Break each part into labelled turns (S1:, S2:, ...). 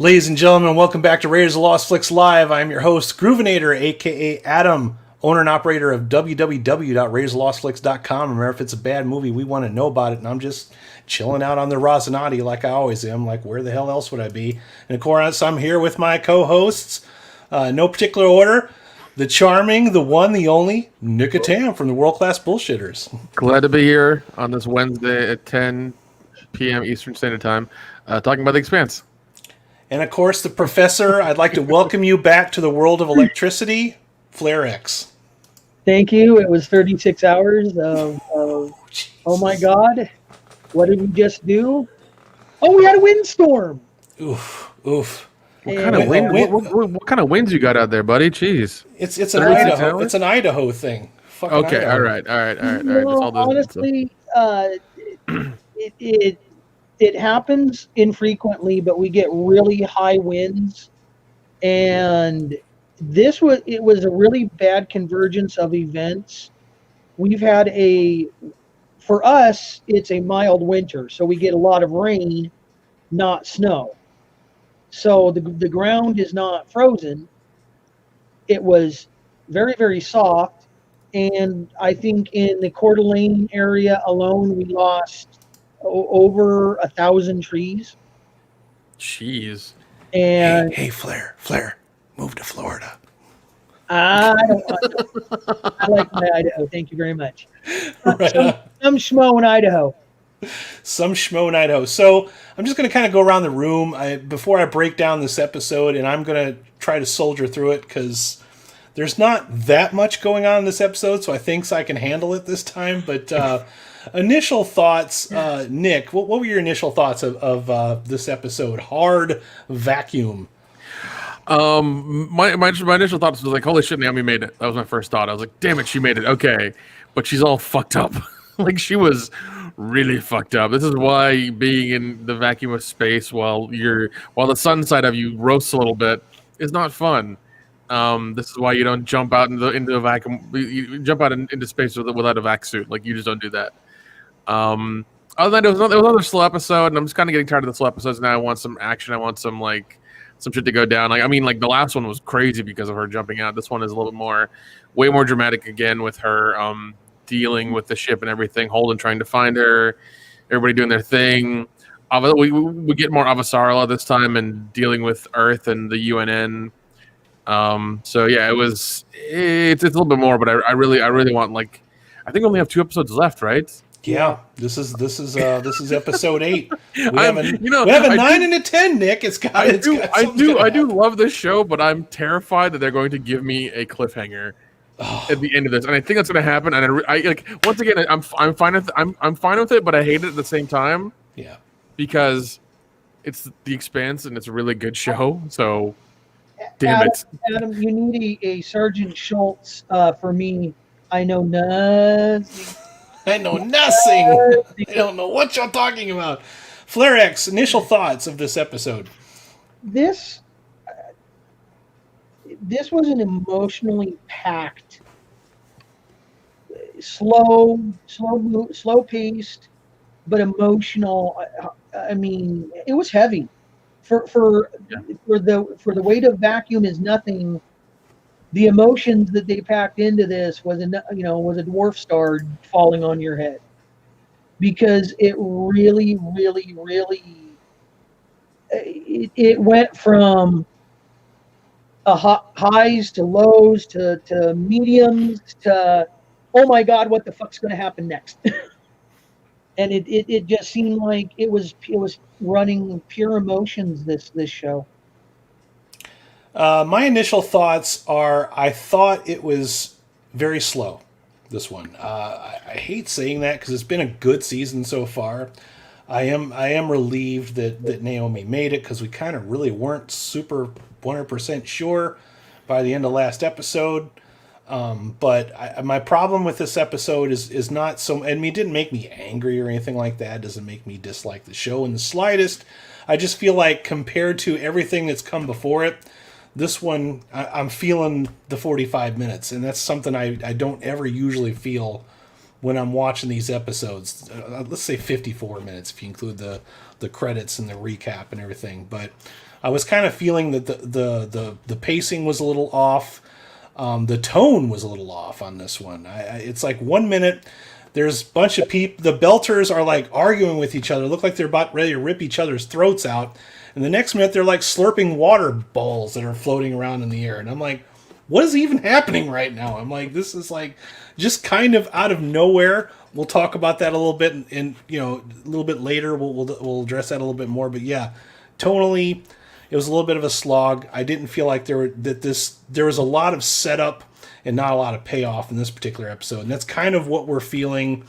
S1: Ladies and gentlemen, welcome back to Raiders of the Lost Flicks Live. I'm your host, Groovinator, a.k.a. Adam, owner and operator of www.raidersofthelostflicks.com. Remember, if it's a bad movie, we want to know about it, and I'm just chilling out on the Rosinati like I always am. Like, where the hell else would I be? And of course, I'm here with my co-hosts, no particular order, the charming, the one, the only, Nick Tam from the World Class Bullshitters.
S2: Glad to be here on this Wednesday at 10 p.m. Eastern Standard Time, talking about The Expanse.
S1: And of course, the professor, I'd like to welcome you back to the world of electricity, Flare X.
S3: Thank you. It was 36 hours of oh my God, what did we just do? Oh, we had a windstorm.
S1: Oof.
S2: What kind of winds you got out there, buddy? Jeez.
S1: It's an Idaho.
S2: Hours?
S1: It's an Idaho thing. Fucking
S2: Okay,
S1: Idaho.
S2: all right.
S3: No, honestly, it happens infrequently, but we get really high winds, and it was a really bad convergence of events. We've had for us, it's a mild winter, so we get a lot of rain, not snow. So the ground is not frozen. It was very, very soft, and I think in the Coeur d'Alene area alone, we lost over 1,000 trees.
S2: Jeez.
S1: And hey, Flare, move to Florida.
S3: I like my Idaho. Thank you very much.
S1: Right
S3: some schmo in Idaho.
S1: Some schmo in Idaho. So I'm just going to kind of go around the room before I break down this episode, and I'm going to try to soldier through it because there's not that much going on in this episode, so I think I can handle it this time. But initial thoughts, Nick, what were your initial thoughts of this episode? Hard Vacuum.
S2: My initial thoughts was like, holy shit, Naomi made it. That was my first thought. I was like, damn it, she made it. Okay. But she's all fucked up. Like, she was really fucked up. This is why being in the vacuum of space while the sun side of you roasts a little bit is not fun. This is why you don't jump out into a vacuum. You jump out into space without a vac suit. Like, you just don't do that. Other than that, it was another slow episode, and I'm just kind of getting tired of the slow episodes now. I want some action. I want some shit to go down. The last one was crazy because of her jumping out. This one is a little bit way more dramatic again with her dealing with the ship and everything. Holden trying to find her, everybody doing their thing. We get more avasarala this time and dealing with Earth and the UNN. So yeah, it's a little bit more, but I really want I think we only have 2 episodes left, right?
S1: Yeah, this is episode 8. We have a 9 and a 10, Nick. I
S2: do love this show, but I'm terrified that they're going to give me a cliffhanger at the end of this, and I think that's going to happen. And once again, I'm fine with it, but I hate it at the same time.
S1: Yeah,
S2: because it's The Expanse and it's a really good show. So, damn it,
S3: Adam, you need a Sergeant Schultz for me. I know nothing.
S1: I don't know what you're talking about. Flare X, initial thoughts of this episode.
S3: This was an emotionally packed, slow paced, but emotional. I mean, it was heavy. For the weight of vacuum is nothing. The emotions that they packed into this was a dwarf star falling on your head, because it really, really, really it went from highs to lows to mediums to oh my God, what the fuck's going to happen next? And it just seemed like it was running pure emotions this show.
S1: My initial thoughts are I thought it was very slow, this one. I hate saying that because it's been a good season so far. I am relieved that Naomi made it because we kind of really weren't super 100% sure by the end of last episode. But my problem with this episode is not so... I mean, it didn't make me angry or anything like that. It doesn't make me dislike the show in the slightest. I just feel like compared to everything that's come before it, this one, I'm feeling the 45 minutes, and that's something I don't ever usually feel when I'm watching these episodes. Let's say 54 minutes if you include the credits and the recap and everything. But I was kind of feeling that the pacing was a little off. The tone was a little off on this one. It's like 1 minute, there's a bunch of people, the Belters are like arguing with each other, look like they're about ready to rip each other's throats out. And the next minute, they're like slurping water balls that are floating around in the air. And I'm like, what is even happening right now? I'm like, this is like just kind of out of nowhere. We'll talk about that a little bit, and a little bit later. We'll address that a little bit more. But yeah, tonally, it was a little bit of a slog. I didn't feel like there was a lot of setup and not a lot of payoff in this particular episode, and that's kind of what we're feeling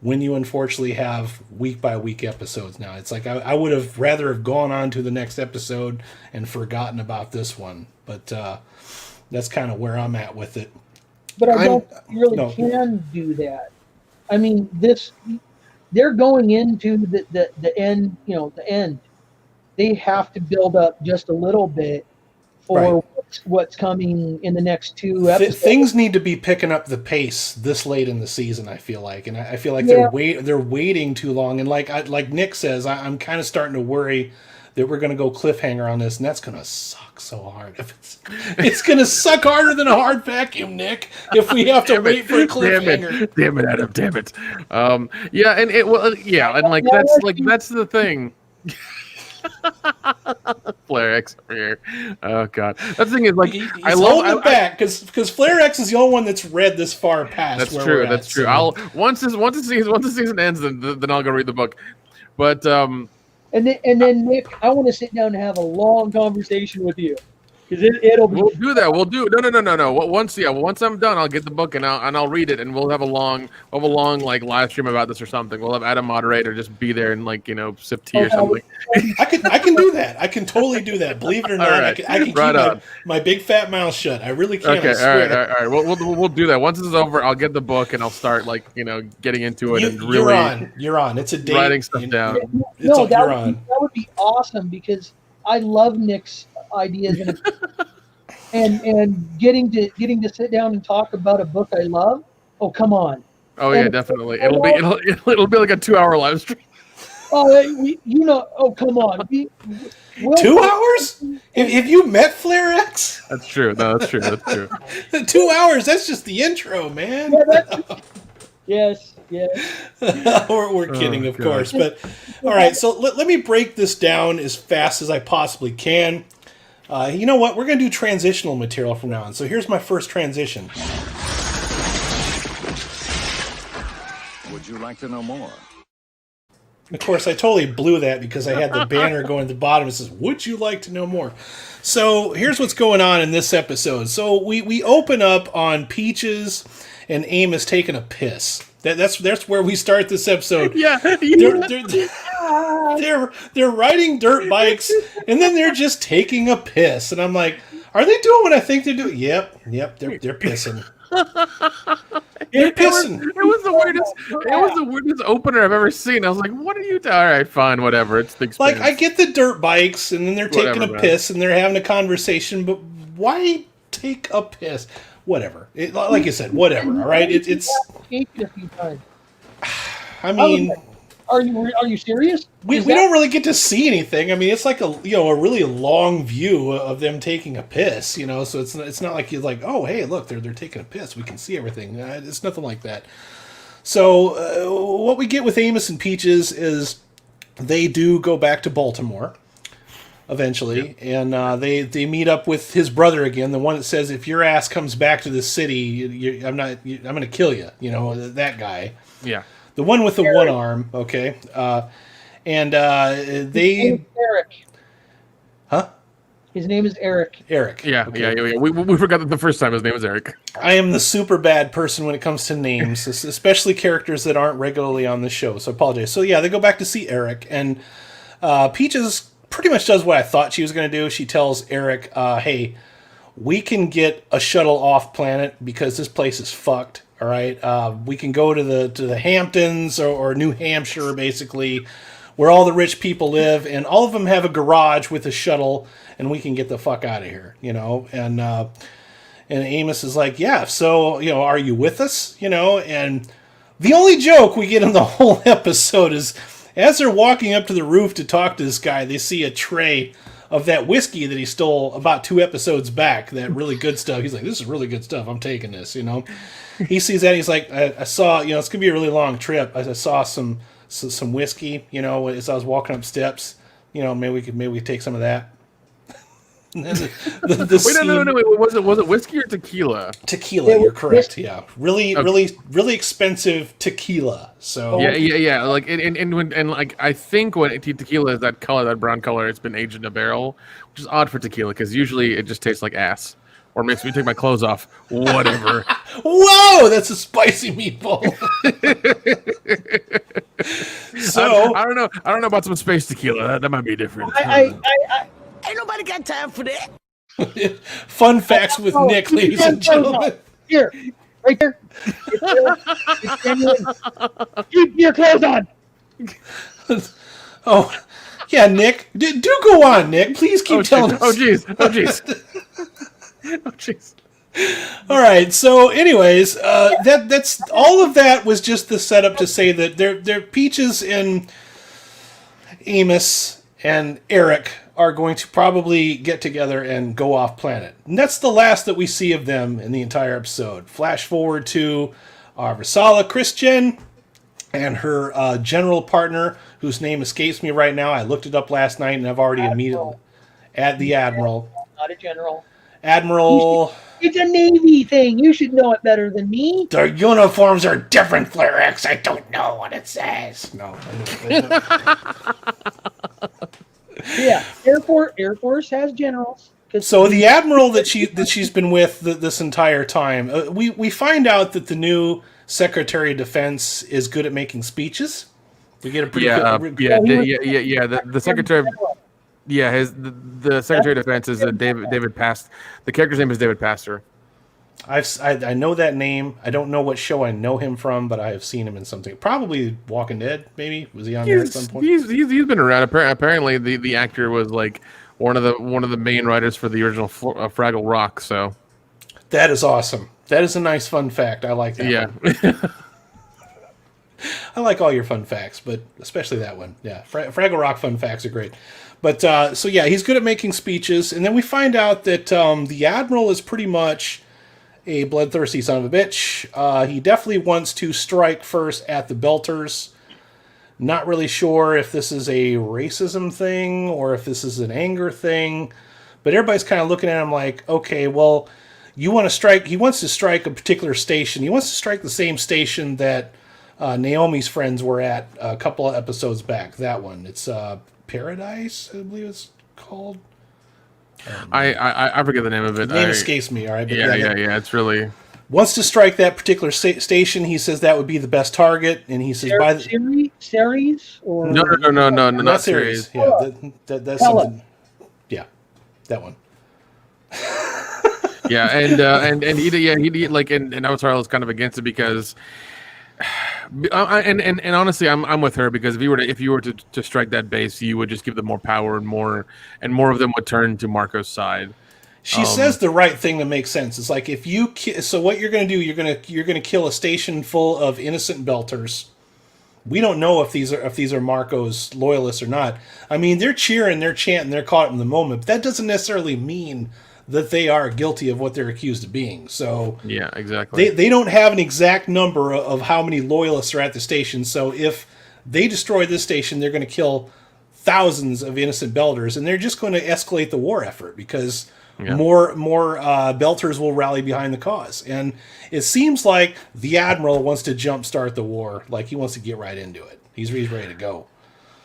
S1: when you unfortunately have week by week episodes now. It's like I would have rather have gone on to the next episode and forgotten about this one, but that's kind of where I'm at with it.
S3: But I don't really can do that. I mean, they're going into the end. The end. They have to build up just a little bit for what's coming in the next 2 episodes.
S1: Things need to be picking up the pace this late in the season, I feel like, and I feel like they're waiting too long. And like Nick says, I'm kind of starting to worry that we're going to go cliffhanger on this, and that's going to suck so hard. It's going to suck harder than a hard vacuum, Nick, if we have to wait for a cliffhanger.
S2: Damn it, Adam, damn it. And that's the thing. Flare X over here. Oh god, that's the thing is like I love it
S1: back because Flare X is the only one that's read this far past.
S2: That's true. That's true. I'll once the season ends, then I'll go read the book. But
S3: and then Nick, I want to sit down and have a long conversation with you. Because it'll be.
S2: We'll do that. We'll do. No. Once I'm done, I'll get the book and I'll read it, and we'll have a long like live stream about this or something. We'll have Adam moderate or just be there and sip tea or something.
S1: I can do that. I can totally do that. Believe it or not, right. I can keep my big fat mouth shut. I really can.
S2: Okay. All right. We'll do that. Once this is over, I'll get the book and I'll start getting into it and really.
S1: You're on. It's a date.
S2: Writing stuff down.
S3: That would be awesome because I love Nick's ideas and getting to sit down and talk about a book I love. Oh, come on.
S2: Oh yeah, definitely. It'll be like a 2-hour live stream.
S3: Oh, come on.
S1: 2 hours? If you met Flare X?
S2: That's true. No, that's true.
S1: 2 hours, that's just the intro, man.
S3: Yes.
S1: we're kidding, of course. But all right, so let me break this down as fast as I possibly can. You know what? We're going to do transitional material from now on. So here's my first transition.
S4: Would you like to know more?
S1: Of course, I totally blew that because I had the banner going at the bottom. It says, would you like to know more? So here's what's going on in this episode. So we open up on Peaches and Amos taking a piss. That's where we start this episode.
S2: Yeah.
S1: They're riding dirt bikes and then they're just taking a piss. And I'm like, are they doing what I think they're doing? Yep, they're pissing. They're pissing.
S2: It was the weirdest opener I've ever seen. I was like, what are you doing? All right, fine, whatever. It's the experience.
S1: Like, I get the dirt bikes and then they're taking a piss and they're having a conversation, but why take a piss? Whatever. Like you said, whatever. All right. It's. I mean,
S3: are you serious?
S1: We don't really get to see anything. I mean, it's like a really long view of them taking a piss. So it's not like you're like, oh hey, look, they're taking a piss. We can see everything. It's nothing like that. So what we get with Amos and Peaches is they do go back to Baltimore. Eventually, and they meet up with his brother again, the one that says, if your ass comes back to the city, I'm going to kill you. That guy.
S2: Yeah.
S1: The one with the one arm. Okay. And they.
S3: Eric.
S1: Huh?
S3: His name is Eric.
S1: Eric.
S2: Yeah.
S1: Okay.
S2: Yeah. We forgot that the first time his name was Eric.
S1: I am the super bad person when it comes to names, especially characters that aren't regularly on the show. So I apologize. So yeah, they go back to see Eric, and Peaches pretty much does what I thought she was going to do. She tells Eric, hey, we can get a shuttle off planet because this place is fucked. All right. We can go to the Hamptons or New Hampshire, basically, where all the rich people live, and all of them have a garage with a shuttle, and we can get the fuck out of here, and Amos is like, yeah, so, are you with us? And the only joke we get in the whole episode is, as they're walking up to the roof to talk to this guy, they see a tray of that whiskey that he stole about 2 episodes back. That really good stuff. He's like, this is really good stuff. I'm taking this. He sees that. He's like, I saw. It's gonna be a really long trip. I saw some whiskey. As I was walking up steps. Maybe we could take some of that.
S2: Wait, no. Wait, was it whiskey or tequila?
S1: Tequila, you're correct. Yeah, really expensive tequila. So
S2: yeah. Like and like I think when tequila is that color, that brown color, it's been aged in a barrel, which is odd for tequila because usually it just tastes like ass or makes me take my clothes off. Whatever.
S1: Whoa, that's a spicy meatball. So
S2: I don't know. I don't know about some space tequila. That might be different.
S5: Ain't nobody got time for that.
S1: Fun facts with Nick, ladies and gentlemen.
S3: Here, right there. It's genuine. Keep your clothes on.
S1: Oh, yeah, Nick. Do go on, Nick. Please keep telling us.
S2: Oh, jeez. Oh, jeez.
S1: All right. So, anyways, that's all of that was just the setup to say that they're Peaches and Amos and Eric are going to probably get together and go off planet. And that's the last that we see of them in the entire episode. Flash forward to avasarala, chrisjen, and her general partner, whose name escapes me right now. I looked it up last night, and I've already immediately... the Admiral.
S3: Not a general.
S1: Admiral...
S3: It's a Navy thing. You should know it better than me.
S1: Their uniforms are different, Flare X. I don't know what it says. No.
S3: Yeah, Air Force has generals.
S1: So the Admiral that she's been with this entire time, we find out that the new Secretary of Defense is good at making speeches. We get a pretty
S2: The Secretary of the Secretary of Defense is David Past. The character's name is David Pastor.
S1: I know that name. I don't know what show I know him from, but I have seen him in something. Probably Walking Dead. Maybe was he on there at some point?
S2: He's been around. Apparently, the actor was like one of the main writers for the original Fraggle Rock. So
S1: that is awesome. That is a nice fun fact. I like that.
S2: Yeah.
S1: I like all your fun facts, but especially that one. Yeah, Fraggle Rock fun facts are great. But so yeah, he's good at making speeches, and then we find out that the Admiral is pretty much a bloodthirsty son of a bitch. He definitely wants to strike first at the Belters. Not really sure if this is a racism thing or if this is an anger thing, but everybody's kind of looking at him like, okay, well, you want to strike. He wants to strike a particular station. He wants to strike the same station that Naomi's friends were at a couple of episodes back. That one. It's Paradise, I believe it's called.
S2: I forget the name of it.
S1: The name escapes me. All right. But
S2: yeah. It's really
S1: wants to strike that particular station. He says that would be the best target, and he says by the
S3: series or
S2: no, not series.
S1: Yeah, that's something. Yeah, that one.
S2: Yeah, and he like and avasarala is kind of against it because. And honestly, I'm with her because if you were to strike that base, you would just give them more power and more of them would turn to Marco's side.
S1: She says the right thing that makes sense. It's like if you so what you're going to do, you're going to kill a station full of innocent Belters. We don't know if these are Marco's loyalists or not. I mean, they're cheering, they're chanting, they're caught in the moment, but that doesn't necessarily mean that they are guilty of what they're accused of being. So
S2: yeah, exactly.
S1: They don't have an exact number of how many loyalists are at the station. So if they destroy this station, they're going to kill thousands of innocent Belters, and they're just going to escalate the war effort because more Belters will rally behind the cause. And it seems like the Admiral wants to jumpstart the war. Like he wants to get right into it. He's ready to go.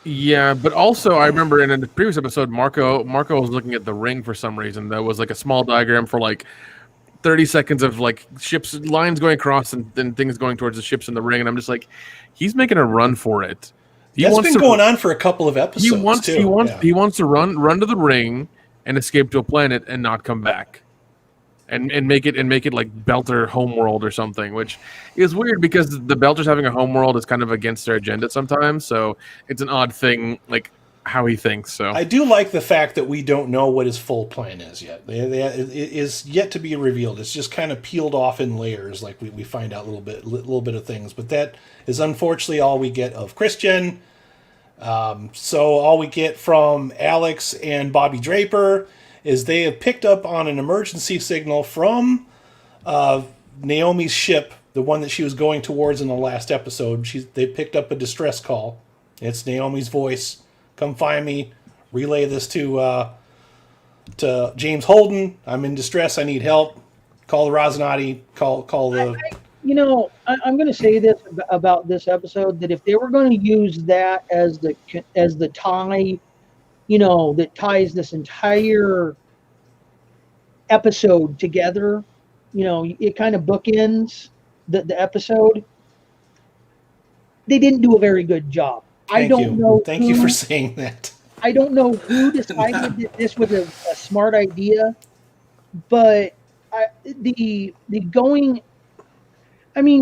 S2: Yeah, but also I remember in the previous episode, Marco was looking at the ring for some reason. That was like a small diagram for like 30 seconds of like ships lines going across and then things going towards the ships in the ring, and I'm just like, he's making a run for it.
S1: That's been going on for a couple of episodes.
S2: He wants to run to the ring and escape to a planet and not come back. And make it like Belter homeworld or something, which is weird because the Belters having a homeworld is kind of against their agenda sometimes. So it's an odd thing, like how he thinks. So
S1: I do like the fact that we don't know what his full plan is yet. It is yet to be revealed. It's just kind of peeled off in layers. Like we find out a little bit of things, but that is unfortunately all we get of chrisjen. So all we get from Alex and Bobby Draper is they have picked up on an emergency signal from Naomi's ship, the one that she was going towards in the last episode. They picked up a distress call. It's Naomi's voice. Come find me. Relay this to James Holden. I'm in distress. I need help. Call the Rosinati. Call the.
S3: I'm going to say this about this episode, that if they were going to use that as the tie, that ties this entire episode together, it kind of bookends the episode. They didn't do a very good job.
S1: Thank you for saying that.
S3: I don't know who decided that this was a smart idea, but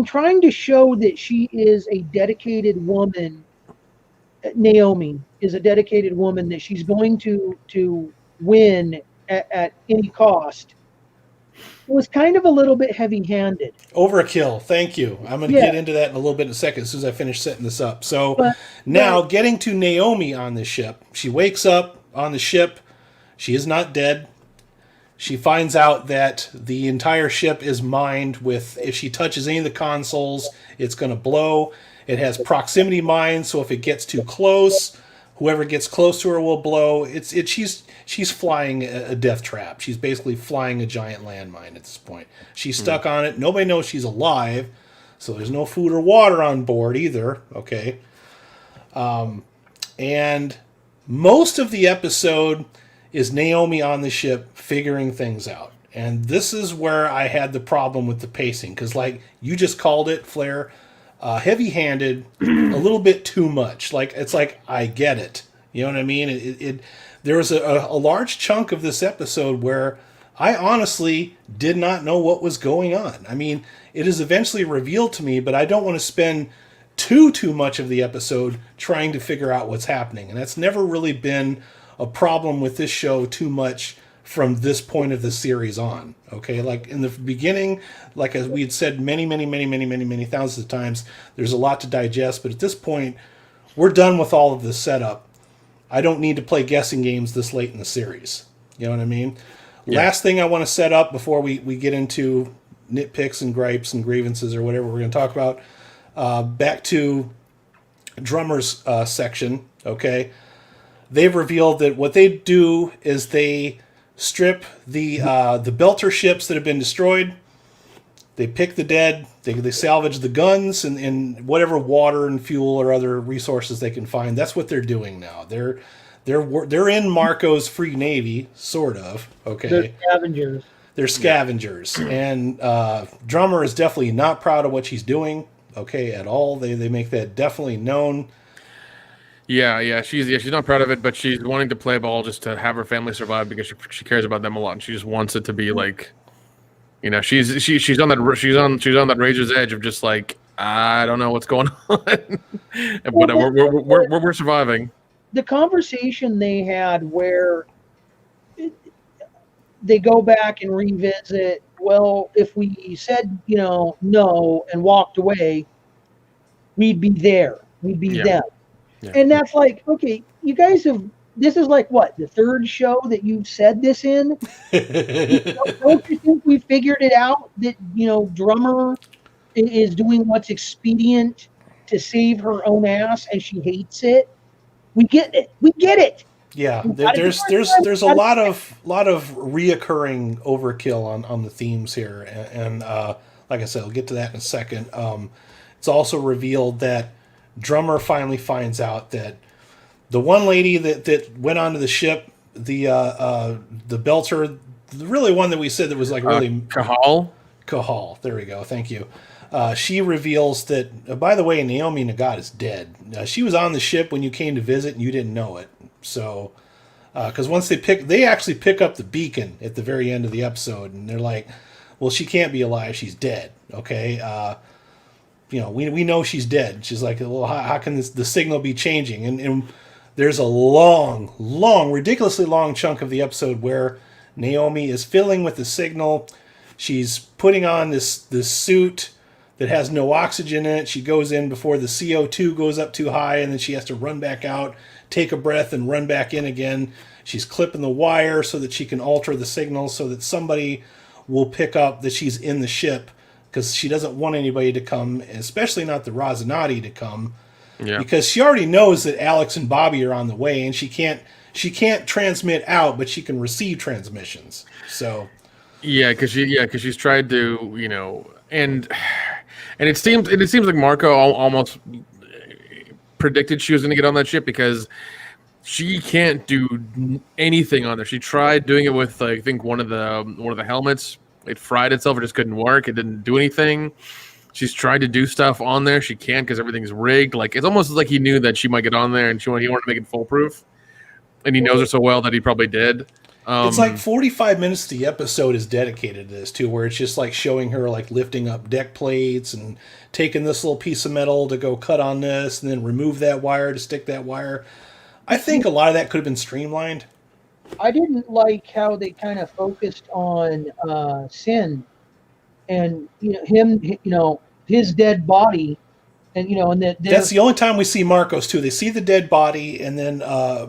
S3: trying to show that she is a dedicated woman, Naomi is a dedicated woman, that she's going to win at any cost, was kind of a little bit heavy-handed.
S1: Overkill. Thank you. I'm going to get into that in a little bit in a second, as soon as I finish setting this up. So now getting to Naomi on the ship. She wakes up on the ship. She is not dead. She finds out that the entire ship is mined with, if she touches any of the consoles, it's going to blow. It has proximity mines, so if it gets too close, whoever gets close to her will blow. She's flying a death trap. She's basically flying a giant landmine at this point. She's stuck on it. Nobody knows she's alive, so there's no food or water on board either. Okay. And most of the episode is Naomi on the ship figuring things out. And this is where I had the problem with the pacing, because like you just called it, Flair, heavy-handed, a little bit too much. Like, it's like, I get it. You know what I mean? There was a large chunk of this episode where I honestly did not know what was going on. I mean, it is eventually revealed to me, but I don't want to spend too much of the episode trying to figure out what's happening. And that's never really been a problem with this show too much from this point of the series on. Okay, like in the beginning, like as we had said many thousands of times, there's a lot to digest, but at this point, we're done with all of this setup. I don't need to play guessing games this late in the series. You know what I mean? Yeah. Last thing I want to set up before we get into nitpicks and gripes and grievances or whatever we're going to talk about, back to Drummer's section, okay? They've revealed that what they do is they strip the Belter ships that have been destroyed. They pick the dead. They salvage the guns and whatever water and fuel or other resources they can find. That's what they're doing now. They're in Marco's Free Navy, sort of. Okay.
S3: They're scavengers.
S1: They're scavengers, and Drummer is definitely not proud of what she's doing. Okay, at all. They make that definitely known.
S2: Yeah, she's not proud of it, but she's wanting to play ball just to have her family survive because she cares about them a lot, and she just wants it to be like, she's on that razor's edge of just like, I don't know what's going on, but we're surviving.
S3: The conversation they had where they go back and revisit, well, if we said no and walked away, we'd be there, we'd be them. Yeah. And that's like, okay, you guys this is like what, the third show that you've said this in? Don't you think we figured it out that, Drummer is doing what's expedient to save her own ass and she hates it? We get it.
S1: Yeah, there's a lot of reoccurring overkill on the themes here. And like I said, I'll get to that in a second. It's also revealed that Drummer finally finds out that the one lady that went onto the ship, the Belter, the really one that we said that was like really Kahal. There we go. Thank you. She reveals that, by the way, Naomi Nagata is dead. She was on the ship when you came to visit and you didn't know it. So, because once they actually pick up the beacon at the very end of the episode, and they're like, well, she can't be alive. She's dead. Okay. We know she's dead. She's like, well, how can the signal be changing? And there's a long, ridiculously long chunk of the episode where Naomi is fiddling with the signal. She's putting on this suit that has no oxygen in it. She goes in before the CO2 goes up too high, and then she has to run back out, take a breath, and run back in again. She's clipping the wire so that she can alter the signal so that somebody will pick up that she's in the ship, because she doesn't want anybody to come, especially not the Rosinati to come, because she already knows that Alex and Bobby are on the way, and she can't transmit out, but she can receive transmissions. So
S2: because she's tried to, and it seems like Marco almost predicted she was going to get on that ship, because she can't do anything on there. She tried doing it with, I think, one of the helmets. It fried itself. It just couldn't work. It didn't do anything. She's tried to do stuff on there. She can't, because everything's rigged. Like, it's almost like he knew that she might get on there, and he wanted to make it foolproof. And he knows her so well that he probably did.
S1: It's like 45 minutes of the episode is dedicated to this, too, where it's just like showing her like lifting up deck plates and taking this little piece of metal to go cut on this and then remove that wire to stick that wire. I think a lot of that could have been streamlined.
S3: I didn't like how they kind of focused on Sin and him, his dead body, and and that's
S1: the only time we see Marcos too. They see the dead body, and then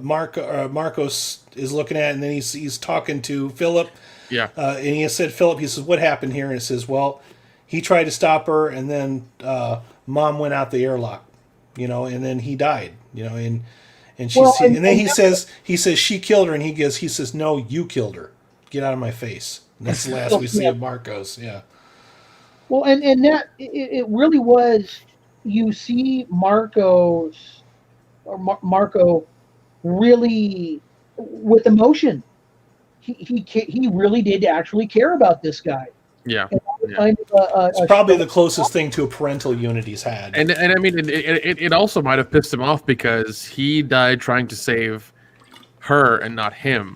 S1: Marcos is looking at it, and then he's talking to Philip.
S2: Yeah.
S1: And he said, Philip, he says, what happened here? And it says, well, he tried to stop her, and then Mom went out the airlock, and then he died, and then he says she killed her, and he says, no, you killed her. Get out of my face. And that's the last we see of Marcos. Yeah.
S3: Well, and that it really was. You see Marco really with emotion. He really did actually care about this guy.
S2: Yeah.
S3: Kind of
S1: it's probably the closest thing to a parental unit he's had.
S2: And I mean, it also might have pissed him off, because he died trying to save her and not him.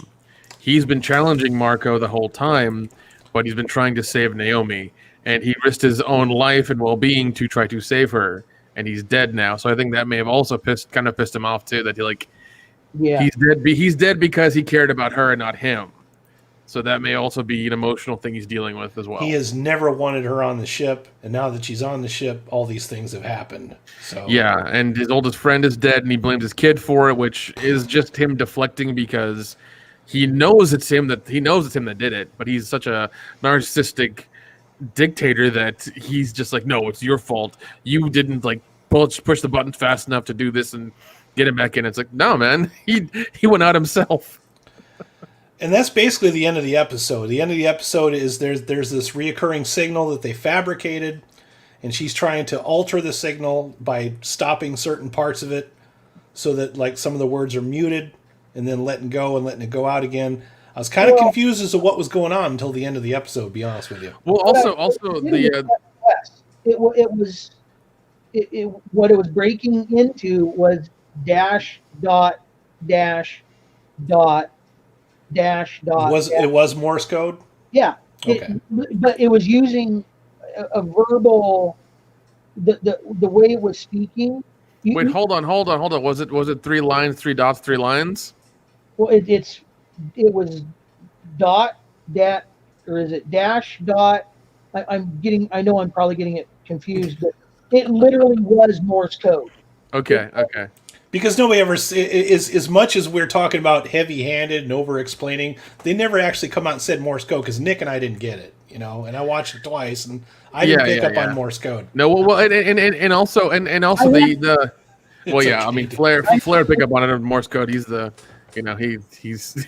S2: He's been challenging Marco the whole time, but he's been trying to save Naomi, and he risked his own life and well-being to try to save her, and he's dead now. So I think that may have also pissed him off too, that he's dead because he cared about her and not him. So that may also be an emotional thing he's dealing with as well.
S1: He has never wanted her on the ship, and now that she's on the ship, all these things have happened. So
S2: yeah, and his oldest friend is dead, and he blames his kid for it, which is just him deflecting, because he knows it's him that did it, but he's such a narcissistic dictator that he's just like, no, it's your fault. You didn't push the button fast enough to do this and get him back in. It's like, no, man, he went out himself.
S1: And that's basically the end of the episode. The end of the episode is there's this reoccurring signal that they fabricated, and she's trying to alter the signal by stopping certain parts of it so that like some of the words are muted, and then letting it go out again. I was kind of confused as to what was going on until the end of the episode, to be honest with you.
S2: Well, also
S3: what it was breaking into was dash dot dash dot dash dot.
S1: It was Morse code?
S3: Yeah.
S1: Okay.
S3: But it was using a verbal, the way it was speaking.
S2: Wait, hold on. Was it 3 lines, 3 dots, 3 lines?
S3: Well, it was dot dat, or is it dash dot? I know I'm probably getting it confused, but it literally was Morse code.
S2: Okay.
S1: Because nobody ever, as much as we're talking about heavy-handed and over-explaining, they never actually come out and said Morse code, because Nick and I didn't get it, and I watched it twice, and I didn't pick up on Morse code.
S2: No, well, and also the well, yeah, okay. I mean, Flair pick up on it in Morse code. He's the, he's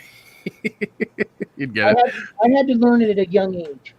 S2: you'd get it.
S3: I had to learn it at a young age.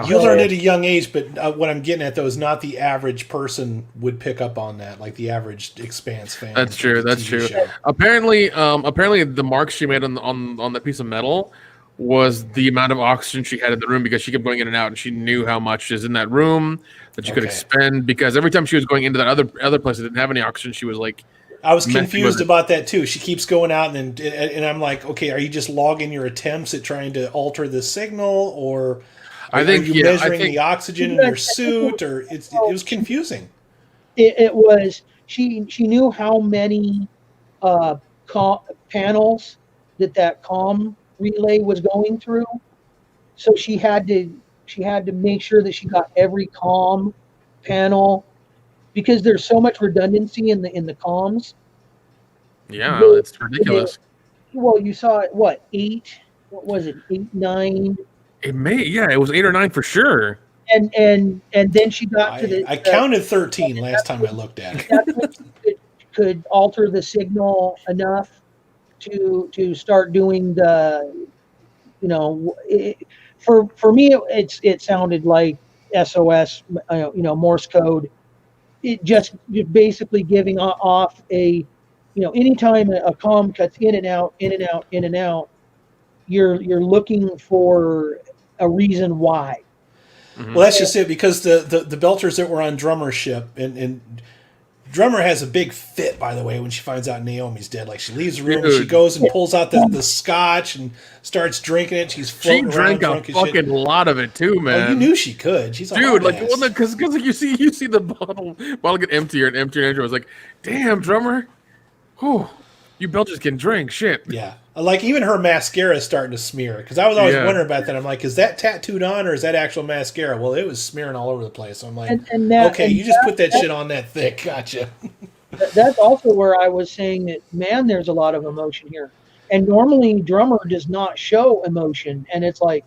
S1: You learned it at a young age, but what I'm getting at, though, is not the average person would pick up on that, like the average Expanse fan.
S2: That's true. Show. Apparently, the marks she made on that piece of metal was the amount of oxygen she had in the room, because she kept going in and out, and she knew how much is in that room that she could expend, because every time she was going into that other place that didn't have any oxygen, she was like,
S1: I was confused about that too. She keeps going out, and I'm like, okay, are you just logging your attempts at trying to alter the signal, or are you measuring the oxygen in your suit, or it was confusing.
S3: It was she knew how many panels that comm relay was going through, so she had to make sure that she got every comm panel, because there's so much redundancy in the comms.
S2: Yeah,
S3: They-
S2: it's ridiculous.
S3: Well, you saw it. What 8? What was it? 8, 9.
S2: It was 8 or 9 for sure.
S3: And then she got to the.
S1: I counted 13 last time I looked at it.
S3: That's when she could alter the signal enough to start doing the, for me it sounded like SOS, Morse code. It just basically giving off a, anytime a comm cuts in and out, in and out, in and out, you're looking for a reason why.
S2: Mm-hmm.
S1: Well, that's just it, because the Belters that were on Drummer's ship, and Drummer has a big fit, by the way, when she finds out Naomi's dead. Like, she leaves the room and she goes and pulls out the scotch and starts drinking it. She's floating around
S2: drank
S1: drunk
S2: a
S1: as shit.
S2: fucking lot of it too, man.
S1: Oh, you knew she could. She's a
S2: dude, like,
S1: hard ass.
S2: because you see the bottle get emptier and emptier, and Andrew was like, "Damn, Drummer, whew, you Belgians can drink, shit."
S1: Yeah. Like, even her mascara is starting to smear. Because I was always
S2: Yeah.
S1: wondering about that. I'm like, is that tattooed on or is that actual mascara? Well, it was smearing all over the place. So I'm like, okay, you just put that shit on that thick. Gotcha.
S3: That's also where I was saying that, man, there's a lot of emotion here. And normally Drummer does not show emotion. And it's like,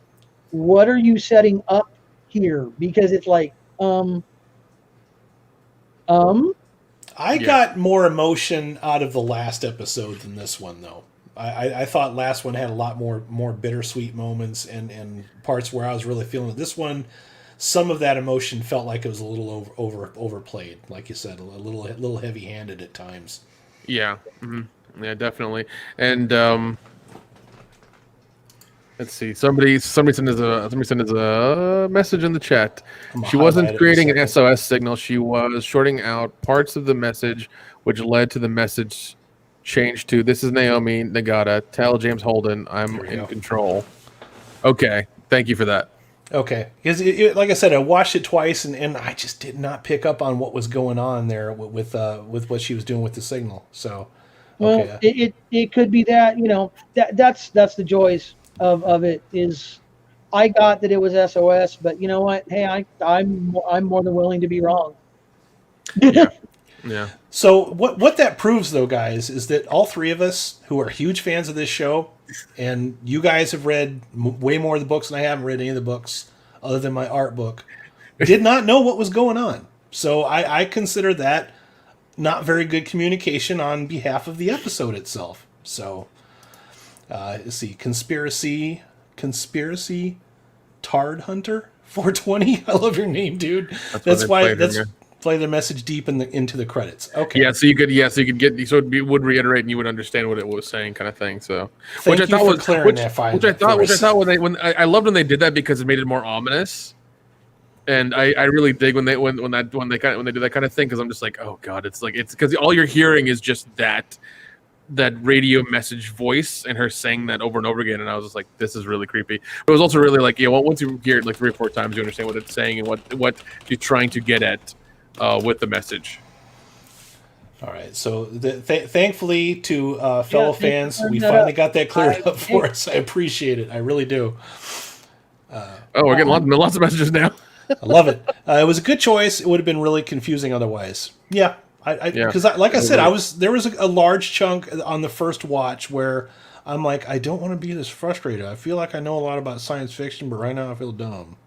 S3: what are you setting up here? Because it's like,
S1: I got more emotion out of the last episode than this one, though. I thought last one had a lot more bittersweet moments and parts where I was really feeling it. This one, some of that emotion felt like it was a little overplayed, like you said, a little heavy-handed at times.
S2: Yeah, yeah, definitely. And let's see, somebody sent us a message in the chat. She wasn't creating an SOS signal. She was shorting out parts of the message, which led to the message change to, "This is Naomi Nagata. Tell James Holden I'm in control." Okay, thank you for that.
S1: Okay, because like I said, I watched it twice, and I just did not pick up on what was going on there with what she was doing with the signal. So,
S3: well, it could be that, that's the joys of it. Is I got that it was SOS, but you know what? Hey, I'm more than willing to be wrong.
S2: Yeah.
S1: So what that proves, though, guys, is that all three of us who are huge fans of this show, and you guys have read way more of the books than I haven't read any of the books other than my art book, did not know what was going on. So I consider that not very good communication on behalf of the episode itself. So let's see, conspiracy, Tard Hunter 420. I love your name, dude. That's why. Play the message deep into the credits. Okay.
S2: Yeah, so you could get, so it would reiterate and you would understand what it was saying, kind of thing. So,
S1: Which I thought
S2: I loved when they did that, because it made it more ominous. And I really dig when they do that kind of thing, because I'm just like, oh god, it's because all you're hearing is just that radio message voice and her saying that over and over again, and I was just like, this is really creepy. But it was also really like, once you hear it like 3 or 4 times, you understand what it's saying and what you're trying to get at with the message.
S1: All right, so thankfully to fellow fans, we finally got that cleared up for us. I appreciate it. I really do.
S2: We're getting lots of messages now.
S1: I love it. It was a good choice. It would have been really confusing otherwise. Yeah, because like I said, there was a large chunk on the first watch where I'm like, I don't want to be this frustrated. I feel like I know a lot about science fiction, but right now I feel dumb.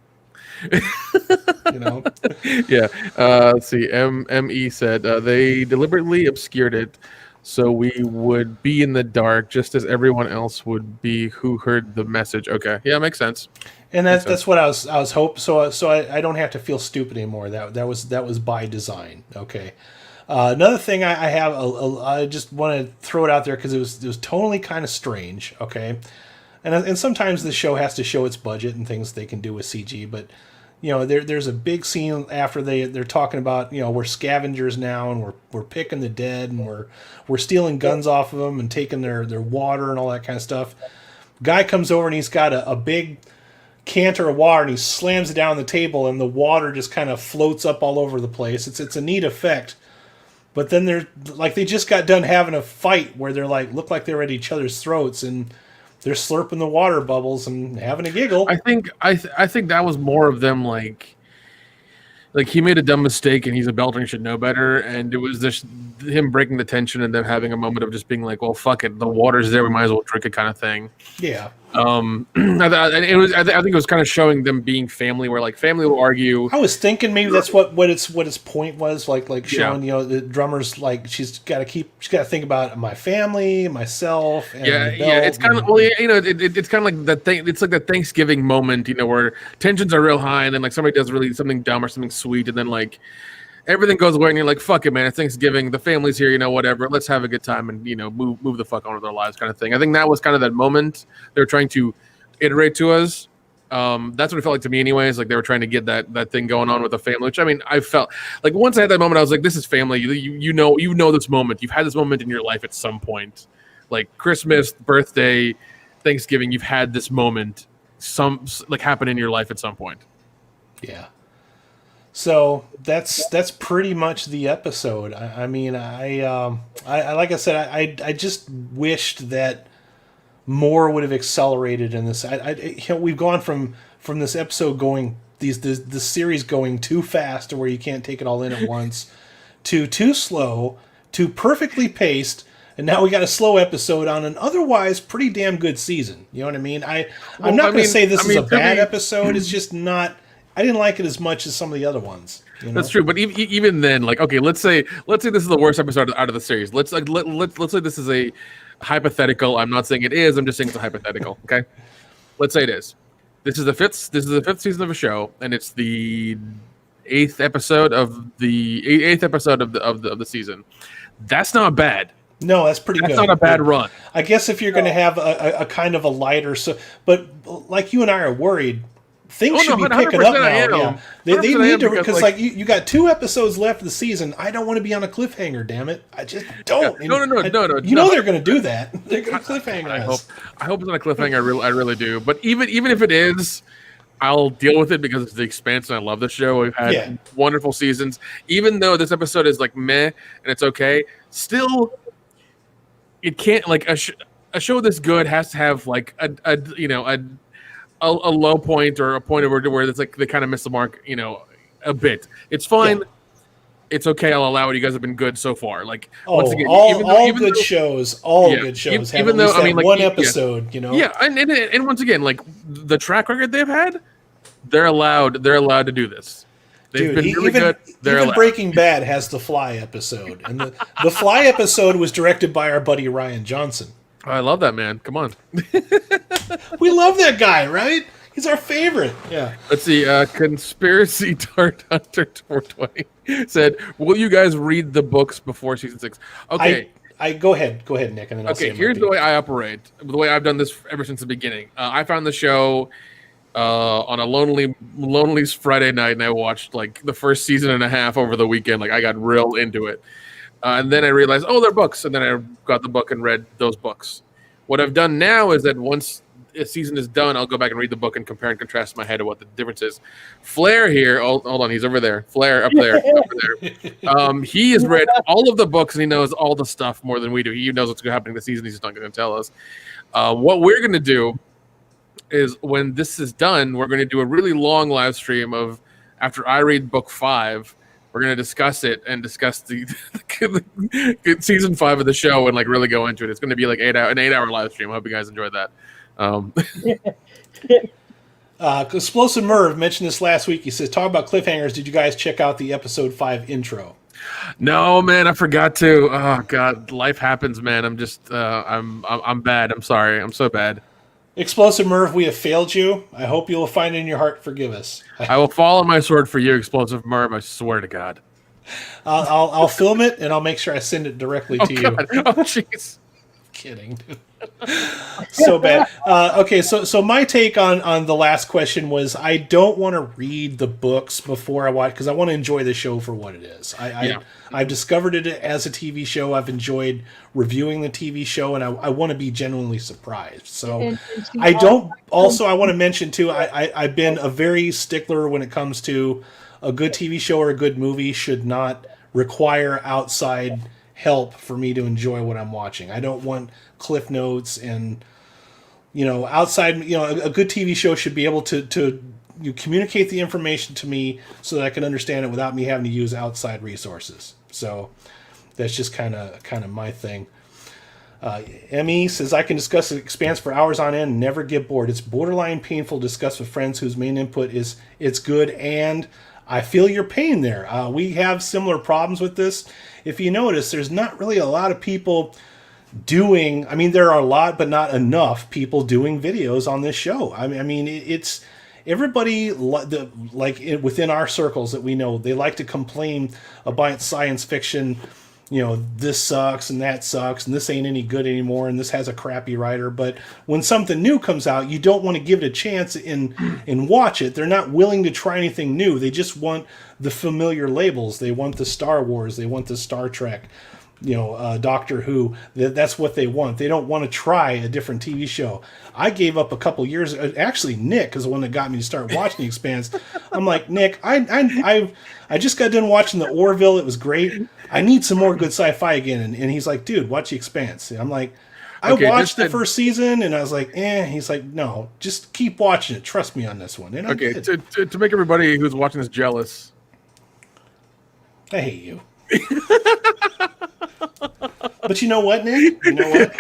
S2: Yeah. Let's see. ME said they deliberately obscured it so we would be in the dark, just as everyone else would be who heard the message. Okay, yeah, makes sense.
S1: And that's what I was hoping. So I don't have to feel stupid anymore. That was by design. Okay. Another thing I have, I just want to throw it out there because it was totally kind of strange. Okay. And sometimes the show has to show its budget and things they can do with CG, but there's a big scene after they're talking about, we're scavengers now and we're picking the dead and we're stealing guns off of them and taking their water and all that kind of stuff. Guy comes over and he's got a big canter of water and he slams it down on the table and the water just kind of floats up all over the place. It's a neat effect. But then they just got done having a fight where they're look like they're at each other's throats and they're slurping the water bubbles and having a giggle.
S2: I think that was more of them Like he made a dumb mistake and he's a Belter and should know better. And it was just him breaking the tension and them having a moment of just being like, well, fuck it. The water's there. We might as well drink it kind of thing.
S1: Yeah.
S2: I think it was kind of showing them being family where like family will argue.
S1: I was thinking maybe that's what its point was, like showing, the drummer's like she's got to think about my family, myself, and the belt,
S2: it's kind of it's kind of like that thing. It's like that Thanksgiving moment, where tensions are real high, and then like somebody does really something dumb or something sweet, and then like everything goes away, and you're like, fuck it, man, it's Thanksgiving, the family's here, whatever, let's have a good time and move the fuck on with our lives, kind of thing. I think that was kind of that moment they're trying to iterate to us. That's what it felt like to me anyways. Like they were trying to get that thing going on with the family, which I mean, I felt like once I had that moment, I was like, this is family. You know this moment. You've had this moment in your life at some point, like Christmas, birthday, Thanksgiving. You've had this moment happen in your life at some point.
S1: Yeah. So that's pretty much the episode. I mean, I like I said, I just wished that more would have accelerated in this. We've gone from this episode going this series going too fast to where you can't take it all in at once, to too slow, to perfectly paced, and now we got a slow episode on an otherwise pretty damn good season. You know what I mean? I'm not going to say this is a bad episode. It's just not. I didn't like it as much as some of the other ones.
S2: That's true, but even then, like, okay, let's say this is the worst episode out of the series. Let's say this is a hypothetical. I'm not saying it is. I'm just saying it's a hypothetical. Okay, let's say it is. This is the fifth season of a show, and it's the eighth episode of the season. That's not bad.
S1: No, that's pretty good.
S2: That's not a bad run.
S1: I guess if you're going to have a kind of a lighter, but like you and I are worried. Things should be picking up now. Yeah. They need to, because like you got 2 episodes left of the season. I don't want to be on a cliffhanger. Damn it! I just don't.
S2: No.
S1: You know they're going to do that. They're going to cliffhanger us.
S2: I hope it's not a cliffhanger. I really do. But even if it is, I'll deal with it because it's the Expanse and I love the show. We've had wonderful seasons. Even though this episode is like meh and it's okay, still, it can't like a show this good has to have like a low point or a point where it's like they kind of miss the mark, a bit. It's fine. Yeah. It's okay. I'll allow it. You guys have been good so far. Like once again,
S1: all good shows have at least one episode.
S2: Yeah, and once again, like the track record they've had, they're allowed to do this. They've been really good.
S1: Even Breaking Bad has the Fly episode, and the Fly episode was directed by our buddy Ryan Johnson.
S2: I love that man. Come on.
S1: We love that guy, right? He's our favorite. Yeah.
S2: Let's see. Conspiracy Dart Hunter 420 said, "Will you guys read the books before season 6?" Okay.
S1: I go ahead, Nick, and then I'll say.
S2: Okay. Here's the way I operate. The way I've done this ever since the beginning. I found the show on a lonely Friday night, and I watched like the first season and a half over the weekend. Like I got real into it. And then I realized, they're books. And then I got the book and read those books. What I've done now is that once a season is done, I'll go back and read the book and compare and contrast in my head of what the difference is. Flair here, hold on, he's over there. Flair up there. He has read all of the books and he knows all the stuff more than we do. He knows what's happening this season. He's just not going to tell us. What we're going to do is when this is done, we're going to do a really long live stream of after I read book 5. We're going to discuss it and discuss the season 5 of the show and like really go into it. It's going to be like an 8-hour live stream. I hope you guys enjoyed that.
S1: Explosive Merv mentioned this last week. He says, talk about cliffhangers. Did you guys check out the episode 5 intro?
S2: No, man, I forgot to. Oh God, life happens, man. I'm just, I'm bad. I'm sorry. I'm so bad.
S1: Explosive Merv, we have failed you. I hope you will find in your heart forgive us.
S2: I will fall on my sword for you, Explosive Merv. I swear to God.
S1: I'll film it and I'll make sure I send it directly to you.
S2: Oh, jeez.
S1: Kidding. So bad. Okay, so my take on the last question was I don't want to read the books before I watch because I want to enjoy the show for what it is. I've discovered it as a TV show. I've enjoyed reviewing the TV show, and I want to be genuinely surprised. So I don't. Also, I want to mention too. I've been a very stickler when it comes to a good TV show or a good movie should not require outside help for me to enjoy what I'm watching. I don't want cliff notes and outside. A good TV show should be able to you communicate the information to me so that I can understand it without me having to use outside resources. So that's just kind of my thing. ME says, I can discuss Expanse for hours on end and never get bored. It's borderline painful to discuss with friends whose main input is it's good, and I feel your pain there. We have similar problems with this. If you notice, there's not really a lot of people doing, I mean, there are a lot, but not enough people doing videos on this show. I mean, it's everybody, like within our circles that we know, they like to complain about science fiction. You know, this sucks and that sucks and this ain't any good anymore and this has a crappy writer. But when something new comes out, you don't want to give it a chance and watch it. They're not willing to try anything new. They just want the familiar labels. They want the Star Wars. They want the Star Trek. Doctor Who, that's what they want. They don't want to try a different TV show. I gave up a couple years. Actually, Nick is the one that got me to start watching The Expanse. I'm like, Nick, I just got done watching The Orville. It was great. I need some more good sci-fi again. And he's like, dude, watch The Expanse. And I'm like, I watched the first season, and I was like, He's like, no, just keep watching it. Trust me on this one. And
S2: okay, to make everybody who's watching this jealous.
S1: I hate you. But you know what, Nick? You know what?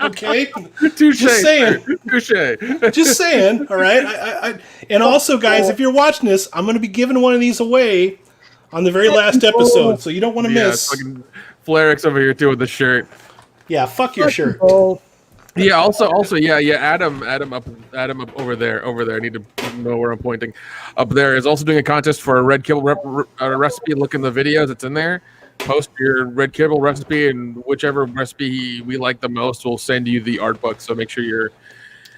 S1: Okay?
S2: Touche.
S1: Just saying.
S2: Touche.
S1: Just saying, all right? And also, guys, if you're watching this, I'm going to be giving one of these away on the very last episode, so you don't want to miss.
S2: Fucking Flarix over here, too, with the shirt.
S1: Yeah, fuck your shirt.
S2: Yeah. Also, yeah. Adam up over there. I need to know where I'm pointing. Up there is also doing a contest for a red kibble recipe. Look in the videos; it's in there. Post your red kibble recipe, and whichever recipe we like the most, we'll send you the art book. So make sure you're.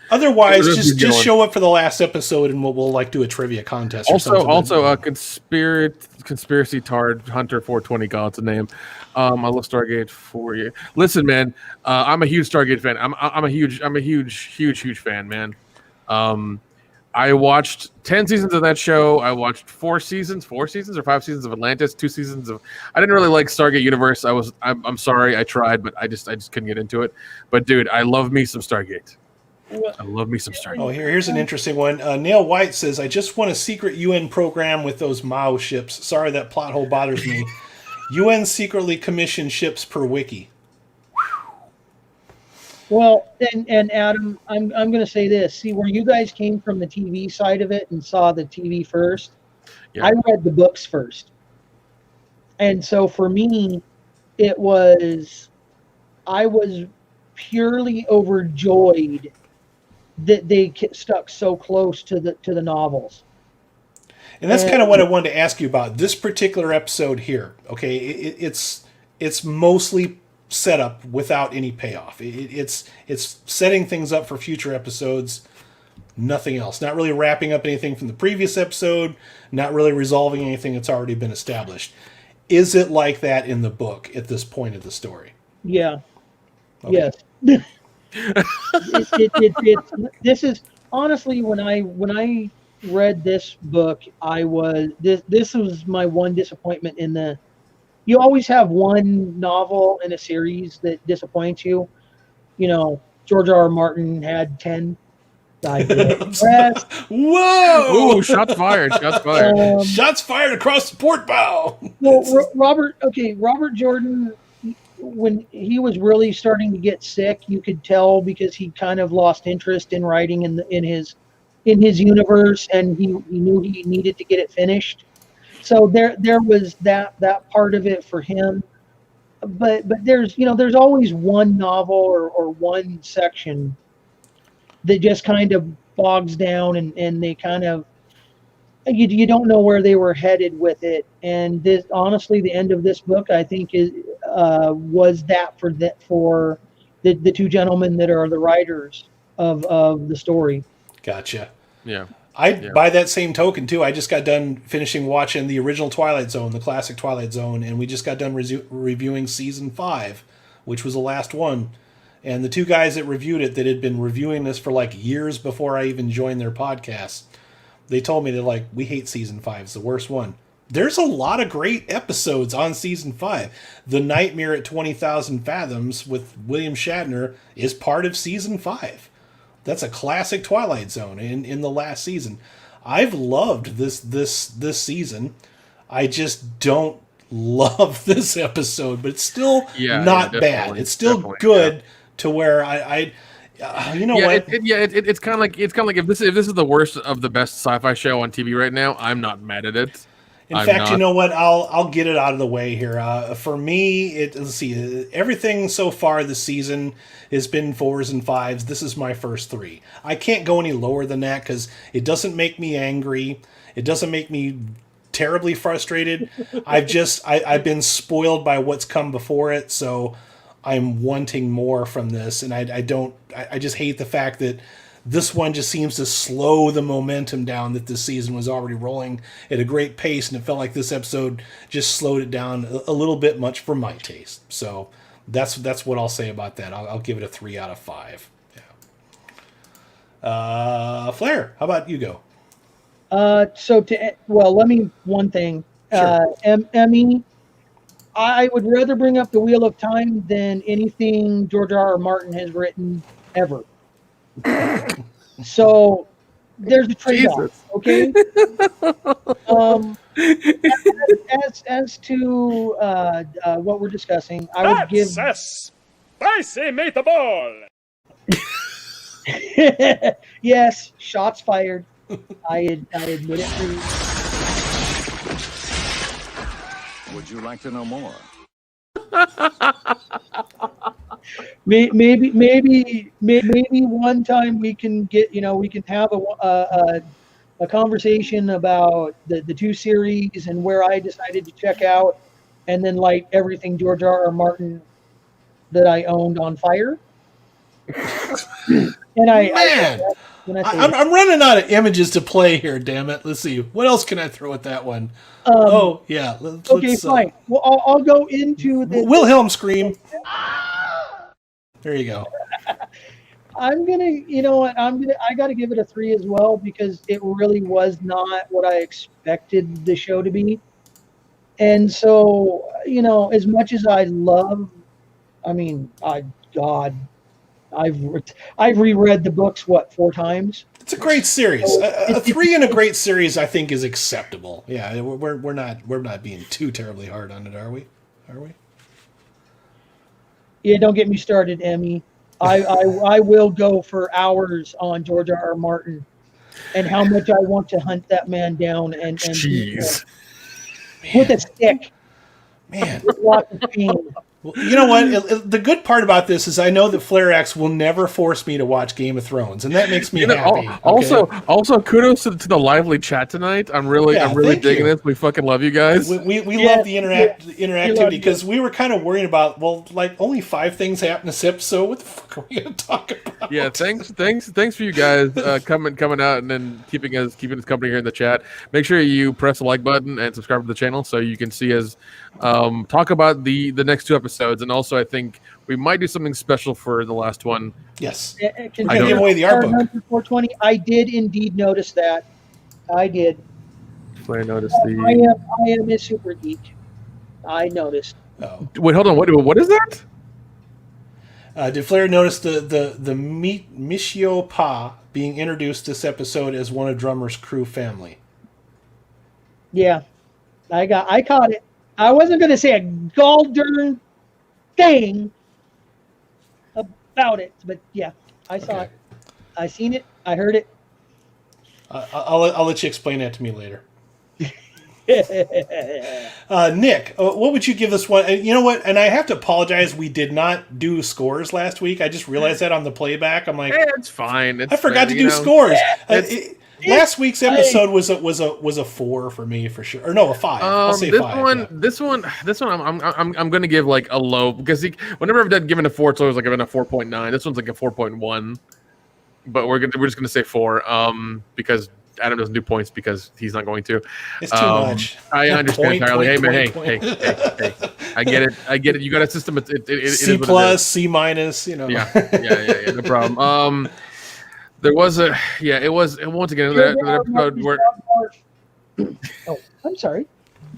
S1: Otherwise, just show up for the last episode, and we'll like do a trivia contest.
S2: Also, a conspiracy tard hunter 420. God's a name. I love Stargate for you. Listen, man, I'm a huge Stargate fan. I'm a huge fan, man. I watched 10 seasons of that show. I watched 4 seasons or 5 seasons of Atlantis, 2 seasons of. I didn't really like Stargate Universe. I'm sorry, I tried, but I just couldn't get into it. But dude, I love me some Stargate. I love me some Stargate.
S1: Oh, here's an interesting one. Nail White says, I just want a secret UN program with those Mao ships. Sorry, that plot hole bothers me. UN secretly commissioned ships per wiki.
S3: Well, and Adam, I'm going to say this. See, where you guys came from the TV side of it and saw the TV first, yeah. I read the books first. And so for me, I was purely overjoyed that they stuck so close to the novels.
S1: And that's kind of what I wanted to ask you about this particular episode here. Okay, it's mostly set up without any payoff. It's setting things up for future episodes. Nothing else. Not really wrapping up anything from the previous episode. Not really resolving anything that's already been established. Is it like that in the book at this point of the story?
S3: Yeah.
S1: Okay.
S3: Yes. This is honestly when I read this book, this was my one disappointment in the. You always have one novel in a series that disappoints you. You know, George R. R. Martin had 10.
S1: Whoa!
S2: Ooh, shots fired! Shots fired!
S1: Shots fired across the port bow.
S3: Well, Robert Jordan, when he was really starting to get sick, you could tell because he kind of lost interest in writing in his universe, and he knew he needed to get it finished. So there was that part of it for him. But there's always one novel or one section that just kind of bogs down and they kind of you don't know where they were headed with it. And this, honestly, the end of this book, I think, was that for the two gentlemen that are the writers of the story.
S1: Gotcha.
S2: Yeah.
S1: By that same token, too, I just got done finishing watching the original Twilight Zone, the classic Twilight Zone, and we just got done reviewing Season 5, which was the last one. And the two guys that reviewed it, that had been reviewing this for like years before I even joined their podcast, they told me, they're like, we hate Season 5. It's the worst one. there's a lot of great episodes on season 5. The Nightmare at 20,000 Fathoms with William Shatner is part of season 5. That's a classic Twilight Zone in the last season. I've loved this season. I just don't love this episode, but it's still not bad. It's still good to where you know what?
S2: It's kind of like if this is the worst of the best sci-fi show on TV right now, I'm not mad at it.
S1: In fact, you know what? I'll get it out of the way here. For me, let's see. Everything so far this season has been 4s and 5s. This is my first 3. I can't go any lower than that because it doesn't make me angry. It doesn't make me terribly frustrated. I've been spoiled by what's come before it, so I'm wanting more from this, and I just hate the fact that this one just seems to slow the momentum down that this season was already rolling at a great pace, and it felt like this episode just slowed it down a little bit much for my taste. So that's what I'll say about that. I'll give it a 3 out of 5. Yeah. Flair, how about you go?
S3: Let me one thing.
S1: Sure.
S3: Emmy, I would rather bring up the Wheel of Time than anything George R. R. Martin has written ever. So there's a trade-off, okay? As to what we're discussing, I would give.
S6: That's a spicy meatball.
S3: Yes, shots fired. I admit it.
S4: Would you like to know more?
S3: Maybe one time we can have a conversation about the 2 series and where I decided to check out, and then light everything George R. R. Martin that I owned on fire. And
S1: I'm running out of images to play here. Damn it! Let's see. What else can I throw at that one?
S3: Okay, fine. Well, I'll go into the
S1: Wilhelm scream. There you go.
S3: I got to give it a 3 as well, because it really was not what I expected the show to be. And so, as much as I love, I've reread the books 4 times.
S1: It's a great series. A 3 in a great series, I think, is acceptable. Yeah, we're not being too terribly hard on it, are we?
S3: Yeah, don't get me started, Emmy. I will go for hours on George R. R. Martin and how much I want to hunt that man down and
S2: jeez,
S3: with a stick.
S1: Man,
S3: with lots of pain.
S1: Well, you know what? The good part about this is I know that Flairax will never force me to watch Game of Thrones, and that makes me happy.
S2: Also, kudos to the lively chat tonight. I'm really digging this. We fucking love you guys.
S1: We love the interactivity, because we were kind of worried about only 5 things happen this episode. What the fuck are we going to talk about?
S2: Yeah, thanks for you guys coming out and then keeping us company here in the chat. Make sure you press the like button and subscribe to the channel so you can see us talk about the next 2 episodes. And also, I think we might do something special for the last one.
S1: Yes.
S3: I
S1: give away the art book.
S3: 420. I did indeed notice that. I did.
S2: I noticed
S3: I am a super geek. I noticed.
S1: Oh.
S2: Wait, hold on. What is that?
S1: Did Flair notice the Michio Pa being introduced this episode as one of Drummer's crew family?
S3: Yeah, I caught it. I wasn't going to say a gall darn thing about it, but yeah, I saw it. I seen it. I heard it.
S1: I'll let you explain that to me later. Nick, what would you give this one? You know what? And I have to apologize. We did not do scores last week. I just realized that on the playback. I'm like,
S2: it's fine.
S1: I forgot to do scores. Last week's episode was a 4 for me for sure, or no, a 5. I'll say 5.
S2: This one, I'm gonna give like a low, because whenever I've done given a 4, it's always like I've been a 4.9. This one's like a 4.1, but we're just gonna say 4, because Adam doesn't do points because he's not going to.
S1: It's too much.
S2: I understand entirely. Hey man, hey. I get it. You got a system. It
S1: C plus, C minus.
S2: Yeah. No problem. There was it was once again that episode where.
S3: Oh, I'm sorry.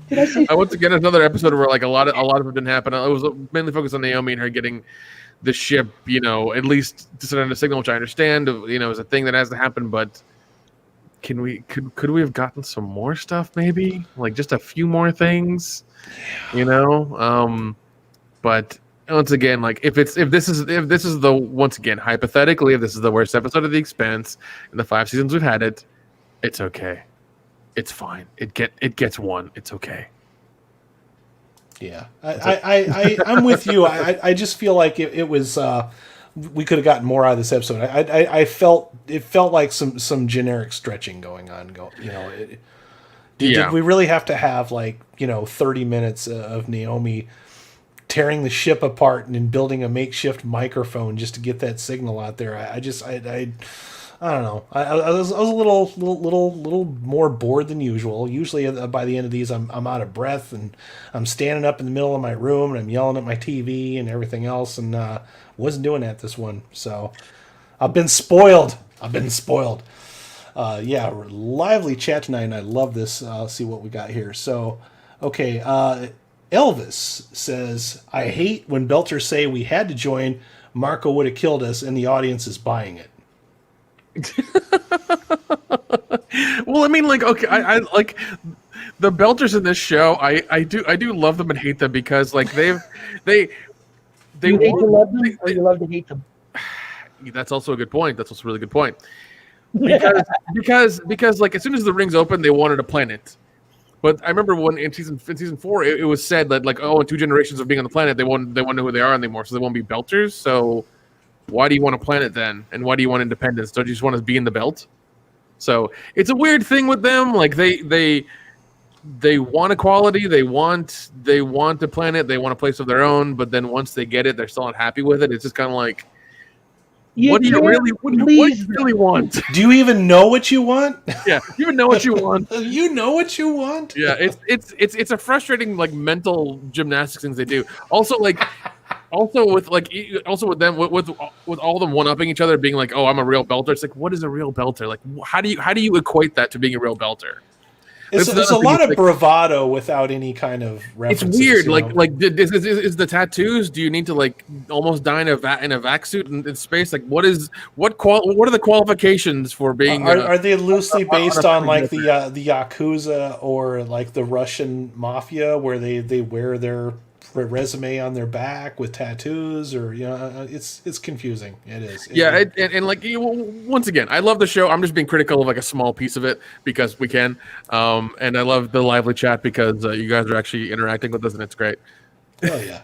S3: Did I say?
S2: Once again, another episode where like a lot of it didn't happen. It was mainly focused on Naomi and her getting the ship, at least to send a signal, which I understand, is a thing that has to happen. But could we have gotten some more stuff? Maybe like just a few more things, But once again, like if this is the once again hypothetically, if this is the worst episode of The Expanse in the 5 seasons we've had it, it's okay. It's fine. It gets one. It's okay.
S1: Yeah, I'm with you. I just feel like it was we could have gotten more out of this episode. I felt like some generic stretching going on. Did we really have to have 30 minutes of Naomi tearing the ship apart and building a makeshift microphone just to get that signal out there? I don't know. I was a little more bored than usual. Usually by the end of these, I'm out of breath and I'm standing up in the middle of my room and I'm yelling at my TV and everything else, and wasn't doing that this one. So I've been spoiled. Lively chat tonight, and I love this. See what we got here. So, okay. Elvis says, I hate when Belters say we had to join. Marco would have killed us, and the audience is buying it.
S2: Well, I mean, okay, I like the Belters in this show. I do love them and hate them because they
S3: you hate to love them or you love to hate them.
S2: That's also a good point. That's also a really good point. Because as soon as the rings open, they wanted a planet. But I remember when in season 4, it was said that in 2 generations of being on the planet, they won't know who they are anymore, so they won't be Belters. So why do you want a planet then? And why do you want independence? Don't you just want to be in the belt? So it's a weird thing with them. Like they want equality. They want the planet. They want a place of their own. But then once they get it, they're still not happy with it. It's just kind of like, what do you really want?
S1: Do you even know what you want?
S2: Yeah, you even know what you want.
S1: You know what you want?
S2: Yeah, it's a frustrating mental gymnastics things they do. Also with them with all of them one upping each other, being like, oh, I'm a real belter. It's like, what is a real belter? Like, how do you equate that to being a real belter?
S1: It's a lot of bravado without any kind of references.
S2: It's weird. Is the tattoos? Do you need to almost die in a vac suit in space? Like, what are the qualifications for being?
S1: Are they loosely based on the Yakuza or the Russian mafia, where they wear their resume on their back with tattoos, or it's confusing. It is.
S2: Once again, I love the show. I'm just being critical of a small piece of it because we can, and I love the lively chat because you guys are actually interacting with us and it's great.
S1: Oh yeah.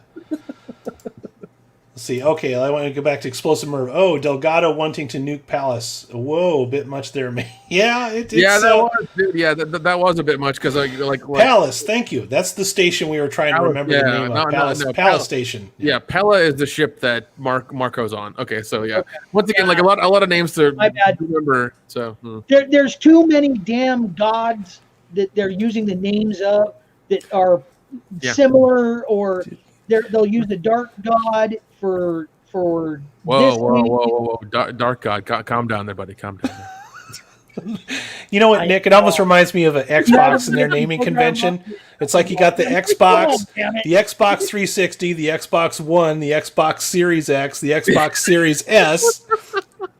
S1: Let's see. Okay, I want to go back to Explosive Murder. Oh, Delgado wanting to nuke Palace. Whoa, a bit much there, man. Yeah,
S2: that was a bit much because
S1: Palace. Thank you. That's the station we were trying to remember the name of. Palace Station.
S2: Yeah, Pella is the ship that Marco's on. Okay, so yeah. Once again, a lot of names to remember. So
S3: there's too many damn gods that they're using the names of that are similar, or they'll use the dark god for
S2: whoa, dark god, calm down there, buddy, calm down there.
S1: You know what, Nick? It almost reminds me of an Xbox in their naming convention. It's like you got the Xbox, the Xbox 360, the Xbox One, the Xbox Series X, the Xbox Series S,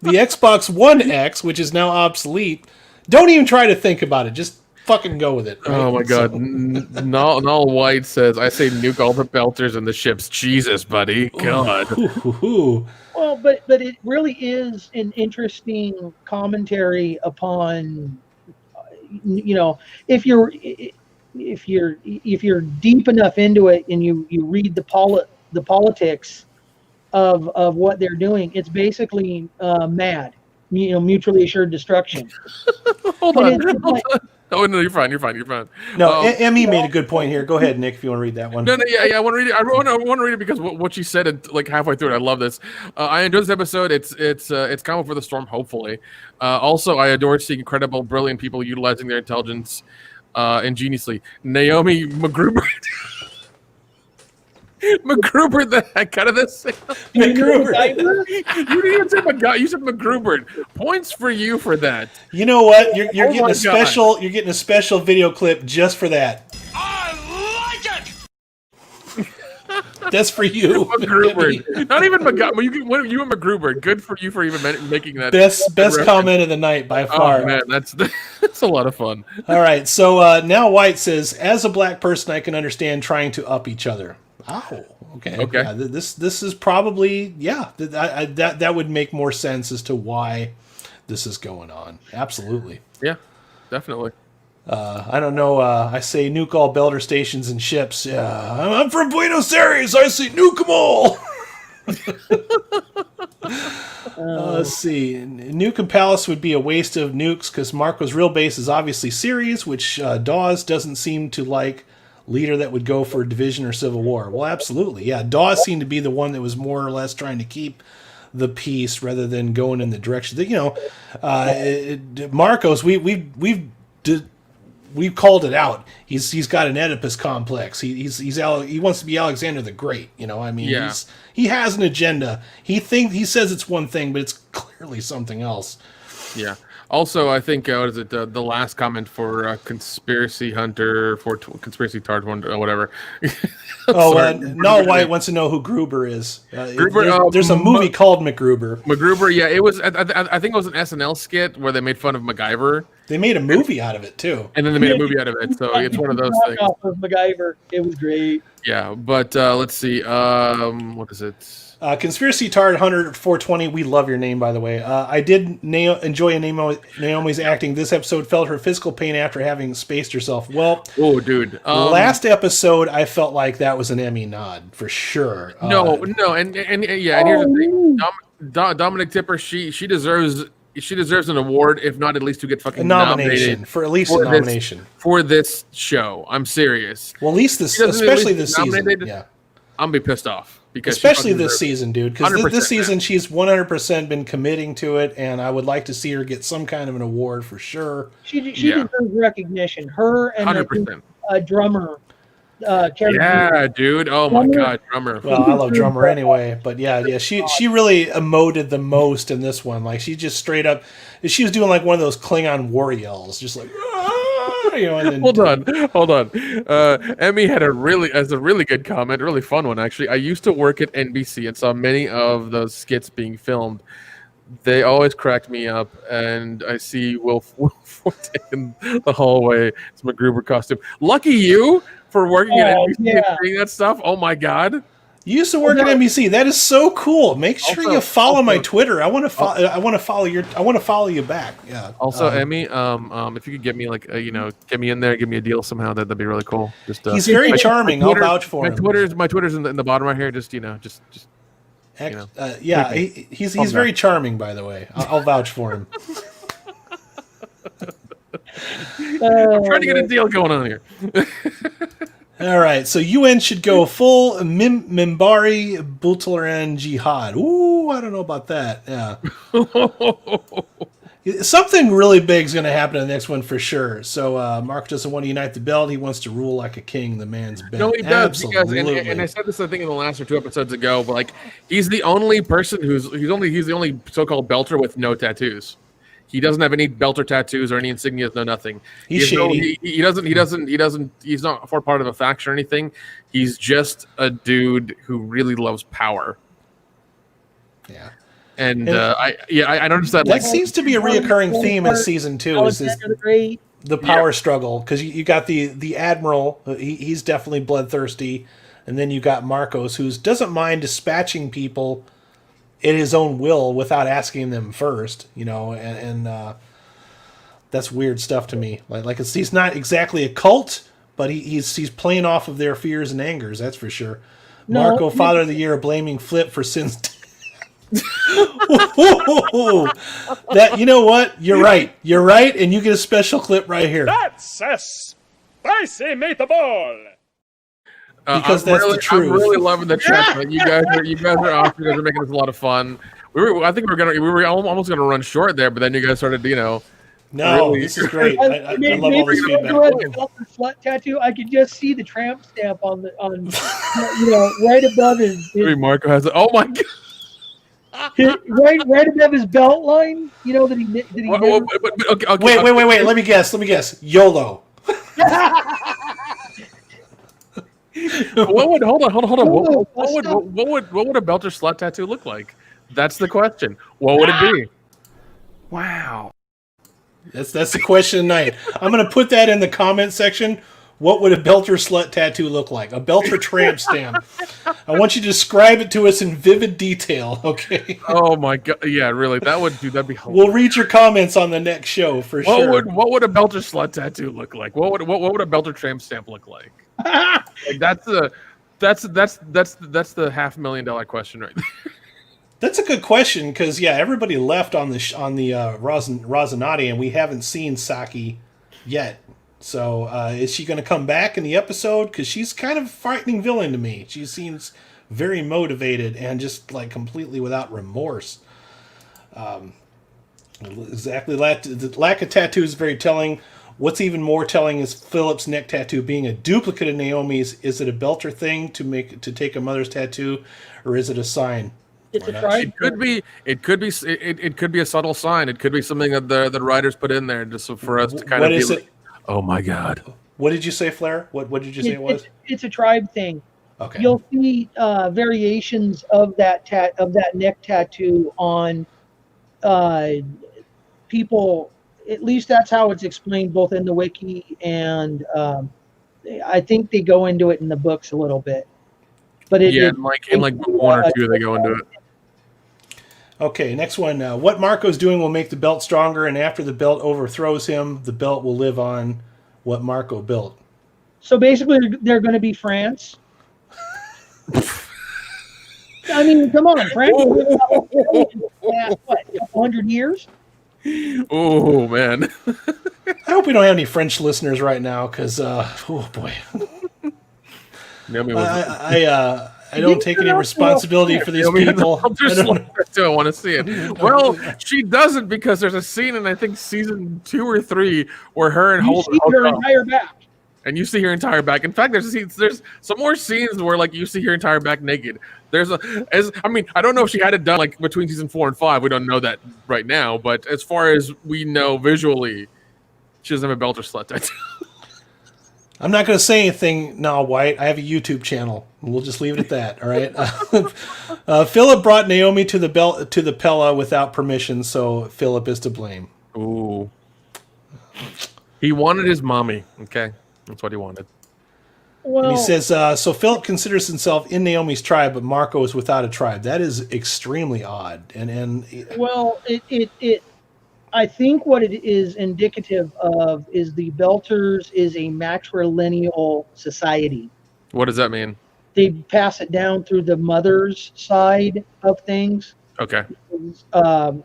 S1: the Xbox One X, which is now obsolete. Don't even try to think about it. Just fucking go with it. Right?
S2: Oh my god. Null White says, I say nuke all the belters and the ships. Jesus, buddy. God.
S3: Well, but it really is an interesting commentary upon, if you're deep enough into it and you read the politics of what they're doing, it's basically mad, mutually assured destruction.
S2: Hold on. Oh no, you're fine.
S1: No, Emmy made a good point here. Go ahead, Nick, if you want to read that one.
S2: No, I want to read it. I want to read it because what she said halfway through it. I love this. I enjoyed this episode. It's calm for the storm. Hopefully, also I adore seeing incredible, brilliant people utilizing their intelligence ingeniously. Naomi McGruber. McGruber the heck out of this.
S1: McGruber.
S2: You didn't even say McGruber. You said McGruber. Points for you for that.
S1: You know what? You're getting a special. You're getting a special video clip just for that.
S6: I
S1: That's for you.
S2: McGruber. Not even McGruber. You and McGruber. Good for you for even making that.
S1: Best comment of the night by far.
S2: Oh, man, that's a lot of fun.
S1: All right, so now White says, as a black person, I can understand trying to up each other. Oh, okay. Yeah, this is probably, that would make more sense as to why this is going on. Absolutely.
S2: Yeah, definitely.
S1: I don't know. I say nuke all Belter stations and ships. Yeah, I'm from Buenos Aires. I say nuke them all. Let's see. Nuke and Palace would be a waste of nukes because Marco's real base is obviously Ceres, which Dawes doesn't seem to like. Leader that would go for division or civil war. Well, absolutely. Yeah, Dawes seemed to be the one that was more or less trying to keep the peace rather than going in the direction that, Marcos, we've called it out. He's got an Oedipus complex. He wants to be Alexander the Great. He has an agenda. He says it's one thing, but it's clearly something else.
S2: Yeah. Also, I think what is it? The last comment for Conspiracy Hunter for Conspiracy Tard one or whatever.
S1: Null White wants to know who Gruber is. There's a movie called MacGruber.
S2: MacGruber, yeah, it was. I think it was an SNL skit where they made fun of MacGyver.
S1: They made a movie out of it too,
S2: and then they made a movie out of it. So it's one of those things.
S3: Off of MacGyver, it was great.
S2: Yeah, but let's see. What is it?
S1: Conspiracy Tard Hunter 420. We love your name, by the way. I did enjoy Naomi's acting. This episode felt her physical pain after having spaced herself. Well,
S2: dude.
S1: Last episode, I felt like that was an Emmy nod for sure.
S2: No, and here's the thing. Dominic Tipper, she deserves an award, if not at least to get fucking
S1: nominated for at least a nomination
S2: for this show. I'm serious.
S1: Well, at least especially this season. Yeah,
S2: I'm gonna be pissed off. Because
S1: especially this season, dude, because this season she's 100% been committing to it, and I would like to see her get some kind of an award for sure.
S3: She deserves recognition. Her and
S2: 100%.
S3: Drummer.
S2: Yeah, dude. Oh my God, Drummer.
S1: Well, I love Drummer anyway, but yeah. She really emoted the most in this one. Like she just straight up, she was doing like one of those Klingon war yells, just like. And then,
S2: Hold on. Emmy had a really good comment, really fun one actually. I used to work at NBC and saw many of those skits being filmed. They always cracked me up, and I see Will Forte in the hallway. It's MacGruber costume. Lucky you for working at NBC and doing that stuff. Oh my God.
S1: You used to work at NBC. That is so cool. Make sure you follow my Twitter. I want to follow you back. Yeah.
S2: Also, Emmy, if you could get me get me in there, give me a deal somehow, that'd be really cool. Just
S1: he's very charming. I'll vouch for him.
S2: My Twitter's in the bottom right here. He's
S1: very charming, by the way. I'll vouch for him.
S2: I'm trying to get a deal going on here.
S1: All right, so UN should go full Mimbari Butlaran Jihad. Ooh, I don't know about that. Yeah. Something really big is going to happen in the next one for sure. So Mark doesn't want to unite the belt. He wants to rule like a king. The man's bent.
S2: No, he does.
S1: Absolutely.
S2: Because, and I said this, I think, in the last or 2 episodes ago, but like he's the only person he's the only so-called belter with no tattoos. He doesn't have any belter tattoos or any insignias, no nothing.
S1: He's shady.
S2: He's not for part of a faction or anything. He's just a dude who really loves power.
S1: Yeah.
S2: And I noticed that.
S1: That seems to be a reoccurring theme in season 2. Is the power struggle, because you got the admiral. He's definitely bloodthirsty, and then you got Marcos, who doesn't mind dispatching people in his own will without asking them first, and that's weird stuff to me. Like he's not exactly a cult, but he's playing off of their fears and angers. That's for sure. No, Marco, Father of the Year, blaming Flip for sins. That, you know what? You're right, and you get a special clip right here.
S6: That's a spicy meatball.
S1: Because that's the truth.
S2: I'm really loving the chat. You guys are awesome. You guys are making this a lot of fun. We were almost gonna run short there, but then you guys started,
S1: No, this is great. I love all this feedback.
S3: Flat tattoo. I could just see the tramp stamp on right above his.
S2: Marco has it. Oh my God.
S3: Right above his belt line. That he
S1: Okay. Wait. Let me guess. YOLO.
S2: What would hold on?
S3: No,
S2: What would a belter slut tattoo look like? That's the question. What would it be? Wow.
S1: That's the question tonight. I'm going to put that in the comment section. What would a belter slut tattoo look like? A belter tramp stamp. I want you to describe it to us in vivid detail, okay?
S2: Oh my god! Yeah, really. That'd be hilarious.
S1: We'll read your comments on the next show for sure.
S2: What would a belter slut tattoo look like? What would a belter tramp stamp look like? Like that's the $500,000 question right there.
S1: That's a good question because everybody left on the Rosinati, and we haven't seen Saki yet. So is she going to come back in the episode? Because she's kind of a frightening villain to me. She seems very motivated and just like completely without remorse. Exactly. The lack of tattoos is very telling. What's even more telling is Philip's neck tattoo being a duplicate of Naomi's. Is it a belter thing to take a mother's tattoo, or is it a sign?
S3: It's a tribe.
S2: It could be a subtle sign. It could be something that the writers put in there just for us to kind
S1: What
S2: of
S1: is
S2: be
S1: it?
S2: like, oh my god.
S1: What did you say, Flair? What did you say it was?
S3: It's a tribe thing.
S1: Okay.
S3: You'll see variations of that neck tattoo on people. At least that's how it's explained both in the wiki and I think they go into it in the books a little bit. But
S2: in like one or two they go into it.
S1: Okay, next one. What Marco's doing will make the belt stronger, and after the belt overthrows him, the belt will live on what Marco built.
S3: So basically, they're going to be France. I mean, come on, France. What, 100 years?
S2: Oh man.
S1: I hope we don't have any French listeners right now, because oh boy. I don't take any responsibility for these people.
S2: I want to see it. Well, she doesn't, because there's a scene in I think season 2 or 3 where her and Holt
S3: see her entire back.
S2: and you see her entire back. In fact, there's some more scenes where like you see her entire back naked. I don't know if she had it done like between season 4 and 5. We don't know that right now, but as far as we know visually, she doesn't have a belter slut tattoo.
S1: I'm not going to say anything now, White. I have a YouTube channel. We'll just leave it at that. All right. Philip brought Naomi to the Pella without permission, so Philip is to blame.
S2: Ooh. He wanted his mommy. Okay, that's what he wanted.
S3: Well,
S1: And he says, so Philip considers himself in Naomi's tribe, but Marco is without a tribe. That is extremely odd.
S3: well, I think what it is indicative of is the Belters is a matrilineal society.
S2: What does that mean?
S3: They pass it down through the mother's side of things.
S2: Okay.
S1: so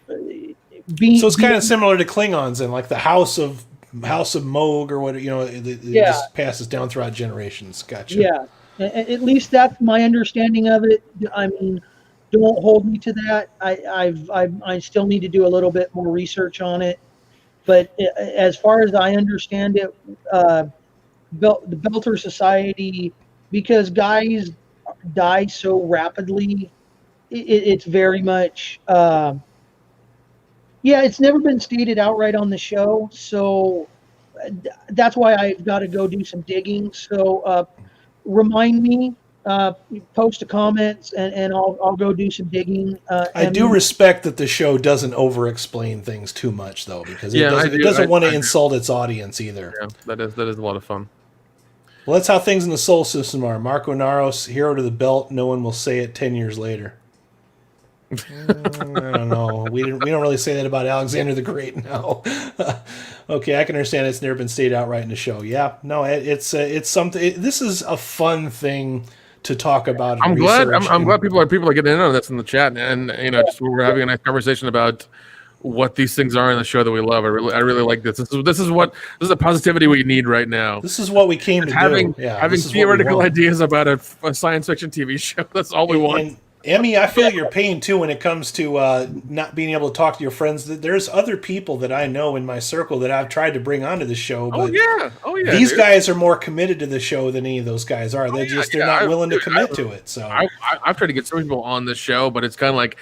S1: it's kind of similar to Klingons and like the House of Moog or what, it just passes down throughout generations. Gotcha.
S3: Yeah. At least that's my understanding of it. I mean, don't hold me to that. I still need to do a little bit more research on it. But as far as I understand it, the Belter Society, because guys die so rapidly, it's very much, it's never been stated outright on the show. So that's why I've got to go do some digging. So remind me. Post a comment and I'll go do some digging.
S1: I do respect that the show doesn't over-explain things too much, though, because it doesn't want to insult its audience either.
S2: Yeah, that is a lot of fun.
S1: Well, that's how things in the Soul System are. Marco Naros, hero to the belt. No one will say it 10 years later. I don't know. We don't really say that about Alexander the Great now. Okay, I can understand it's never been stated outright in the show. Yeah, no, it's something. This is a fun thing to talk about.
S2: I'm glad people are getting in on this in the chat, and just we're having a nice conversation about what these things are in the show that we love. I really like this. This is the positivity we need right now.
S1: This is what we came to
S2: having
S1: do. Yeah,
S2: having theoretical ideas about a science fiction TV show. That's all we want.
S1: Emmy, I feel your pain too when it comes to not being able to talk to your friends. There's other people that I know in my circle that I've tried to bring onto the show, but
S2: Oh yeah,
S1: these
S2: dude.
S1: guys are more committed to the show than any of those guys are. They're they're not willing to
S2: Dude,
S1: commit to it. So
S2: I've tried to get some people on this show, but it's kind of like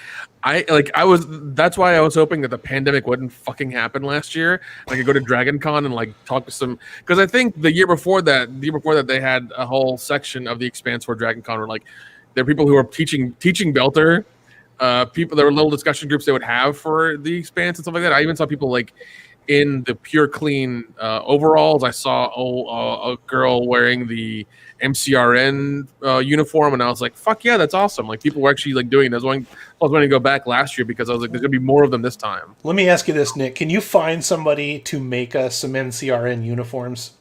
S2: that's why I was hoping that the pandemic wouldn't fucking happen last year. I could go to Dragon Con and like talk to some, because I think the year before that they had a whole section of the Expanse for Dragon Con where like there are people who are teaching Belter, people, there were little discussion groups they would have for the Expanse and stuff like that. I even saw people like in the pure clean overalls. I saw a girl wearing the MCRN uniform, and I was like, "Fuck yeah, that's awesome!" Like people were actually like doing this. I was wanting to go back last year because I was like, "There's gonna be more of them this time."
S1: let me ask you this, Nick: can you find somebody to make us some NCRN uniforms?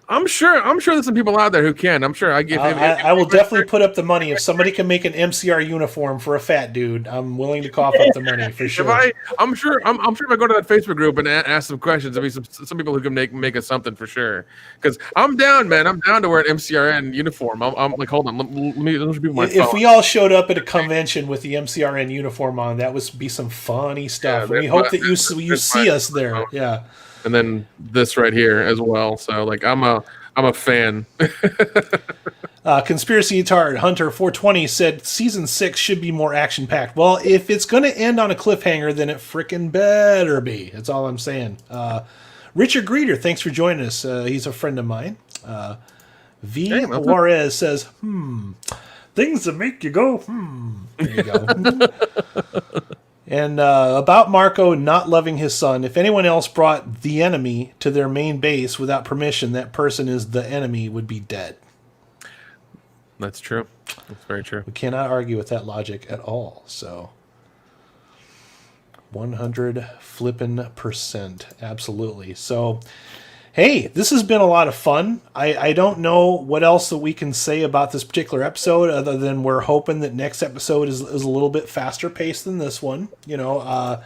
S2: I'm sure there's some people out there who can. I'm sure
S1: I will definitely put up the money if somebody can make an MCR uniform for a fat dude. I'm willing to cough up the money for sure.
S2: I'm sure if I go to that Facebook group and ask some questions, there'll be some people who can make us something for sure. Because I'm down, man. I'm down to wear an MCRN uniform. I'm like, hold on, let me show people my phone.
S1: If we all showed up at a convention with the MCRN uniform on, that would be some funny stuff.
S2: Yeah,
S1: we hope that you see us there. Yeah.
S2: And then this right here as well. So like I'm a fan.
S1: Conspiracy Tard Hunter 420 said season 6 should be more action packed. Well, if it's going to end on a cliffhanger, then it frickin' better be. That's all I'm saying. Richard Greeter, thanks for joining us. He's a friend of mine. V. Juarez says, things that make you go, There you go. And about Marco not loving his son, if anyone else brought the enemy to their main base without permission, that person is the enemy would be dead.
S2: That's true. That's very true.
S1: We cannot argue with that logic at all. So 100 flippin' %. Absolutely. So, hey, this has been a lot of fun. I don't know what else that we can say about this particular episode other than we're hoping that next episode is a little bit faster paced than this one. You know,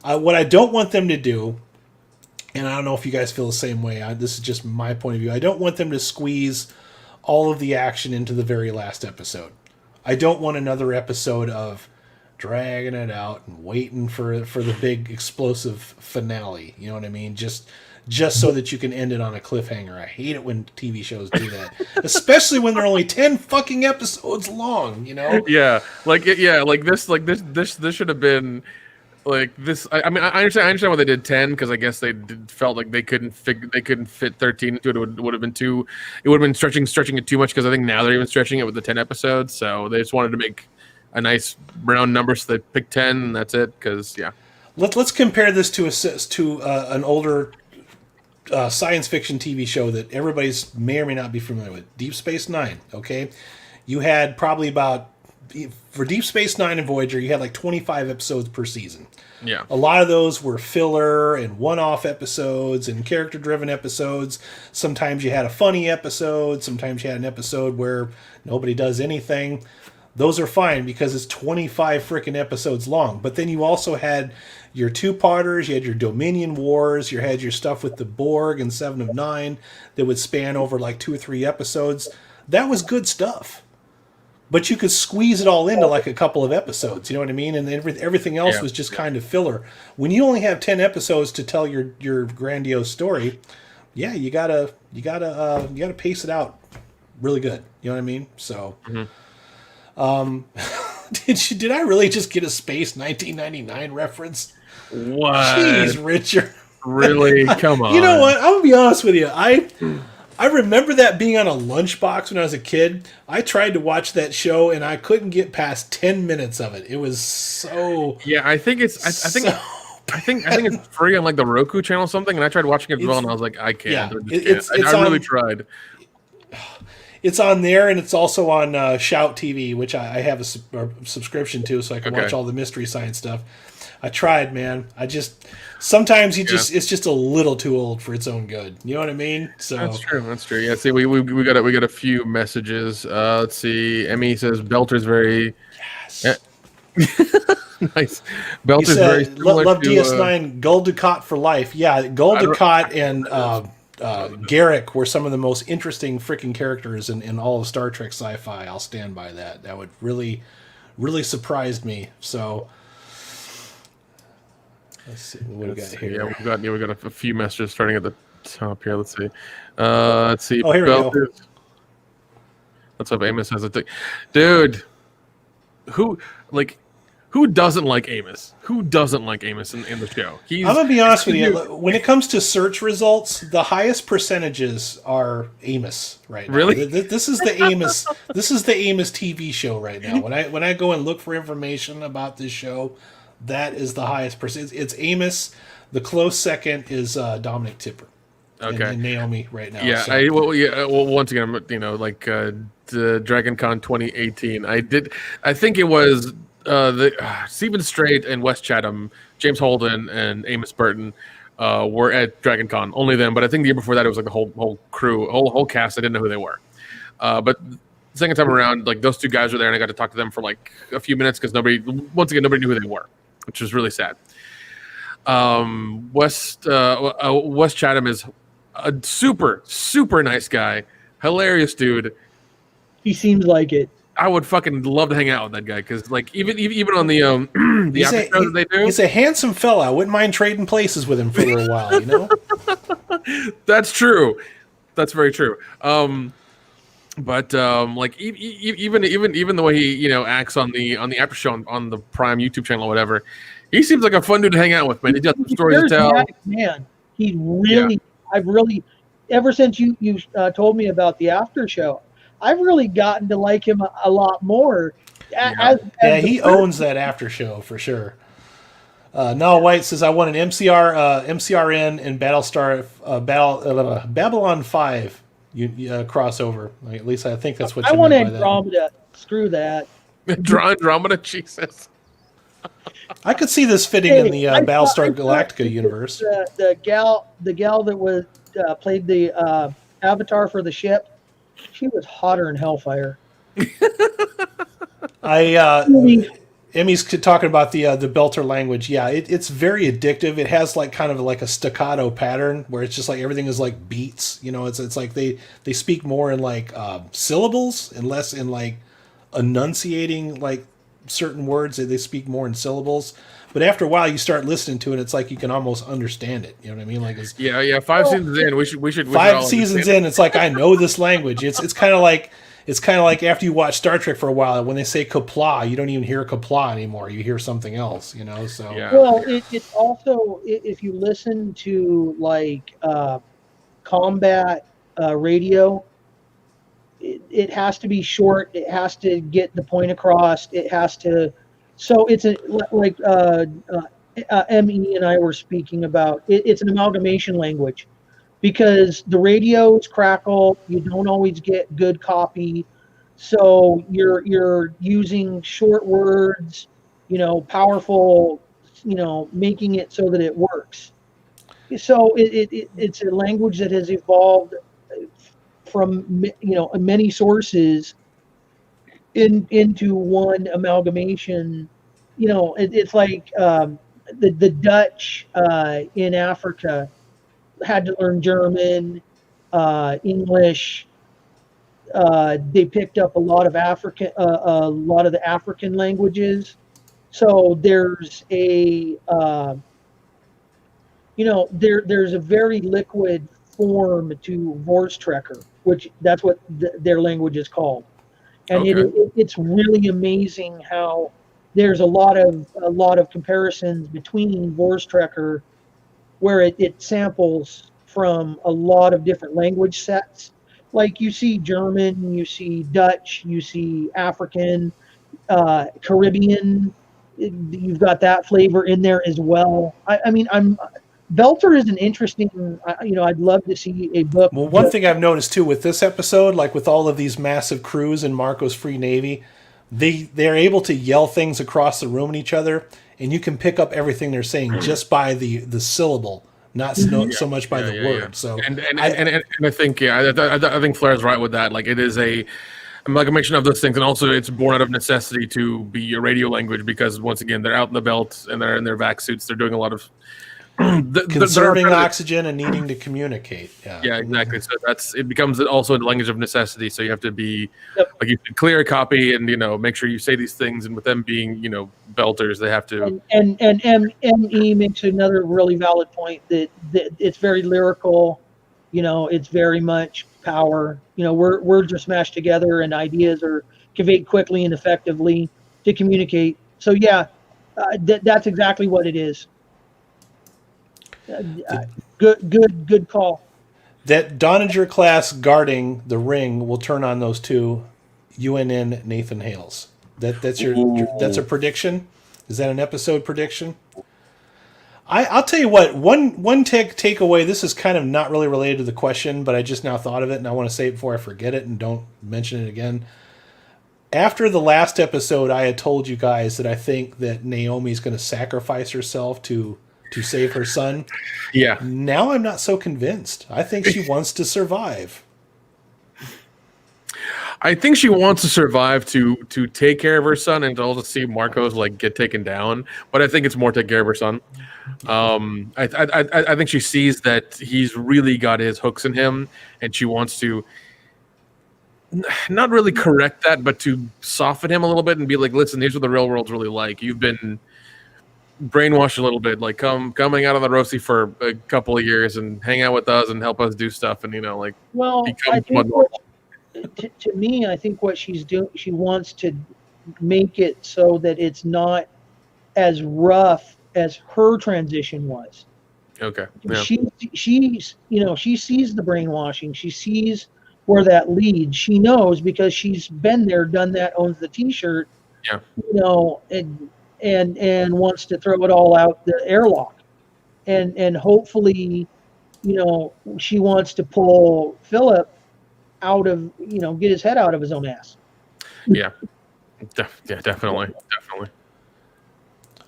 S1: what I don't want them to do, and I don't know if you guys feel the same way, this is just my point of view, I don't want them to squeeze all of the action into the very last episode. I don't want another episode of dragging it out and waiting for the big explosive finale. You know what I mean? Just so that you can end it on a cliffhanger. I hate it when TV shows do that, especially when they're only 10 fucking episodes long. You know?
S2: Yeah, like this should have been like this. I mean, I understand why they did 10 because I guess felt like they couldn't fit 13 into it. It would have been too. It would have been stretching it too much because I think now they're even stretching it with the 10 episodes. So they just wanted to make a nice round number, so they picked 10 and that's it. Because yeah,
S1: let's compare this to an older science fiction TV show that everybody's may or may not be familiar with, Deep Space Nine. Okay, you had probably about, for Deep Space Nine and Voyager, you had like 25 episodes per season.
S2: Yeah,
S1: a lot of those were filler and one-off episodes and character-driven episodes. Sometimes you had a funny episode. Sometimes you had an episode where nobody does anything. Those are fine because it's 25 freaking episodes long. But then you also had your two-parters, you had your Dominion Wars, you had your stuff with the Borg and Seven of Nine that would span over like 2 or 3 episodes. That was good stuff. But you could squeeze it all into like a couple of episodes, you know what I mean? And everything else was just kind of filler. When you only have 10 episodes to tell your grandiose story, yeah, you gotta pace it out really good. You know what I mean? So, did I really just get a Space 1999 reference?
S2: What?
S1: Jeez, Richard.
S2: Really? Come on.
S1: You know what? I'm gonna be honest with you. I remember that being on a lunchbox when I was a kid. I tried to watch that show and I couldn't get past 10 minutes of it. It was so.
S2: Yeah, I think it's. I think it's free on like the Roku channel or something, and I tried watching it as well, and I was like, I can't.
S1: Yeah,
S2: I really tried.
S1: It's on there, and it's also on Shout TV, which I have a subscription to, so I can watch all the Mystery Science stuff. I tried, man. Sometimes it's just a little too old for its own good. You know what I mean? So
S2: That's true. Yeah. See, we got a few messages. Let's see. Emmy says Belter's very nice. Belter's very similar
S1: love
S2: to,
S1: DS9. Gold Ducat for life. Yeah, Gold Ducat and Garrick were some of the most interesting freaking characters in all of Star Trek sci-fi. I'll stand by that. That would really really surprised me. So let's see what we got here.
S2: Yeah, we got a few messages starting at the top here. Let's see. Let's see.
S1: Oh, here we go.
S2: Let's hope Amos has a thing. Dude, who doesn't like Amos? Who doesn't like Amos in the show?
S1: I'm gonna be honest with you. When it comes to search results, the highest percentages are Amos right now.
S2: Really?
S1: This is the Amos. This is the Amos TV show right now. When I go and look for information about this show, that is the highest percentage. It's Amos. The close second is Dominic Tipper.
S2: Okay.
S1: And Naomi right now.
S2: Yeah.
S1: So.
S2: Well, once again, like the DragonCon 2018. I think it was Stephen Strait and Wes Chatham, James Holden, and Amos Burton were at DragonCon. Only them. But I think the year before that, it was like the whole crew, whole cast. I didn't know who they were. But the second time around, like those two guys were there, and I got to talk to them for like a few minutes because nobody knew who they were, which was really sad. Wes Chatham is a super nice guy, hilarious dude.
S3: He seems like it.
S2: I would fucking love to hang out with that guy because, like, even on the the after show that they do,
S1: he's a handsome fella. I wouldn't mind trading places with him for a little while. You know,
S2: that's true. That's very true. But like even the way he acts on the after show on the Prime YouTube channel or whatever, he seems like a fun dude to hang out with, man. He's got some stories to tell.
S3: Man, he really. Yeah. I've really, ever since you told me about the after show, I've really gotten to like him a lot more.
S1: He owns that after show for sure. Noah White says, "I want an MCRN and Battlestar Babylon 5 crossover. Like, at least I think that's what you
S3: want
S1: meant by
S3: Andromeda. That. Screw that.
S2: Andromeda, Jesus.
S1: I could see this fitting in the Battlestar Galactica universe.
S3: The gal that was played the avatar for the ship, she was hotter than hellfire.
S1: Emmy's talking about the Belter language. Yeah, it's very addictive. It has like kind of like a staccato pattern where it's just like everything is like beats. It's like they speak more in like syllables and less in like enunciating like certain words. They speak more in syllables. But after a while, you start listening to it. It's like you can almost understand it. You know what I mean? Like,
S2: 5 seasons in, we should
S1: 5 seasons in. It's like I know this language. It's kind of like after you watch Star Trek for a while, when they say Qapla', you don't even hear Qapla' anymore. You hear something else. So
S3: well, it's also if you listen to like combat radio. It has to be short. It has to get the point across. It has to. So it's like M.E. and I were speaking about. It's an amalgamation language because the radios crackle. You don't always get good copy. So you're using short words, powerful, making it so that it works. So it's a language that has evolved from many sources into one amalgamation. It's like the Dutch in Africa had to learn German, English. They picked up a lot of the African languages. So there's a there's a very liquid form to Vorstrekker, which that's what their language is called. And it's really amazing how there's a lot of comparisons between Vorstrekker, where it samples from a lot of different language sets. Like you see German, you see Dutch, you see African, Caribbean. You've got that flavor in there as well. Belter is an interesting, I'd love to see a book.
S1: Well, one thing I've noticed too with this episode, like with all of these massive crews in Marco's Free Navy, they're able to yell things across the room at each other, and you can pick up everything they're saying just by the syllable, not so much by the word. Yeah. So,
S2: and I think I think Flair's right with that. Like it is a amalgamation of those things, and also it's born out of necessity to be a radio language because once again they're out in the belt and they're in their vac suits. They're doing a lot of
S1: conserving oxygen and needing to communicate.
S2: Yeah, exactly. So it becomes also a language of necessity. So you have to be
S3: Yep.
S2: like you should clear a copy and make sure you say these things. And with them being belters, they have to.
S3: And ME makes another really valid point that it's very lyrical. It's very much power. Words are smashed together and ideas are conveyed quickly and effectively to communicate. So yeah, that's exactly what it is. Good call.
S1: That Doninger class guarding the ring will turn on those two UNN Nathan Hales. That's a prediction. Is that an episode prediction? I'll tell you what. One takeaway. This is kind of not really related to the question, but I just now thought of it, and I want to say it before I forget it and don't mention it again. After the last episode, I had told you guys that I think that Naomi's going to sacrifice herself to save her son.
S2: Yeah.
S1: Now I'm not so convinced. I think she wants to survive.
S2: I think she wants to survive to take care of her son and to also see Marcos get taken down. But I think it's more take care of her son. I think she sees that he's really got his hooks in him, and she wants to not really correct that, but to soften him a little bit and be like, listen, here's what the real world's really like. You've been brainwashed a little bit, coming out on the roasty for a couple of years and hang out with us and help us do stuff, and
S3: Well, I think to me, I think what she's doing, she wants to make it so that it's not as rough as her transition was.
S2: Okay. Yeah.
S3: She sees the brainwashing. She sees where that leads. She knows because she's been there, done that, owns the T-shirt.
S2: Yeah.
S3: And wants to throw it all out the airlock, and hopefully, she wants to pull Philip out of, get his head out of his own ass.
S2: Yeah. Definitely.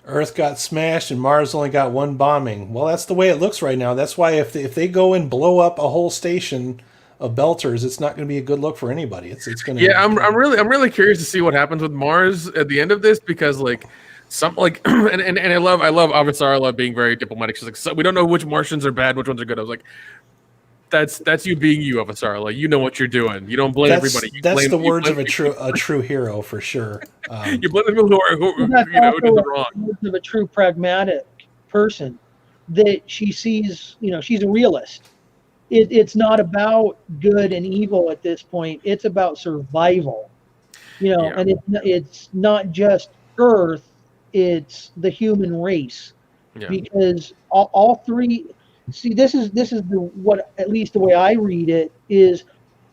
S1: Earth got smashed and Mars only got one bombing. Well, that's the way it looks right now. That's why if they go and blow up a whole station of belters, it's not going to be a good look for anybody. It's going to.
S2: Yeah, I'm really curious to see what happens with Mars at the end of this, because and I love avasarala being very diplomatic. She's like, so we don't know which Martians are bad, which ones are good. I was like, that's you being you, avasarala. You know what you're doing. You don't blame everybody.
S1: That's the words of a true hero for sure.
S2: You blame the people who did it wrong.
S3: Words of a true pragmatic person that she sees. She's a realist. It's not about good and evil at this point. It's about survival. And it's not just Earth. It's the human race, because all three. See, this is what, at least the way I read it, is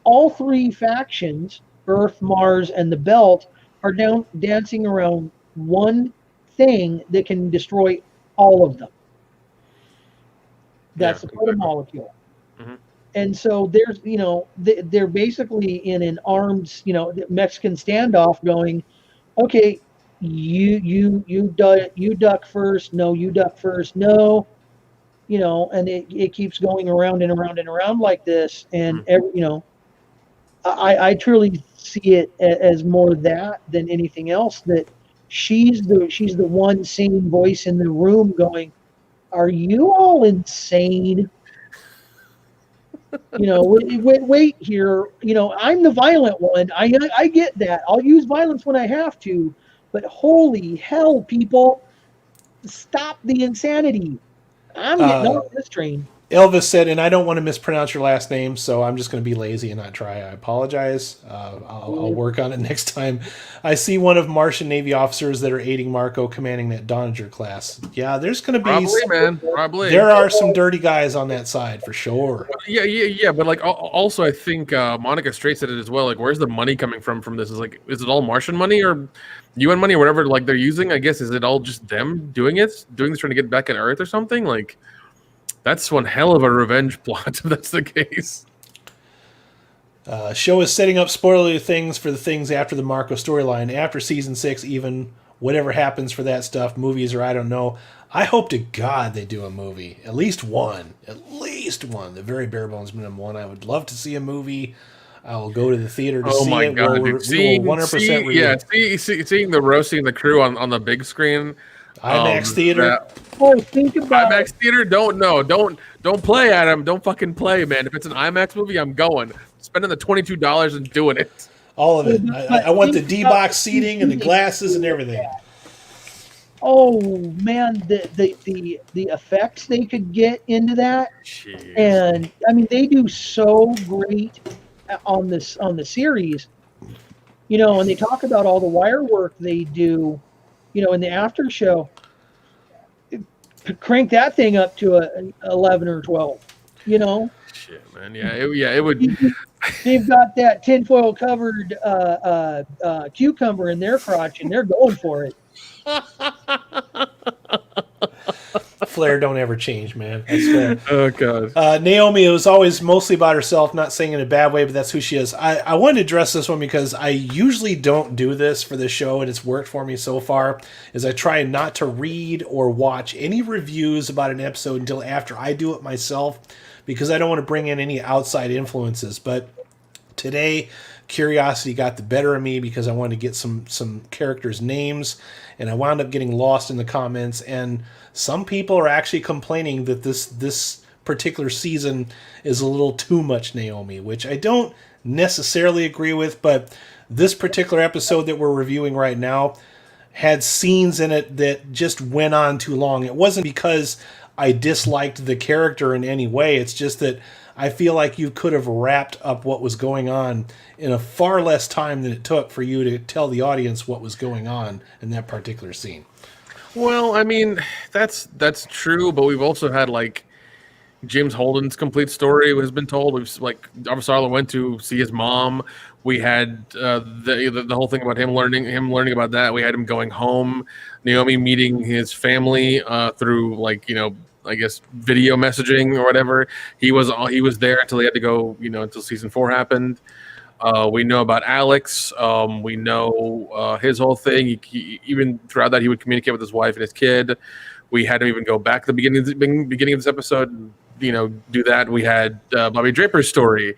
S3: all three factions, Earth, Mars, and the Belt, are dancing around one thing that can destroy all of them. That's the protomolecule. Mm-hmm. And so there's, they're basically in an armed, Mexican standoff, going, okay, you duck first, no, you duck first, no. And it keeps going around and around and around like this. And, I truly see it as more that than anything else, that she's the one sane voice in the room going, are you all insane? Wait here. I'm the violent one. I get that. I'll use violence when I have to. But holy hell, people, stop the insanity. I'm getting off this train.
S1: Elvis said, and I don't want to mispronounce your last name, so I'm just going to be lazy and not try. I apologize. I'll work on it next time. I see one of Martian Navy officers that are aiding Marco commanding that Doninger class. Yeah, there's going to be...
S2: Probably.
S1: There are some dirty guys on that side, for sure.
S2: Yeah. But, also, I think Monica Straight said it as well. Where's the money coming from this? Is it all Martian money or UN money or whatever, they're using? I guess, is it all just them doing this, trying to get back at Earth or something? That's one hell of a revenge plot, if that's the case.
S1: Show is setting up spoiler things for the things after the Marco storyline. After season 6, even whatever happens for that stuff, movies or I don't know. I hope to God they do a movie. At least one. The very bare bones minimum one. I would love to see a movie. I will go to the theater to see it.
S2: Oh my God, dude.
S1: We will 100%
S2: seeing the roasting the crew on the big screen.
S1: IMAX theater.
S3: Oh, think about
S2: IMAX theater? Don't play, Adam. Don't fucking play, man. If it's an IMAX movie, I'm going. Spending the $22 and doing it.
S1: All of it. I want the
S3: Think
S1: D
S3: about
S1: box seating and the glasses and everything.
S3: Oh man, the effects they could get into that,
S2: Jeez.
S3: and I mean they do so great on the series, and they talk about all the wire work they do, in the after show. Crank that thing up to an 11 or 12,
S2: Shit, man. Yeah, it would.
S3: They've got that tinfoil covered cucumber in their crotch, and they're going for it.
S1: Flair don't ever change, man. I swear.
S2: Oh god.
S1: Naomi, it was always mostly about herself, not saying in a bad way, but that's who she is. I wanted to address this one because I usually don't do this for the show, and it's worked for me so far, is I try not to read or watch any reviews about an episode until after I do it myself, because I don't want to bring in any outside influences. But today, curiosity got the better of me because I wanted to get some characters' names, and I wound up getting lost in the comments, and some people are actually complaining that this particular season is a little too much Naomi, which I don't necessarily agree with, but this particular episode that we're reviewing right now had scenes in it that just went on too long. It wasn't because I disliked the character in any way, it's just that I feel like you could have wrapped up what was going on in a far less time than it took for you to tell the audience what was going on in that particular scene.
S2: Well, I mean, that's true, but we've also had like James Holden's complete story has been told. We've like avasarala went to see his mom. We had the whole thing about him learning about that. We had him going home. Naomi meeting his family through like I guess video messaging or whatever. He was there until he had to go until season 4 happened. We know about Alex. We know his whole thing. He even throughout that he would communicate with his wife and his kid. We had him even go back to the beginning of this episode and do that. We had Bobby Draper's story.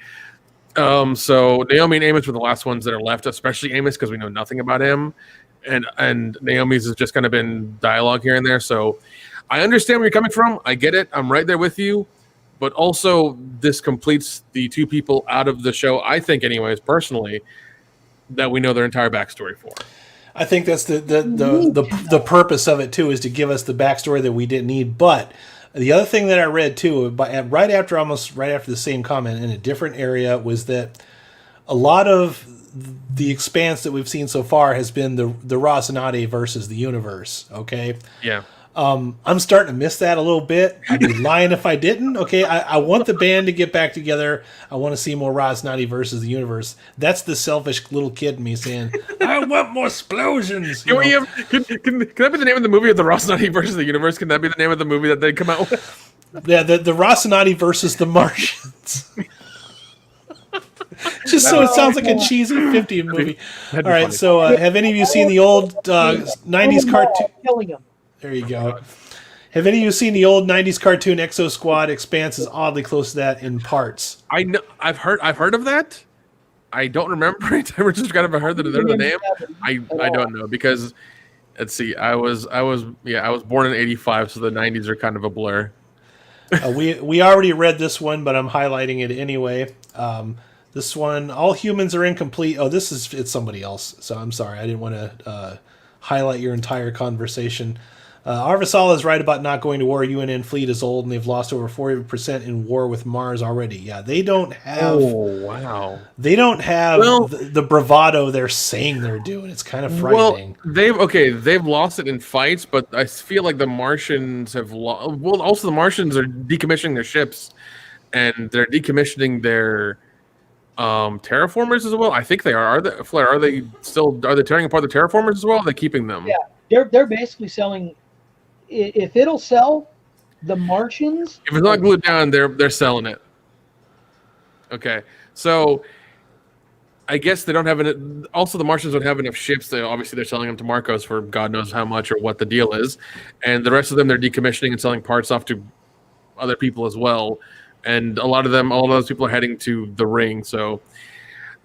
S2: So Naomi and Amos were the last ones that are left, especially Amos because we know nothing about him, and Naomi's has just kind of been dialogue here and there. So I understand where you're coming from. I get it. I'm right there with you. But also, this completes the two people out of the show, I think anyways, personally, that we know their entire backstory for.
S1: I think that's the purpose of it, too, is to give us the backstory that we didn't need. But the other thing that I read, too, right after the same comment in a different area, was that a lot of the Expanse that we've seen so far has been the Rocinante versus the universe, okay?
S2: Yeah.
S1: I'm starting to miss that a little bit. I'd be lying if I didn't. Okay, I want the band to get back together. I want to see more Rocinante versus the universe. That's the selfish little kid in me saying, I want more explosions.
S2: Can that be the name of the movie of the Rocinante versus the universe? Can that be the name of the movie that they come out with?
S1: Yeah, the Rocinante versus the Martians. Just so it sounds like a cheesy 50 movie. All right, funny. So have any of you seen the old 90s cartoon?
S3: Killing him.
S1: There you go. Have any of you seen the old 90s cartoon Exo Squad? Expanse is oddly close to that in parts.
S2: I know. I've heard of that. I don't remember it. I just kind of heard that they're the name. I don't know because let's see. I was born in '85, so the '90s are kind of a blur.
S1: We already read this one, but I'm highlighting it anyway. This one, all humans are incomplete. Oh, it's somebody else. So I'm sorry. I didn't want to highlight your entire conversation. Avasarala is right about not going to war. UNN fleet is old, and they've lost over 40% in war with Mars already. Yeah, they don't have.
S2: Oh wow!
S1: They don't have the bravado they're saying they're doing. It's kind of frightening.
S2: Well, they've lost it in fights, but I feel like the Martians have lost. Well, also the Martians are decommissioning their ships, and they're decommissioning their terraformers as well. I think they are. Are they tearing apart the terraformers as well? Or are they keeping them?
S3: Yeah, they're basically selling. If it'll sell, the Martians.
S2: If it's not glued down, they're selling it. Okay, so I guess they don't have enough. Also, the Martians don't have enough ships. Obviously they're selling them to Marcos for God knows how much or what the deal is, and the rest of them they're decommissioning and selling parts off to other people as well. And all of those people are heading to the ring. So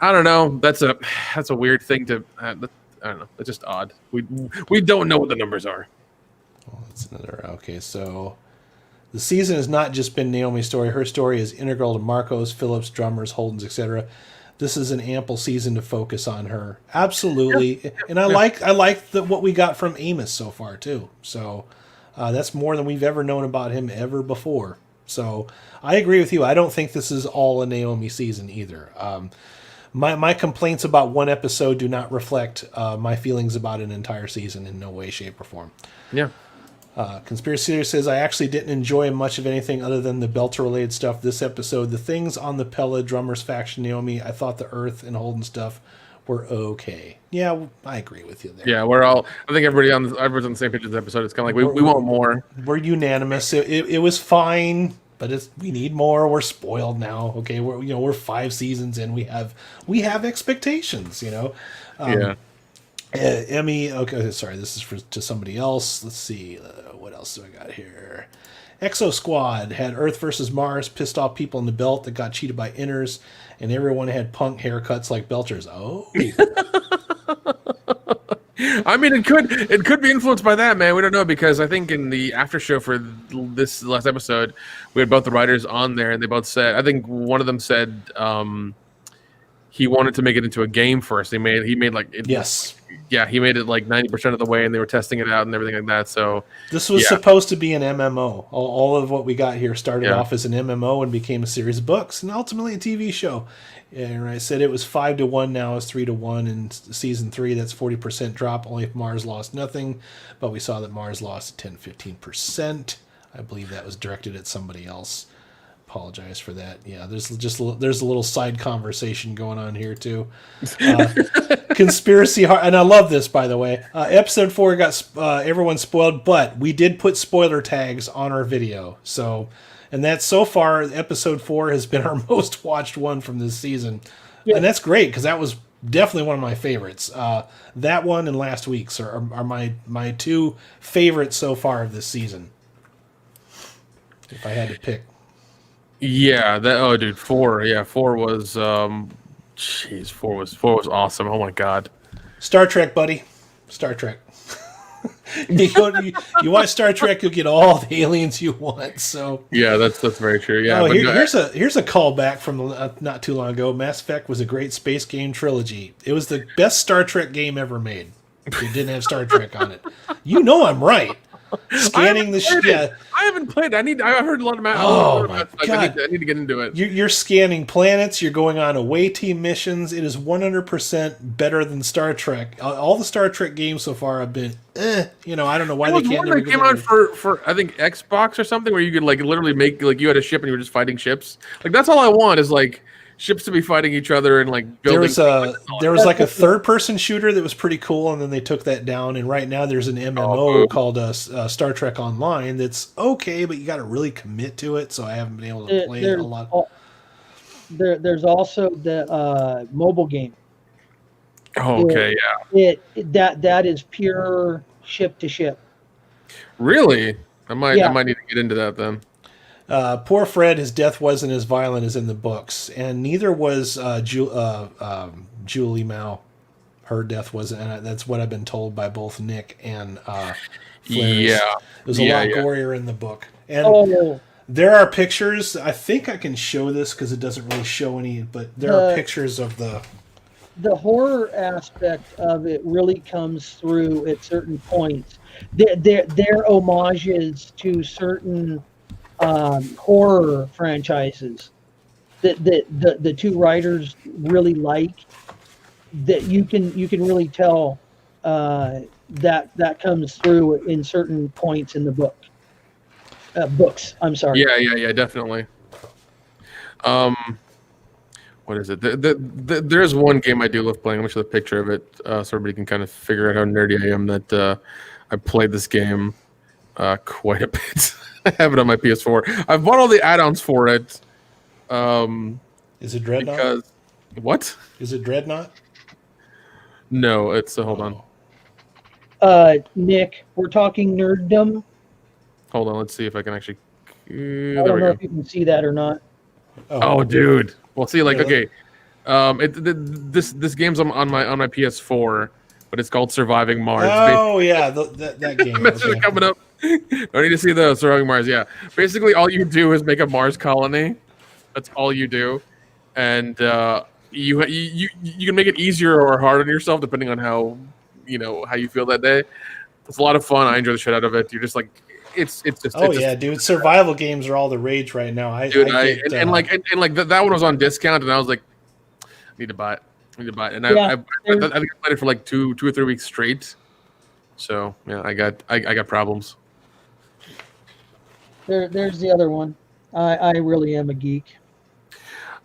S2: I don't know. That's a weird thing to. I don't know. It's just odd. We don't know what the numbers are.
S1: Well, that's another. Okay, so the season has not just been Naomi's story. Her story is integral to Marco's, Phillips, Drummers, Holden's, etc. This is an ample season to focus on her. Absolutely, and I like what we got from Amos so far too. So that's more than we've ever known about him ever before. So I agree with you. I don't think this is all a Naomi season either. My complaints about one episode do not reflect my feelings about an entire season in no way, shape, or form.
S2: Yeah.
S1: Conspiracy Theory says, I actually didn't enjoy much of anything other than the Belter-related stuff this episode. The things on the Pella, Drummers, faction, Naomi, I thought the Earth and Holden stuff were okay. Yeah, I agree with you there.
S2: Yeah, I think everybody's on the same page with the episode. It's kind of like, we want more.
S1: We're unanimous. It was fine, but we need more. We're spoiled now. Okay, we're 5 seasons in. We have expectations,
S2: Yeah.
S1: Emmy, okay, sorry, this is to somebody else. Let's see, what else do I got here? Exo Squad had Earth versus Mars, pissed off people in the belt that got cheated by inners, and everyone had punk haircuts like Belters. Oh.
S2: I mean, it could be influenced by that, man. We don't know, because I think in the after show for this last episode, we had both the writers on there, and they both said, I think one of them said he wanted to make it into a game first. He made like
S1: yes.
S2: Yeah, he made it like 90% of the way, and they were testing it out and everything like that. So
S1: this was supposed to be an MMO. All of what we got here started off as an MMO and became a series of books and ultimately a TV show. And I said it was 5-1. Now it's 3-1 in season 3. That's 40% drop. Only if Mars lost nothing, but we saw that Mars lost 10-15%. I believe that was directed at somebody else. Apologize for that. Yeah, there's a little side conversation going on here too. Conspiracy, and I love this, by the way. Episode 4 got everyone spoiled, but we did put spoiler tags on our video. So, and that so far, episode 4 has been our most watched one from this season, and that's great because that was definitely one of my favorites. That one and last week's are my 2 favorites so far of this season. If I had to pick.
S2: Yeah, 4. Yeah, 4 was 4 was awesome. Oh my god.
S1: Star Trek, buddy. Star Trek. you watch Star Trek, you'll get all the aliens you want. So
S2: yeah, that's very true. Yeah.
S1: Here's a callback from not too long ago. Mass Effect was a great space game trilogy. It was the best Star Trek game ever made. It didn't have Star Trek on it. I'm right. Scanning the
S2: I haven't played. I heard a lot about.
S1: Oh my god!
S2: I need to get into it.
S1: You're scanning planets. You're going on away team missions. It is 100% better than Star Trek. All the Star Trek games so far have been, I don't know why they can't.
S2: One that came out for I think Xbox or something, where you could like literally make like you had a ship and you were just fighting ships. Like that's all I want is like ships to be fighting each other and like building.
S1: There was like a third-person shooter that was pretty cool, and then they took that down. And right now there's an MMO called Star Trek Online that's okay, but you got to really commit to it. So I haven't been able to play it a lot.
S3: There's also the mobile game.
S2: Oh, okay, yeah.
S3: That is pure ship to ship.
S2: Really? I might need to get into that then.
S1: Poor Fred, his death wasn't as violent as in the books, and neither was Julie Mao. Her death wasn't, and that's what I've been told by both Nick and Flares.
S2: Yeah.
S1: It was a lot gorier in the book. And there are pictures. I think I can show this because it doesn't really show any, but there are pictures of
S3: the horror aspect of it really comes through at certain points. They're homages to certain horror franchises that the 2 writers really like, that you can really tell that comes through in certain points in the books. I'm sorry.
S2: Yeah, definitely. What is it? There's one game I do love playing. I'm gonna show the picture of it so everybody can kind of figure out how nerdy I am. That I played this game quite a bit. I have it on my PS4. I've bought all the add-ons for it.
S1: Is it Dreadnought?
S2: What?
S1: Is it Dreadnought?
S2: No, it's hold on.
S3: Nick, we're talking nerddom.
S2: Hold on, let's see if I can actually.
S3: I don't know if you can see that or not.
S2: Oh, dude. Well, see, like, okay, this game's on my PS4, but it's called Surviving Mars.
S1: Oh yeah, that game.
S2: Coming up. Don't need to see the surrounding Mars. Yeah, basically all you do is make a Mars colony. That's all you do, and you can make it easier or harder on yourself depending on how how you feel that day. It's a lot of fun. I enjoy the shit out of it. You're just like it's just
S1: Oh yeah, dude! Survival games are all the rage right now.
S2: Dude, that one was on discount, and I was like, I need to buy it. And I think I played it for like two or 3 weeks straight. So yeah, I got problems.
S3: There's the other one. I really am a geek.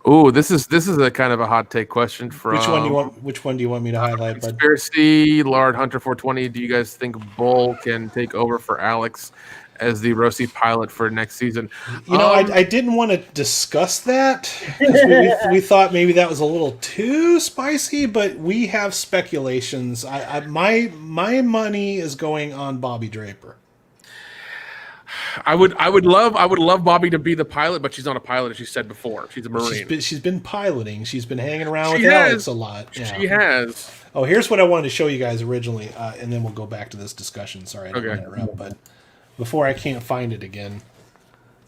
S2: Oh, this is a kind of a hot take question from
S1: Which one do you want me to highlight, bud?
S2: Conspiracy Lord Hunter 420. Do you guys think Bull can take over for Alex as the Rossi pilot for next season?
S1: I didn't want to discuss that. We thought maybe that was a little too spicy, but we have speculations. My money is going on Bobby Draper.
S2: I would love Bobby to be the pilot, but she's not a pilot, as she said before. She's a Marine.
S1: She's been piloting. She's been hanging around with Alex a lot. Yeah.
S2: She has.
S1: Oh, here's what I wanted to show you guys originally, and then we'll go back to this discussion. Sorry, I didn't want to interrupt, but before I can't find it again,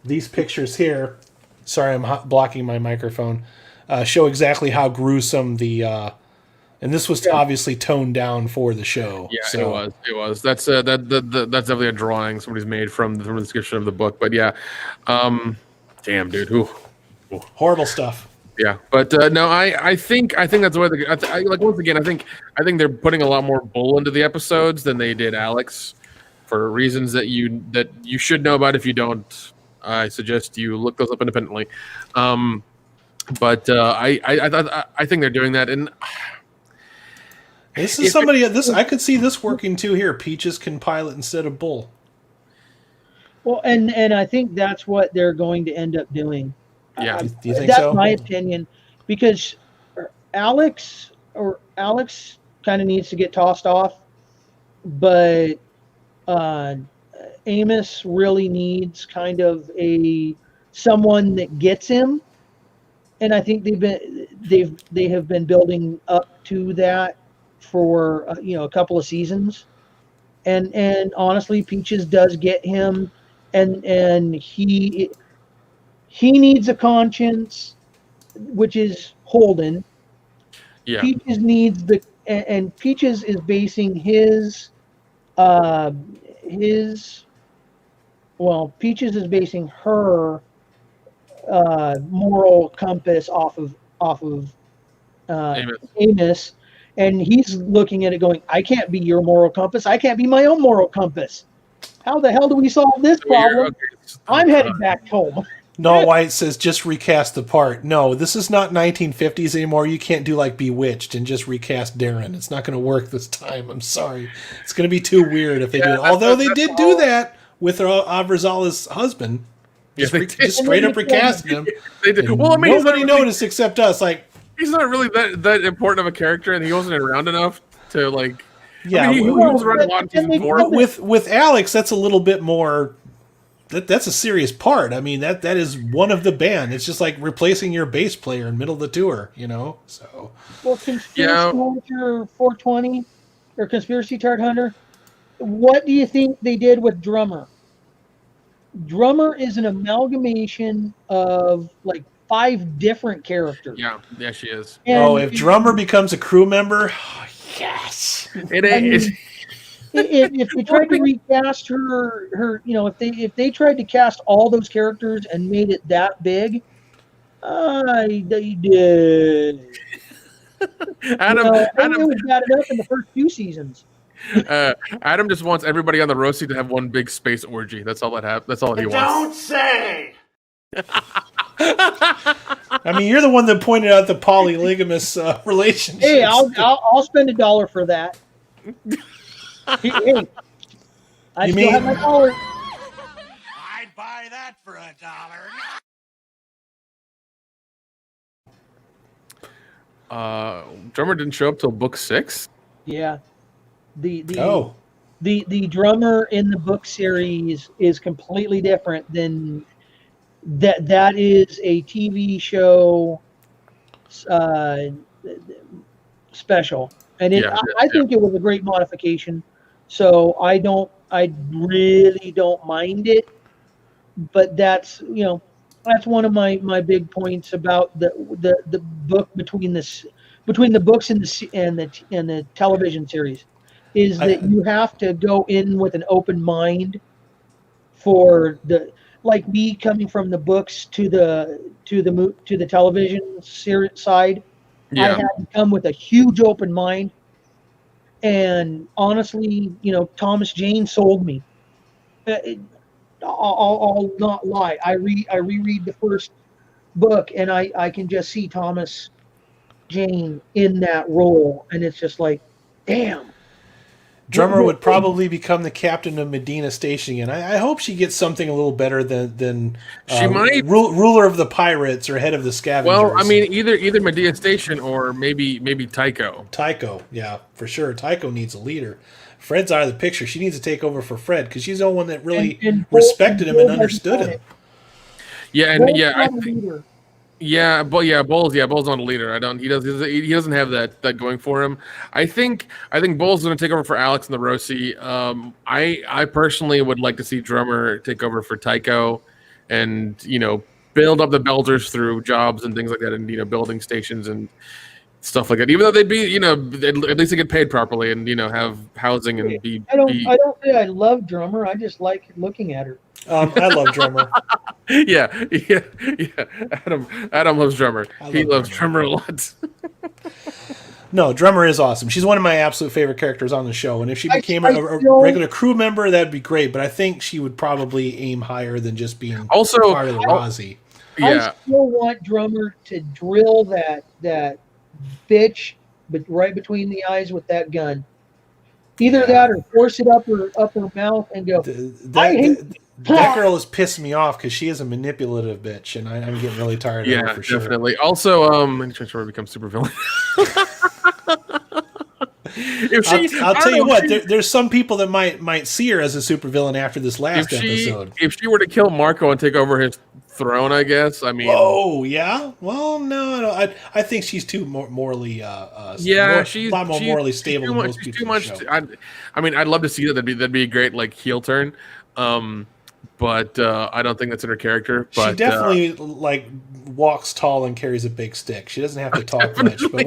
S1: these pictures here. Sorry, I'm blocking my microphone. Show exactly how gruesome the. And this was obviously toned down for the show.
S2: Yeah, so. It was. That's that's definitely a drawing somebody's made from the description of the book. But yeah, damn, dude, ooh.
S1: Horrible stuff.
S2: Yeah, but no, I think that's where once again, I think they're putting a lot more Bull into the episodes than they did Alex, for reasons that you should know about. If you don't, I suggest you look those up independently. But I think they're doing that, and.
S1: This is somebody. I could see this working too. Here, Peaches can pilot instead of Bull.
S3: Well, and I think that's what they're going to end up doing.
S2: Yeah,
S1: do you think
S3: that's
S1: so?
S3: my opinion, because Alex kind of needs to get tossed off, but Amos really needs kind of someone that gets him, and I think they have been building up to that for a couple of seasons, and honestly, Peaches does get him, and he needs a conscience, which is Holden.
S2: Yeah.
S3: Peaches needs and Peaches is basing Peaches is basing her moral compass off of Amos. And he's looking at it going, I can't be your moral compass. I can't be my own moral compass. How the hell do we solve this problem? I'm headed back home.
S1: No, White says just recast the part. No, this is not 1950s anymore. You can't do like Bewitched and just recast Darren. It's not going to work this time. I'm sorry. It's going to be too weird if they do it. Although they did do that with Avasarala's husband. Just straight up recasting him.
S2: They did. Well, I mean,
S1: nobody noticed except us. Like,
S2: he's not really that important of a character, and he wasn't around enough to like.
S1: Yeah,
S2: I mean, he was around a lot in season 4.
S1: With Alex, that's a little bit more. That's a serious part. I mean, that is one of the band. It's just like replacing your bass player in middle of the tour, So.
S3: Well, Conspiracy Hunter 420 or Conspiracy Tart Hunter. What do you think they did with Drummer? Drummer is an amalgamation of like 5 different characters.
S2: Yeah, she is.
S3: And
S1: if Drummer becomes a crew member, yes.
S3: If they tried to recast her, if they tried to cast all those characters and made it that big, they did.
S2: Adam
S3: it was bad enough in the first few seasons.
S2: Adam just wants everybody on the Rossi to have one big space orgy. That's all That's all he wants.
S5: Don't say.
S1: I mean, you're the one that pointed out the polygamous relationship.
S3: Hey, I'll spend $1 for that. Hey, I still have my dollar.
S5: I'd buy that for $1.
S2: Drummer didn't show up till book 6.
S3: Yeah, the drummer in the book series is completely different than that. That is a TV show special, and I think it was a great modification. So I don't I really don't mind it, but that's that's one of my big points about the book between the books and the television series is that
S1: I,
S3: you have to go in with an open mind for the like me coming from the books to the television series side. I
S2: Yeah.
S3: had to come with a huge open mind, and honestly, Thomas Jane sold me. I'll not lie. I reread the first book, and I can just see Thomas Jane in that role, and it's just like, damn.
S1: Drummer would probably become the captain of Medina Station again. I hope she gets something a little better than
S2: She might.
S1: ruler of the pirates or head of the scavengers.
S2: Well, I mean, either Medea Station or maybe Tycho.
S1: Tycho, yeah, for sure. Tycho needs a leader. Fred's out of the picture. She needs to take over for Fred because she's the only one that really respected him and understood him.
S2: Yeah, and
S3: Bull's
S2: yeah,
S3: not a leader.
S2: Bull's on the leader. He doesn't have that going for him. I think Bull's going to take over for Alex and the Rossi. I personally would like to see Drummer take over for Tycho, and build up the Belters through jobs and things like that, and building stations and stuff like that. Even though they'd be at least they get paid properly and have housing and be.
S3: I don't say I love Drummer. I just like looking at her.
S1: I love Drummer.
S2: Yeah. Adam loves Drummer. He loves
S1: Drummer.
S2: Drummer a lot.
S1: No, Drummer is awesome. She's one of my absolute favorite characters on the show. And if she became a regular crew member, that'd be great. But I think she would probably aim higher than just being
S2: Also,
S1: part of the Rozzi.
S2: Yeah.
S3: I still want Drummer to drill that bitch, but right between the eyes with that gun. Either that or force it up her mouth and go.
S1: That girl is pissing me off because she is a manipulative bitch, and I'm getting really tired of her for sure.
S2: Definitely. Also, I'm trying to become super villain.
S1: I'll tell you what. There's some people that might see her as a supervillain after this last episode.
S2: If she were to kill Marco and take over his throne, I guess. I mean,
S1: oh yeah. Well, no. I think she's too morally. She's a lot more morally stable than most people. Too much.
S2: I mean, I'd love to see that. That'd be a great heel turn. But I don't think that's in her character. But,
S1: she definitely walks tall and carries a big stick. She doesn't have to talk much, but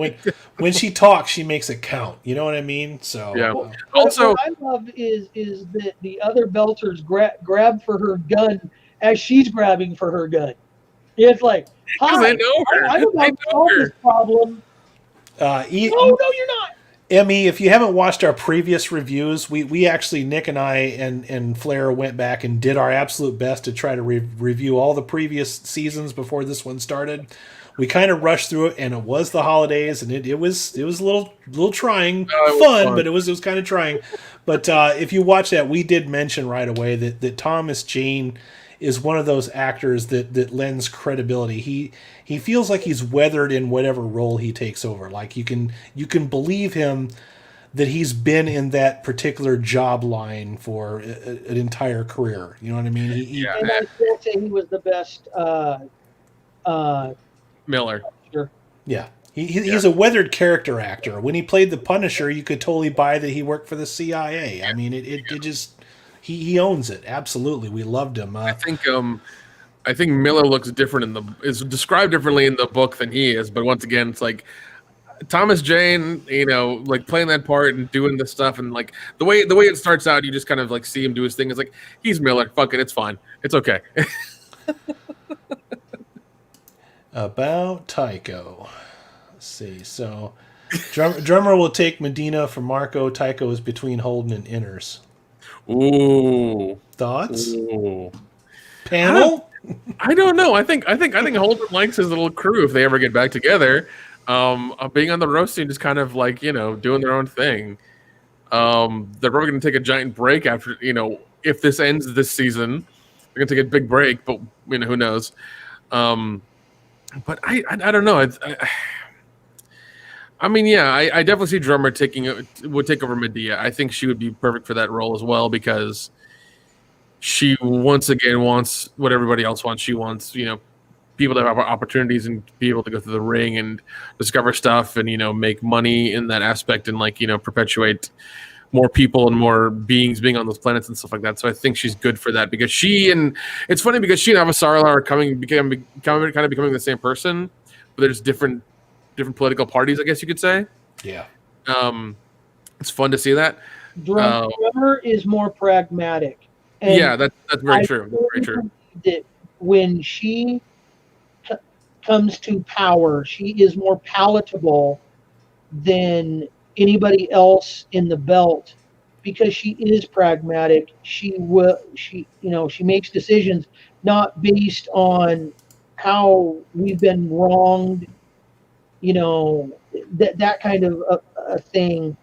S1: when she talks, she makes it count. You know what I mean? So
S2: yeah.
S3: Also, what I love is that the other Belters grab for her gun as she's grabbing for her gun. It's like, hi,
S2: I know her.
S3: I'm about to solve this problem. No, you're not.
S1: Emmy, if you haven't watched our previous reviews, we actually, Nick and I and Flair went back and did our absolute best to try to review all the previous seasons before this one started. We kind of rushed through it, and it was the holidays, and it was a little trying, fun, but it was kind of trying. But if you watch that, we did mention right away that Thomas Jane is one of those actors that lends credibility. He feels like he's weathered in whatever role he takes over. Like you can believe him that he's been in that particular job line for an entire career. You know what I mean?
S3: And I still say he was the best.
S2: Miller.
S3: Sure.
S1: Yeah. He's a weathered character actor. When he played the Punisher, you could totally buy that he worked for the CIA. I mean, it just he owns it. Absolutely, we loved him.
S2: I think Miller looks different is described differently in the book than he is. But once again, it's like Thomas Jane, playing that part and doing this stuff, and the way it starts out, you just kind of see him do his thing. It's like he's Miller. Fuck it, it's fine. It's okay.
S1: About Tycho. Let's see. So, drummer will take Medina from Marco. Tycho is between Holden and Inners.
S2: Ooh.
S1: Thoughts?
S2: Ooh.
S1: Panel?
S2: I don't know. I think Holden likes his little crew if they ever get back together. Being on the roasting, just kind of doing their own thing. They're probably going to take a giant break after if this ends this season. They're going to take a big break, but who knows? But I don't know. I definitely see Drummer would take over Medea. I think she would be perfect for that role as well because she once again wants what everybody else wants. She wants people to have opportunities and be able to go through the ring and discover stuff and make money in that aspect and perpetuate more people and more beings being on those planets and stuff like that. So I think she's good for that because it's funny because she and Avasarala are becoming the same person, but there's different political parties, I guess you could say.
S1: Yeah.
S2: It's fun to see that.
S3: Drummer is more pragmatic. And
S2: yeah, that's very true. Very true.
S3: That when she comes to power, she is more palatable than anybody else in the belt because she is pragmatic. She makes decisions not based on how we've been wronged, that kind of a thing.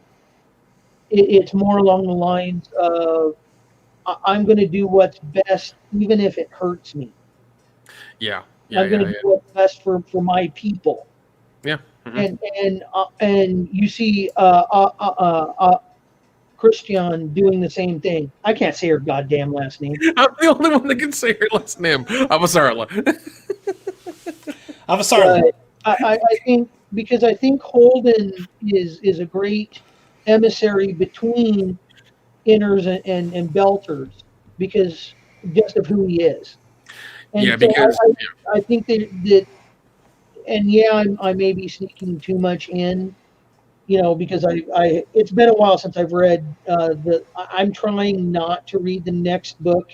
S3: It's more along the lines of I'm going to do what's best, even if it hurts me.
S2: Yeah.
S3: I'm going to do what's best for my people.
S2: Yeah. Mm-hmm.
S3: And you see chrisjen doing the same thing. I can't say her goddamn last name.
S2: I'm the only one that can say her last name. Avasarala.
S1: Avasarala.
S3: I think because I think Holden is a great emissary between inners and belters because just of who he is. And
S2: yeah,
S3: so
S2: because
S3: I think that and yeah, I may be sneaking too much in, because I it's been a while since I've read I'm trying not to read the next book.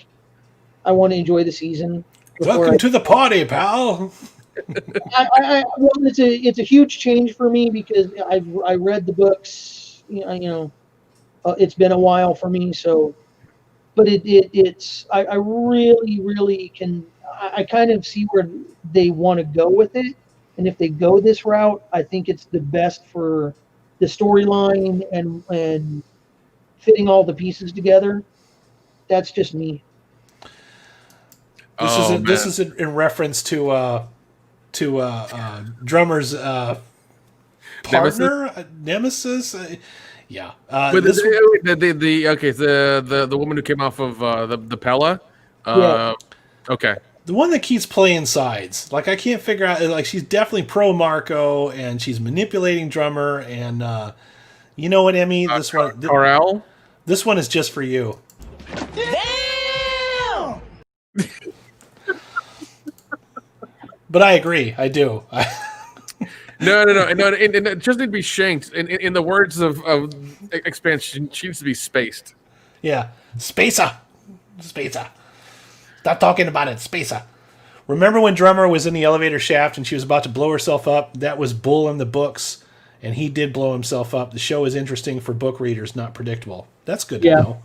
S3: I want to enjoy the season.
S1: Welcome to the party, pal.
S3: Well, it's a huge change for me because I read the books. It's been a while for me, so. But it's I really can I kind of see where they want to go with it, and if they go this route, I think it's the best for the storyline and fitting all the pieces together. That's just me.
S1: This is in reference to Drummer's partner, Nemesis. Yeah.
S2: But the woman who came off of the Pella.
S3: Yeah.
S2: Okay.
S1: The one that keeps playing sides. Like I can't figure out. Like she's definitely pro Marco, and she's manipulating Drummer. And you know what, Emmy?
S2: Carl.
S1: This one is just for you.
S5: Damn!
S1: But I agree. I do.
S2: No. It just need to be shanked. In the words of Expanse, she needs to be spaced.
S1: Yeah. Spacer. Stop talking about it. Spacer. Remember when Drummer was in the elevator shaft and she was about to blow herself up? That was bull in the books, and he did blow himself up. The show is interesting for book readers, not predictable. That's good to know.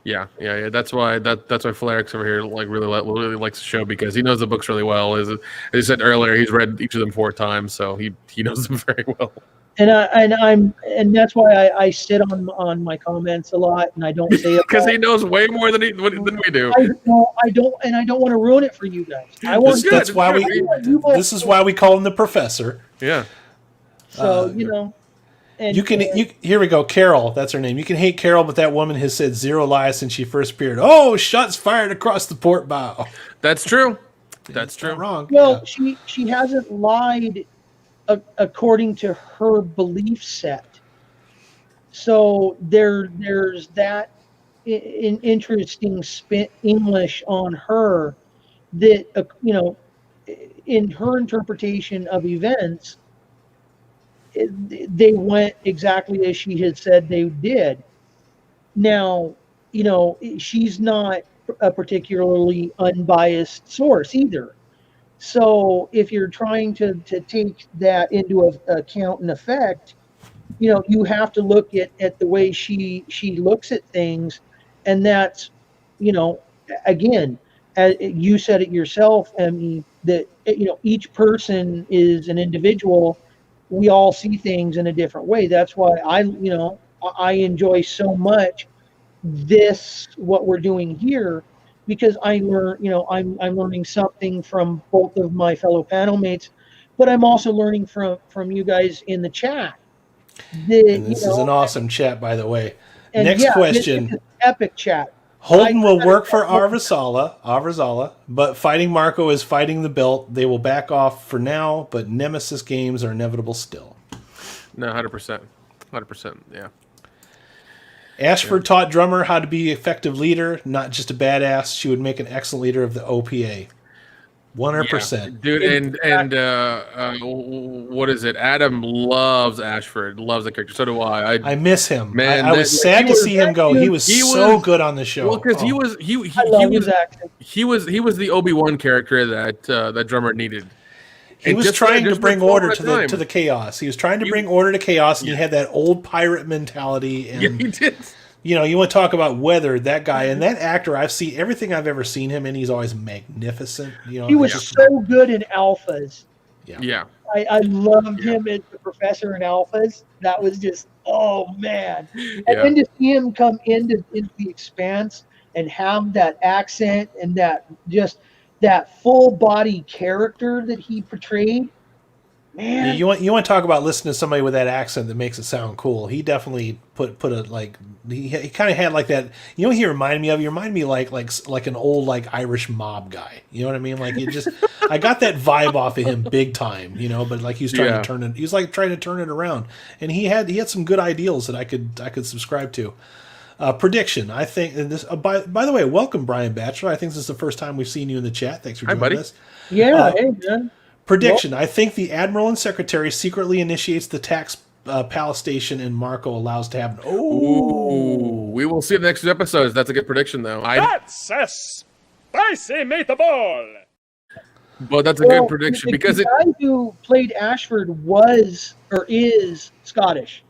S2: Yeah. That's why Flarix over here really likes the show because he knows the books really well. As I said earlier, he's read each of them 4 times, so he knows them very well.
S3: And that's why I sit on my comments a lot and I don't say it
S2: because he knows way more than we do.
S3: I don't want to ruin it for you guys.
S1: This is why we call him the professor.
S2: Yeah.
S3: So And
S1: here we go. Carol, that's her name. You can hate Carol, but that woman has said 0 lies since she first appeared. Oh, shots fired across the port bow.
S2: That's true. That's true.
S1: Not wrong.
S3: Well, she hasn't lied according to her belief set. So there's that interesting English on her that in her interpretation of events. They went exactly as she had said they did. Now, she's not a particularly unbiased source either. So if you're trying to take that into account and effect, you have to look at the way she looks at things. And that's, again, you said it yourself, Emmy, that, each person is an individual. We all see things in a different way. That's why I enjoy so much what we're doing here, because I learn, I'm learning something from both of my fellow panel mates, but I'm also learning from you guys in the chat.
S1: This is an awesome chat, by the way. Next question.
S3: Epic chat.
S1: Holden will work for Avasarala, but fighting Marco is fighting the belt. They will back off for now, but Nemesis games are inevitable still.
S2: No, 100%. 100%, yeah.
S1: Ashford taught Drummer how to be an effective leader, not just a badass. She would make an excellent leader of the OPA. 100%.
S2: Dude, and what is it? Adam loves Ashford, loves the character. So do I.
S1: I miss him.
S2: Man,
S1: I was sad to see him go. He was so good on the show.
S2: Well, because
S3: I love his accent.
S2: he was the Obi-Wan character that Drummer needed.
S1: He was trying to bring order to the chaos. He was trying to bring order to chaos, and he had that old pirate mentality. And,
S2: yeah, he did.
S1: You know, you want to talk about weather, that guy and that actor. I've seen everything I've ever seen him in. He's always magnificent. You know,
S3: He was so good in Alphas.
S2: Yeah.
S3: I loved him as the professor in Alphas. That was just, oh man! And then to see him come into the Expanse and have that accent and that full body character that he portrayed, man.
S1: Yeah, you want to talk about listening to somebody with that accent that makes it sound cool. He definitely put a like he kind of had like that. You know what he reminded me of? He reminded me like an old like Irish mob guy. You know what I mean? Like it just I got that vibe off of him big time. You know, but like he was trying to turn it. He was like trying to turn it around, and he had some good ideals that I could subscribe to. Prediction. I think and this. By the way, welcome Brian Batchelor. I think this is the first time we've seen you in the chat. Thanks for joining us.
S3: Yeah, hey man.
S1: Prediction. I think the Admiral and Secretary secretly initiates the tax palace station and Marco allows to happen.
S2: Ooh, we will see in the next 2 episodes. That's a good prediction, though.
S6: That's a spicy meatball.
S2: But that's a good prediction because
S3: the guy who played Ashford is Scottish.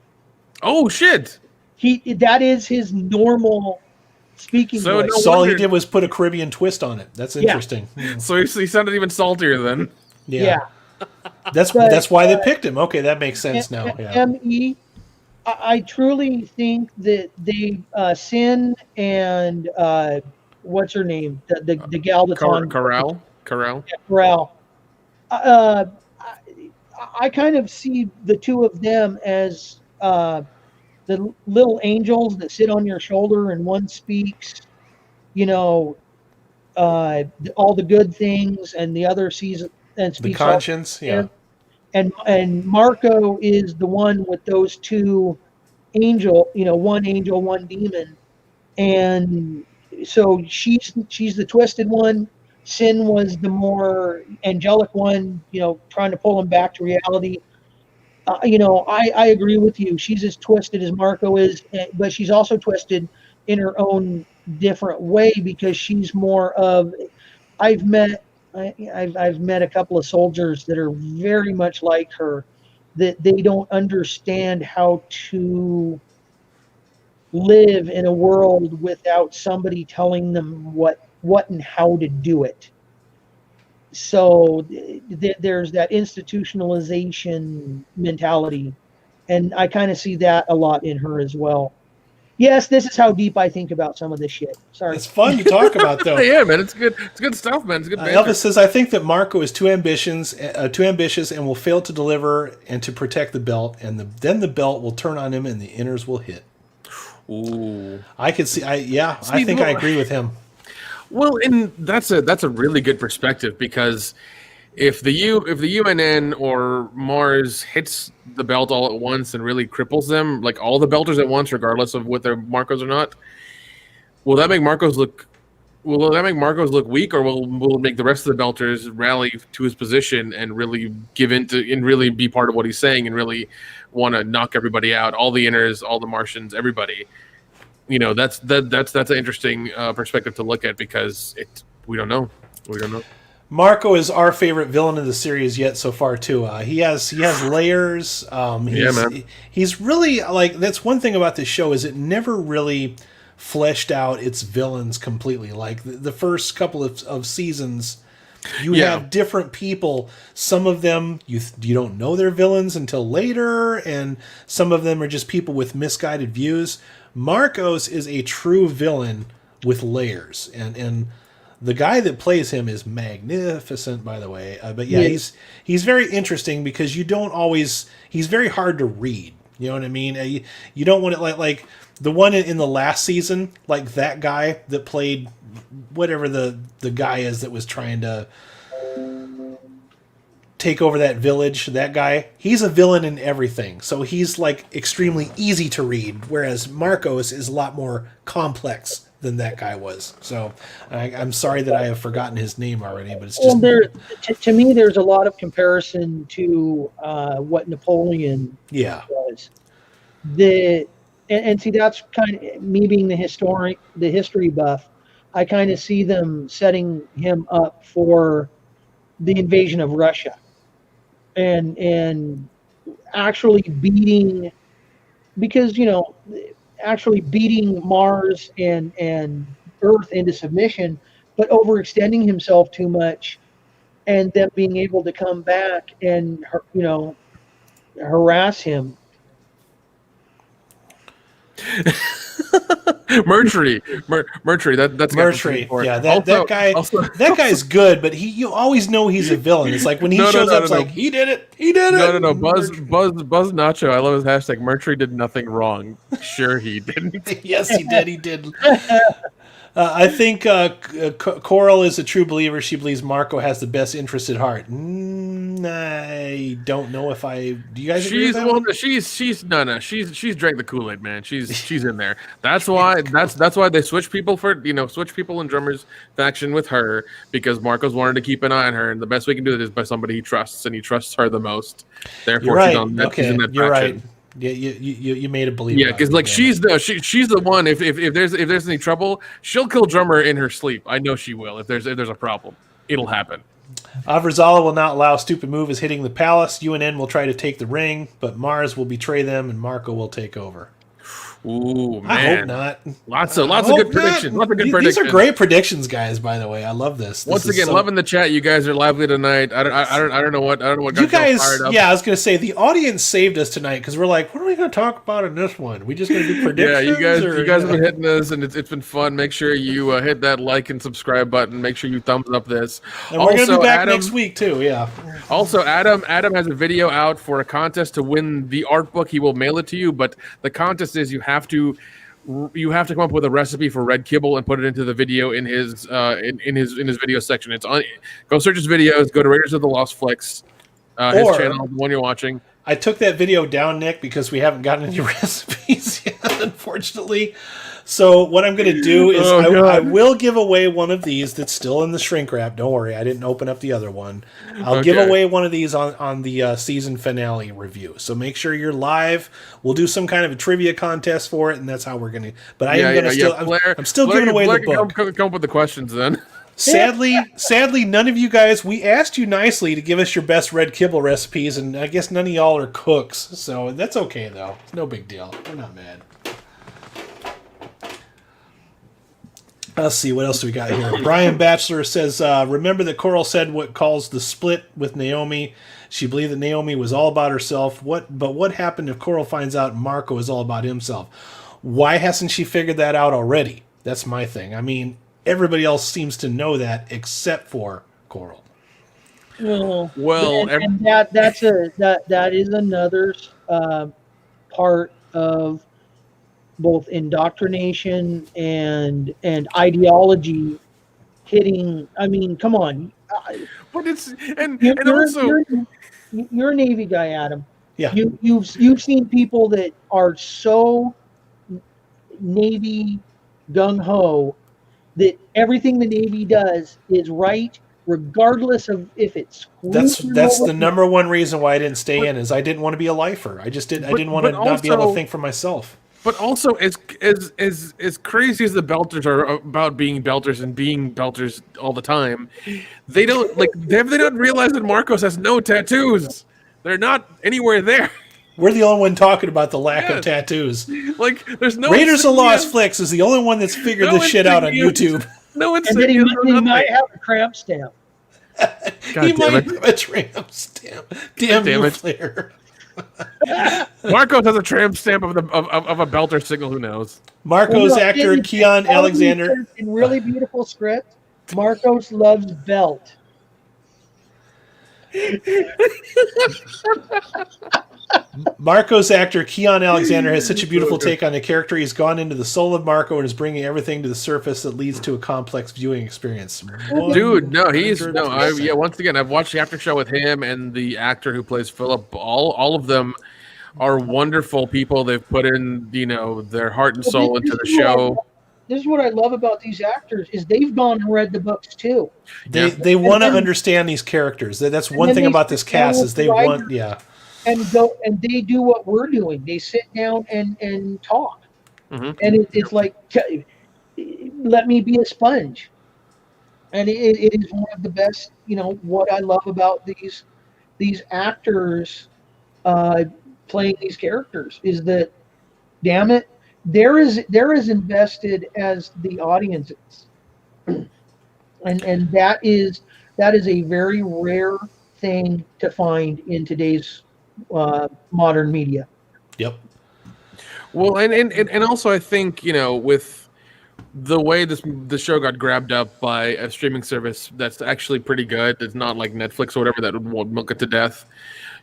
S2: Oh shit!
S3: That is his normal speaking voice.
S1: So all he did was put a Caribbean twist on it. That's interesting.
S2: Yeah. So he sounded even saltier then.
S1: Yeah. That's why they picked him. Okay, that makes sense now. Yeah.
S3: I truly think that they Sin and what's her name, the gal that's on
S2: Corral.
S3: Yeah, Corral. I kind of see the two of them as the little angels that sit on your shoulder, and one speaks, all the good things, and the other sees and speaks
S1: the conscience.
S3: And Marco is the one with those two one angel, one demon, and so she's the twisted one. Sin was the more angelic one, trying to pull him back to reality. I agree with you. She's as twisted as Marco is, but she's also twisted in her own different way because she's more of. I've met a couple of soldiers that are very much like her, that they don't understand how to live in a world without somebody telling them what and how to do it. So there's that institutionalization mentality, and I kind of see that a lot in her as well. Yes, this is how deep I think about some of this shit. Sorry.
S1: It's fun to talk about, though.
S2: Yeah, man, it's good. It's good stuff, man. It's good.
S1: Elvis says, "I think that Marco is too ambitious, and will fail to deliver and to protect the belt, and then the belt will turn on him, and the inners will hit."
S2: Ooh,
S1: I could see. I think I agree with him.
S2: Well, and that's a really good perspective because if the UNN or Mars hits the belt all at once and really cripples them, like all the belters at once, regardless of what their Marcos or not, will that make Marcos look weak, or will it make the rest of the belters rally to his position and really give into and really be part of what he's saying and really want to knock everybody out, all the inners, all the Martians, everybody? That's an interesting perspective to look at because we don't know.
S1: Marco is our favorite villain of the series yet so far too. He has layers. He's really like, that's one thing about this show is it never really fleshed out its villains completely. Like the first couple of seasons, you have different people. Some of them you don't know they're villains until later, and some of them are just people with misguided views. Marcos is a true villain with layers, and the guy that plays him is magnificent, by the way. But he's very interesting because you don't always. He's very hard to read. You know what I mean? You don't want it like the one in the last season, like that guy that played whatever the guy is that was trying to take over that village, that guy, he's a villain in everything. So he's like extremely easy to read, whereas Marcos is a lot more complex than that guy was. So I'm sorry that I have forgotten his name already, but it's just...
S3: Well, to me, there's a lot of comparison to what Napoleon was. And see, that's kind of me being the history buff. I kind of see them setting him up for the invasion of Russia, and actually beating, because actually beating Mars and Earth into submission, but overextending himself too much, and then being able to come back and harass him.
S2: Mercury. That's
S1: Mercury. Yeah, that guy's good, but you always know he's a villain. It's like when he shows up, it's like he did it.
S2: No. Buzz Nacho. I love his hashtag. Mercury did nothing wrong. Sure, he didn't.
S1: Yes, he did. He did. I think Coral is a true believer. She believes Marco has the best interest at heart. I don't know if I. Do you guys agree with that? She's drank the Kool-Aid, man. She's in there. That's why they switch people in Drummer's faction with her, because Marco's wanted to keep an eye on her, and the best way he can do it is by somebody he trusts, and he trusts her the most. Therefore, right.
S2: she's in that faction.
S1: Right. Yeah, you made it believe.
S2: Yeah, because like she's the one. If there's any trouble, she'll kill Drummer in her sleep. I know she will. If there's a problem, it'll happen.
S1: Avasarala will not allow stupid move as hitting the palace. UNN will try to take the ring, but Mars will betray them, and Marco will take over.
S2: Ooh, man.
S1: I hope not.
S2: Lots of good predictions. Lots of good predictions.
S1: These are great predictions, guys. By the way, I love this.
S2: Once again, loving the chat. You guys are lively tonight. I don't know what got
S1: you guys.
S2: Fired up.
S1: Yeah, I was gonna say the audience saved us tonight because we're like, what are we gonna talk about in this one? We just gonna do predictions?
S2: Yeah, you guys have been hitting us, and it's been fun. Make sure you hit that like and subscribe button. Make sure you thumbs up this.
S1: And we're gonna be back next week too. Yeah.
S2: Also, Adam has a video out for a contest to win the art book. He will mail it to you, but the contest is you have to come up with a recipe for red kibble and put it into the video in his in his video section. It's on. Go search his videos. Go to Raiders of the Lost Flicks, his channel, the one you're watching.
S1: I took that video down, Nick, because we haven't gotten any recipes yet, unfortunately. So what I'm going to do is I will give away one of these that's still in the shrink wrap. Don't worry, I didn't open up the other one. I'll give away one of these on the season finale review. So make sure you're live. We'll do some kind of a trivia contest for it, and that's how we're going to. But I am going to still. I'm still giving away the book.
S2: Come up with the questions then.
S1: Sadly, none of you guys. We asked you nicely to give us your best red kibble recipes, and I guess none of y'all are cooks. So that's okay though. It's no big deal. We're not mad. Let's see, what else do we got here? Brian Batchelor says, remember that Coral said what caused the split with Naomi. She believed that Naomi was all about herself. But what happened if Coral finds out Marco is all about himself? Why hasn't she figured that out already? That's my thing. I mean, everybody else seems to know that except for Coral.
S3: Well, and that is another part of both indoctrination and ideology hitting. I mean, come on.
S2: But it's
S3: you're a Navy guy, Adam.
S1: Yeah.
S3: You've seen people that are so Navy gung ho that everything the Navy does is right, regardless of if it's.
S1: That's the number one reason why I didn't stay in is I didn't want to be a lifer. I didn't want to not be able to think for myself.
S2: But also, as crazy as the Belters are about being Belters and being Belters all the time, they don't have they not realized that Marcos has no tattoos? They're not anywhere there.
S1: We're the only one talking about the lack of tattoos.
S2: Like, there's no
S1: Raiders of the Lost Flicks is the only one that's figured this shit out on YouTube.
S2: No
S3: and then he might have a tramp stamp.
S1: He might have a tramp stamp. Damn you, Flair.
S2: Marcos has a tramp stamp of a Belter signal. Who knows?
S1: Marcos actor Keon Alexander
S3: in really beautiful script. Marcos loves belt.
S1: Marco's actor Keon Alexander has such a beautiful take on the character. He's gone into the soul of Marco and is bringing everything to the surface that leads to a complex viewing experience.
S2: Dude, no, he's no.
S1: 100%.
S2: Once again, I've watched the after show with him and the actor who plays Philip. All of them are wonderful people. They've put in, their heart and soul into the show.
S3: This is what I love about these actors is they've gone and read the books too.
S1: They want to understand these characters. That's one thing about this cast is they want,
S3: and they do what we're doing. They sit down and talk, and it's like, let me be a sponge. And it is one of the best. What I love about these actors playing these characters is that, damn it, they're as invested as the audience is, and that is a very rare thing to find in today's modern media.
S1: Yep.
S2: Well, and also I think with the way the show got grabbed up by a streaming service that's actually pretty good. It's not like Netflix or whatever that would milk it to death.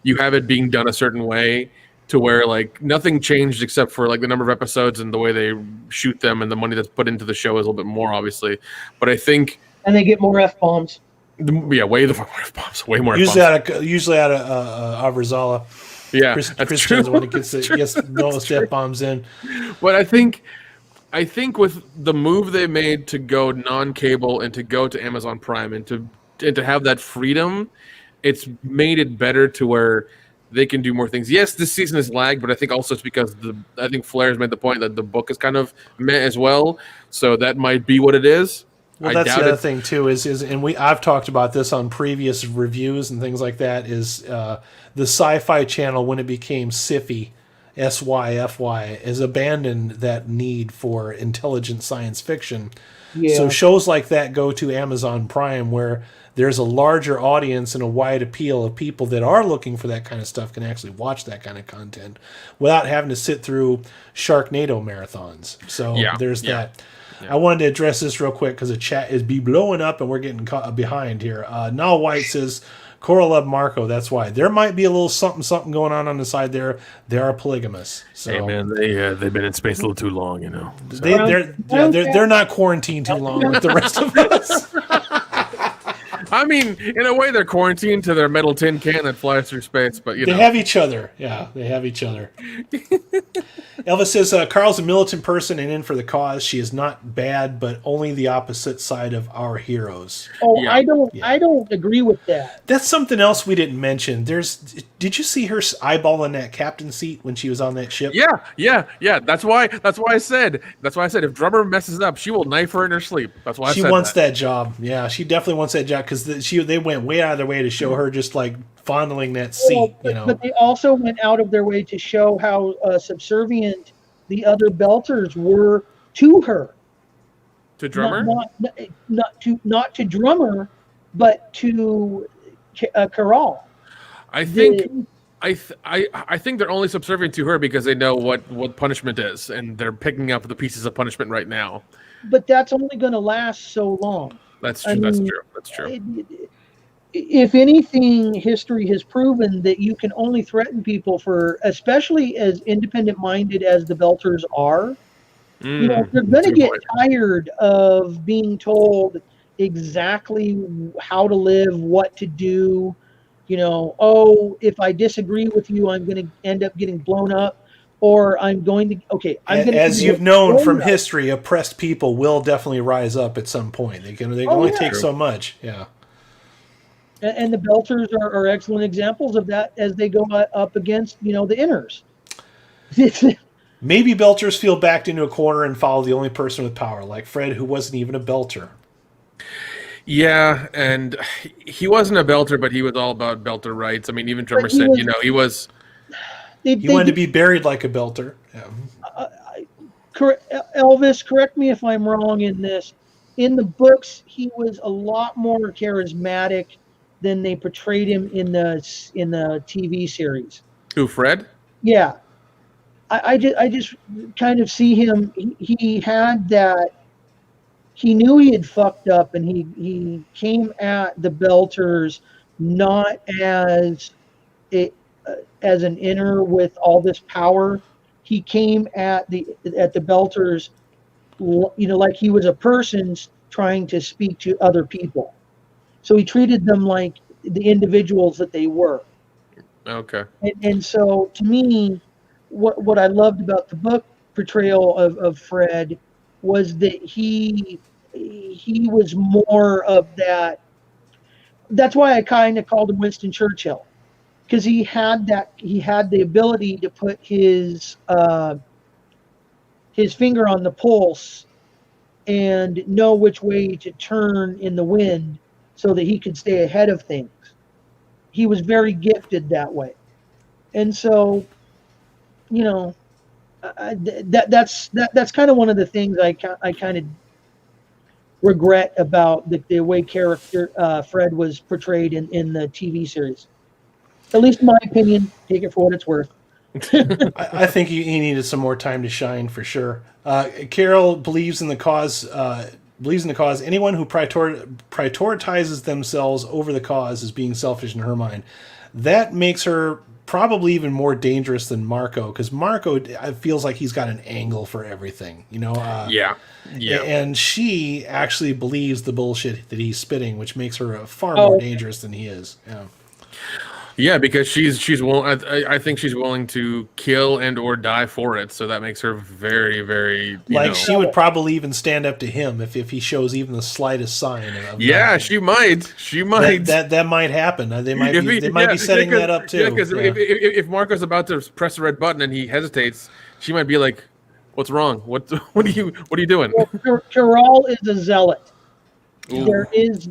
S2: You have it being done a certain way to where like nothing changed except for like the number of episodes and the way they shoot them and the money that's put into the show is a little bit more obviously. But I think
S3: and they get more F-bombs.
S2: Yeah, way the fuck more F-bombs. Way more
S1: usually
S2: F-bombs.
S1: Usually out of avasarala.
S2: Yeah,
S1: Chrisjen's the one that gets most F-bombs in.
S2: But I think with the move they made to go non-cable and to go to Amazon Prime and to have that freedom, it's made it better to where they can do more things. Yes, this season is lagged, but I think also it's because I think Flair's made the point that the book is kind of meh as well, so that might be what it is.
S1: Well, that's the other thing too and I've talked about this on previous reviews and things like that is the Sci-Fi Channel when it became SYFY, SYFY, has abandoned that need for intelligent science fiction. Yeah. So shows like that go to Amazon Prime where there's a larger audience and a wide appeal of people that are looking for that kind of stuff can actually watch that kind of content without having to sit through Sharknado marathons. So there's that. Yeah. I wanted to address this real quick because the chat is blowing up and we're getting behind here. Nal White says, Cora loved Marco, that's why. There might be a little something going on the side there. They are polygamous. So.
S2: Hey, man, they've been in space a little too long, So.
S1: They're not quarantined too long like the rest of us.
S2: I mean, in a way, they're quarantined to their metal tin can that flies through space, but
S1: they have each other. Yeah, they have each other. Elvis says Carl's a militant person and in for the cause. She is not bad, but only the opposite side of our heroes.
S3: Oh, yeah. I don't agree with that.
S1: That's something else we didn't mention. Did you see her eyeballing that captain seat when she was on that ship?
S2: Yeah. That's why I said if Drummer messes up, she will knife her in her sleep. That's why
S1: she wants that job. Yeah, she definitely wants that job because they went way out of their way to show her just like fondling that seat.
S3: But they also went out of their way to show how subservient the other Belters were to her.
S2: To Drummer?
S3: Not to Drummer, but to Carol.
S2: I think they're only subservient to her because they know what punishment is, and they're picking up the pieces of punishment right now.
S3: But that's only going to last so long.
S2: That's true. That's true.
S3: If anything, history has proven that you can only threaten people for, especially as independent-minded as the Belters are. They're going to get tired of being told exactly how to live, what to do. If I disagree with you, I'm going to end up getting blown up. Or I'm going to
S1: as you've known from history, oppressed people will definitely rise up at some point. They can only take so much. Yeah.
S3: And the Belters are excellent examples of that as they go up against the Inners.
S1: Maybe Belters feel backed into a corner and follow the only person with power, like Fred, who wasn't even a Belter.
S2: Yeah, and he wasn't a Belter, but he was all about Belter rights. I mean, even Drummer said, he was.
S1: He wanted to be buried like a Belter. Yeah.
S3: Elvis, correct me if I'm wrong in this. In the books, he was a lot more charismatic than they portrayed him in the TV series.
S2: Who, Fred?
S3: Yeah, I just kind of see him. He had that. He knew he had fucked up, and he came at the Belters not as as an inner with all this power. He came at the Belters, like he was a person trying to speak to other people. So he treated them like the individuals that they were.
S2: Okay.
S3: And so to me, what I loved about the book portrayal of Fred was that he was more of that. That's why I kind of called him Winston Churchill, because he had the ability to put his finger on the pulse and know which way to turn in the wind so that he could stay ahead of things. He was very gifted that way. And so, that's kind of one of the things I kind of regret about the way character Fred was portrayed in the TV series. At least in my opinion. Take it for what it's worth.
S1: I think he needed some more time to shine for sure. Carol believes in the cause. Anyone who prioritizes themselves over the cause is being selfish in her mind. That makes her probably even more dangerous than Marco, because Marco feels like he's got an angle for everything.
S2: Yeah.
S1: And she actually believes the bullshit that he's spitting, which makes her far more dangerous than he is. Yeah.
S2: Yeah, because she's willing. I think she's willing to kill and or die for it. So that makes her very, very.
S1: She would probably even stand up to him if he shows even the slightest sign of.
S2: Yeah,
S1: nothing.
S2: she might. She might.
S1: That might happen. They might be setting that up too.
S2: Yeah, because if Marco's about to press the red button and he hesitates, she might be like, "What's wrong? What are you doing?"
S3: Well, Carol is a zealot.
S2: Ooh.
S3: There is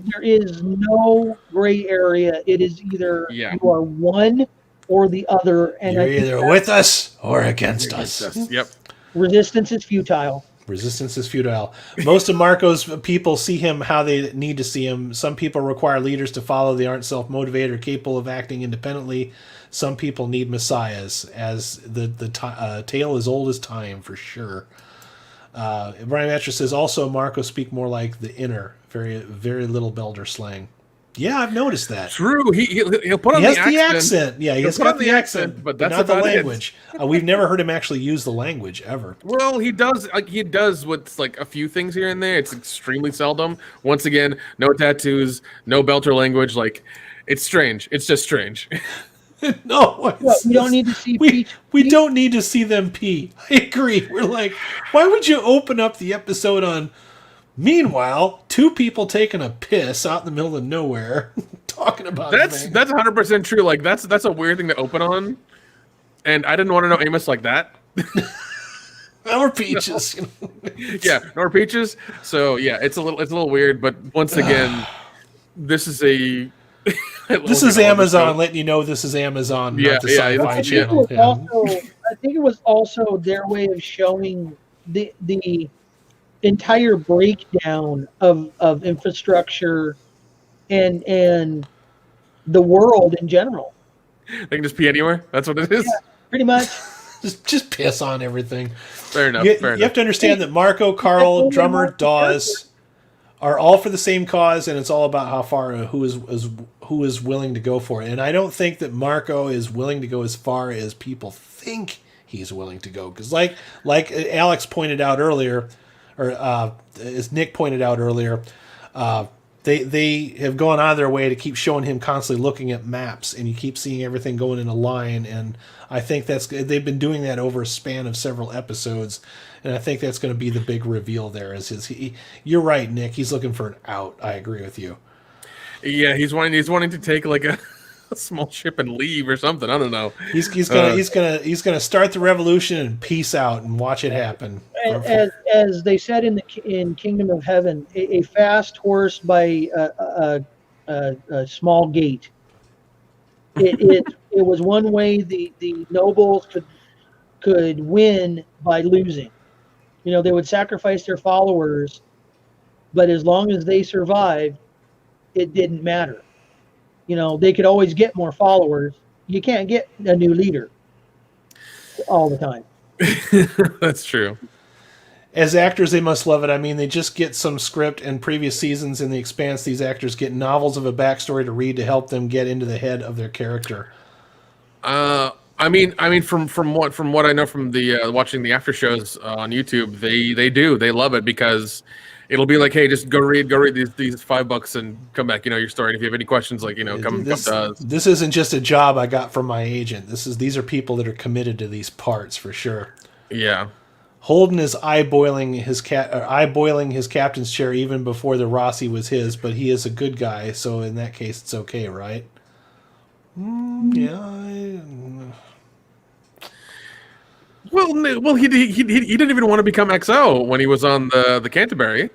S3: no gray area. It is either you are one or the other, and
S1: you're either with us or against us.
S2: Yep.
S3: Resistance is futile.
S1: Resistance is futile. Most of Marco's people see him how they need to see him. Some people require leaders to follow. They aren't self-motivated or capable of acting independently. Some people need messiahs, as the tale is old as time for sure. Brian Mattress says also Marco speak more like the inner, very very little Belder slang. Yeah, I've noticed that.
S2: True. He'll put on
S1: the
S2: accent.
S1: Yeah, he's got the accent,
S2: but that's
S1: not the
S2: about
S1: language. We've never heard him actually use the language ever.
S2: Well, he does. He does with like a few things here and there. It's extremely seldom. Once again, no tattoos, no Belter language. Like, it's strange. It's just strange.
S1: No,
S3: we don't need to see
S1: we don't need to see them pee. I agree. We're like, why would you open up the episode on? Meanwhile, two people taking a piss out in the middle of nowhere, talking about
S2: that's 100% true. Like that's a weird thing to open on, and I didn't want to know Amos like that.
S1: Or peaches.
S2: Yeah, nor peaches. So yeah, it's a little weird. But once again, this is a.
S1: This is Amazon letting you know this is Amazon, not the Sci-Fi Channel.
S3: I think it was also their way of showing the entire breakdown of infrastructure and the world in general.
S2: They can just pee anywhere. That's what it is.
S3: Yeah, pretty much.
S1: just piss on everything.
S2: Fair enough.
S1: You have to understand that Marco, Carl, Drummer, Dawes are all for the same cause, and it's all about how far who is willing to go for it. And I don't think that Marco is willing to go as far as people think he's willing to go, because like Alex pointed out earlier, or as Nick pointed out earlier, they have gone out of their way to keep showing him constantly looking at maps, and you keep seeing everything going in a line. And I think they've been doing that over a span of several episodes. And I think that's going to be the big reveal there. You're right, Nick. He's looking for an out. I agree with you.
S2: Yeah, he's wanting to take like a small ship and leave or something. I don't know.
S1: He's gonna start the revolution and peace out and watch it happen.
S3: As they said in Kingdom of Heaven, a fast horse by a small gate. It was one way the nobles could win by losing. They would sacrifice their followers, but as long as they survived, it didn't matter. They could always get more followers. You can't get a new leader all the time.
S2: That's true.
S1: As actors, they must love it. I mean, they just get some script, and previous seasons in The Expanse, these actors get novels of a backstory to read to help them get into the head of their character.
S2: From what I know from the watching the after shows on YouTube, they love it because it'll be like, hey, just go read these $5 and come back, your story. And if you have any questions, like come to us.
S1: This isn't just a job I got from my agent. These are people that are committed to these parts for sure.
S2: Yeah.
S1: Holden is eyeballing his captain's chair even before the Rossi was his, but he is a good guy, so in that case, it's okay, right? Yeah.
S2: Well, he didn't even want to become XO when he was on the Canterbury.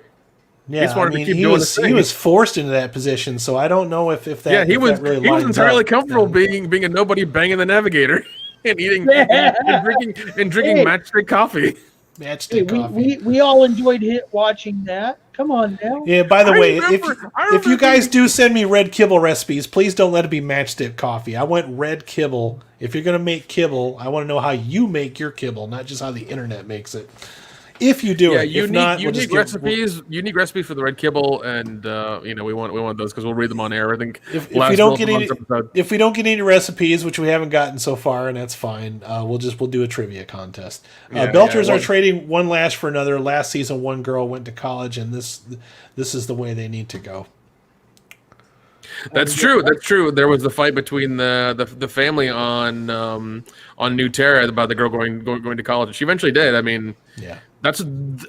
S1: Yeah,
S2: He just wanted to keep
S1: he
S2: doing
S1: was
S2: his thing.
S1: he was forced into that position, so I don't know if that.
S2: Yeah, he
S1: if
S2: was
S1: that really
S2: he was
S1: lines
S2: entirely
S1: up.
S2: comfortable being a nobody banging the navigator and eating and drinking
S3: Hey.
S2: matchstick coffee.
S3: Hey,
S1: Matchstick coffee.
S3: we all enjoyed watching that. Come on now.
S1: Yeah. By the
S2: I
S1: way,
S2: remember
S1: if you guys
S2: being-
S1: do send me red kibble recipes, please don't let it be matchstick coffee. I want red kibble. If you're gonna make kibble, I want to know how you make your kibble, not just how the internet makes it. If you do
S2: Yeah,
S1: it, if not, we'll just
S2: unique recipes. Unique recipes for the red kibble, and we want those because we'll read them on air. I think
S1: If
S2: last
S1: we don't get
S2: month's
S1: any,
S2: episode.
S1: if we don't get any recipes, which we haven't gotten so far, and that's fine, we'll do a trivia contest. Belters are trading one lash for another. Last season, one girl went to college, and this is the way they need to go.
S2: That's true. That's true. There was the fight between the family on New Terra about the girl going to college. She eventually did. I mean,
S1: Yeah.
S2: that's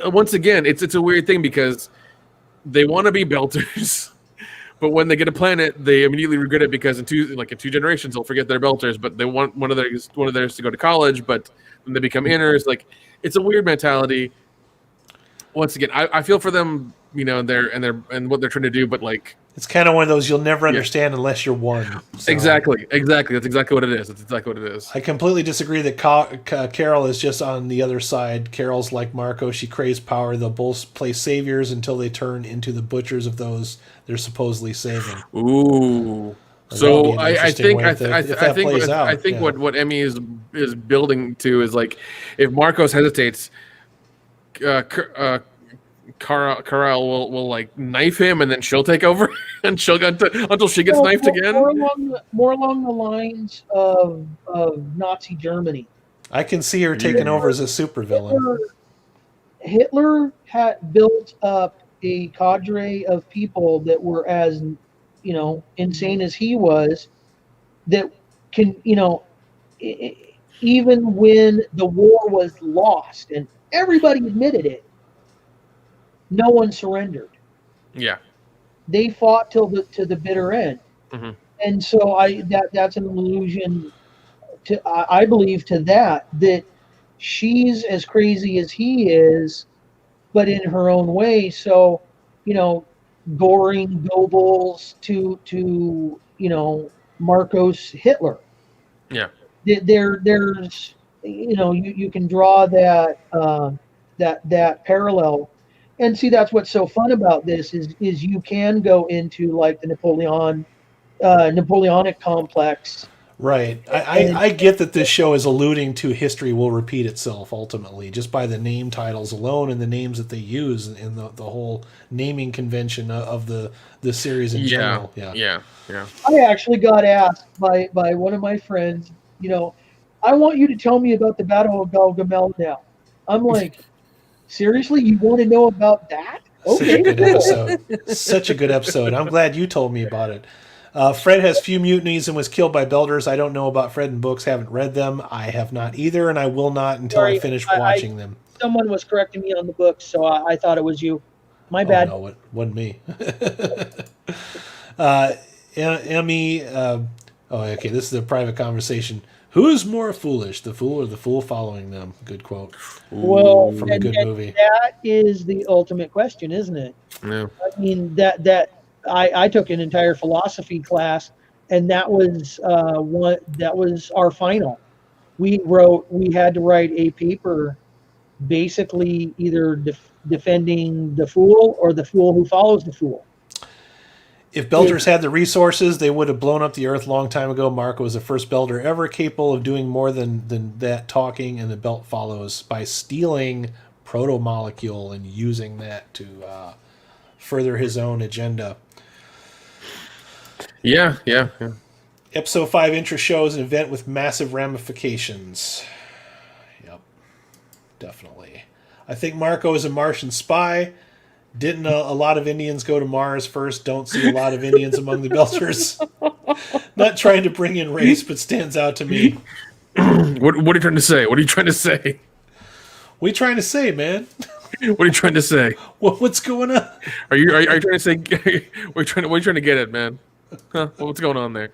S2: once again, it's a weird thing because they want to be belters, but when they get a planet, they immediately regret it because in two generations they'll forget their belters. But they want one of theirs to go to college, but when they become inners, like it's a weird mentality. Once again, I feel for them, and what they're trying to do, but like.
S1: It's kind of one of those you'll never understand unless you're one. So
S2: Exactly. That's exactly what it is. That's exactly what it is.
S1: I completely disagree that Carol is just on the other side. Carol's like Marco. She craves power. They'll both play saviors until they turn into the butchers of those they're supposedly saving.
S2: Ooh.
S1: That'll be
S2: So
S1: an
S2: I
S1: interesting
S2: think
S1: way if that plays out, yeah.
S2: what Emmy is building to is like if Marcos hesitates, Carl will like knife him and then she'll take over and she'll get until she gets knifed again.
S3: More along the lines of Nazi Germany.
S1: I can see her taking over as a supervillain.
S3: Hitler had built up a cadre of people that were as insane as he was, that can even when the war was lost and everybody admitted it, no one surrendered.
S2: Yeah.
S3: They fought to the bitter end.
S2: Mm-hmm.
S3: And so that's an allusion to, I believe, to that she's as crazy as he is, but in her own way. So, Goring, Goebbels to Marcos, Hitler.
S2: Yeah.
S3: There's you can draw that parallel. And see, that's what's so fun about this is you can go into like the Napoleonic complex.
S1: Right. I get that this show is alluding to history will repeat itself ultimately, just by the name titles alone and the names that they use in the whole naming convention of the series in general.
S2: Yeah.
S3: I actually got asked by one of my friends, I want you to tell me about the Battle of Gaugamel now. I'm like, seriously, you want to know about that? Okay,
S1: Such a good episode. Such a good episode. I'm glad you told me about it. Fred has few mutinies and was killed by Belters. I don't know about Fred and books. Haven't read them. I have not either, and I will not until I finish watching them.
S3: Someone was correcting me on the books, so I thought it was you. My bad.
S1: Oh, no, it wasn't me. Emmy. Okay. This is a private conversation. Who's more foolish, the fool or the fool following them? Good quote.
S3: Well,
S1: from a good movie.
S3: That is the ultimate question, isn't it?
S2: Yeah.
S3: I mean, I took an entire philosophy class, and that was our final. We had to write a paper, basically either defending the fool or the fool who follows the fool.
S1: If Belters had the resources, they would have blown up the Earth long time ago. Marco was the first Belter ever capable of doing more than that talking, and the belt follows by stealing proto-molecule and using that to further his own agenda.
S2: Yeah.
S1: Episode 5 intro shows an event with massive ramifications. Yep, definitely. I think Marco is a Martian spy. Didn't a lot of Indians go to Mars first? Don't see a lot of Indians among the Belters. Not trying to bring in race, but stands out to me.
S2: What are you trying to say? What are you trying to say?
S1: What are you trying to say, man?
S2: What are you trying to say?
S1: What's going on?
S2: Are you trying to say? What are you trying to get at, man? Huh? What's going on there?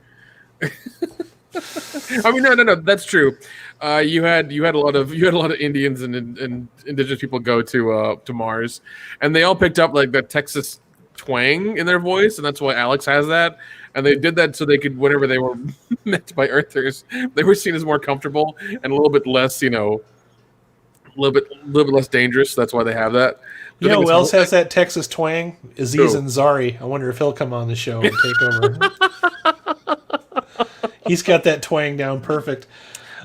S2: I mean, no. That's true. You had a lot of Indians and indigenous people go to Mars, and they all picked up like that Texas twang in their voice, and that's why Alex has that. And they did that so they could, whenever they were met by Earthers, they were seen as more comfortable and a little bit less, a little bit less dangerous. That's why they have that.
S1: You know who else has that Texas twang? Aziz Ansari. I wonder if he'll come on the show and take over. He's got that twang down perfect.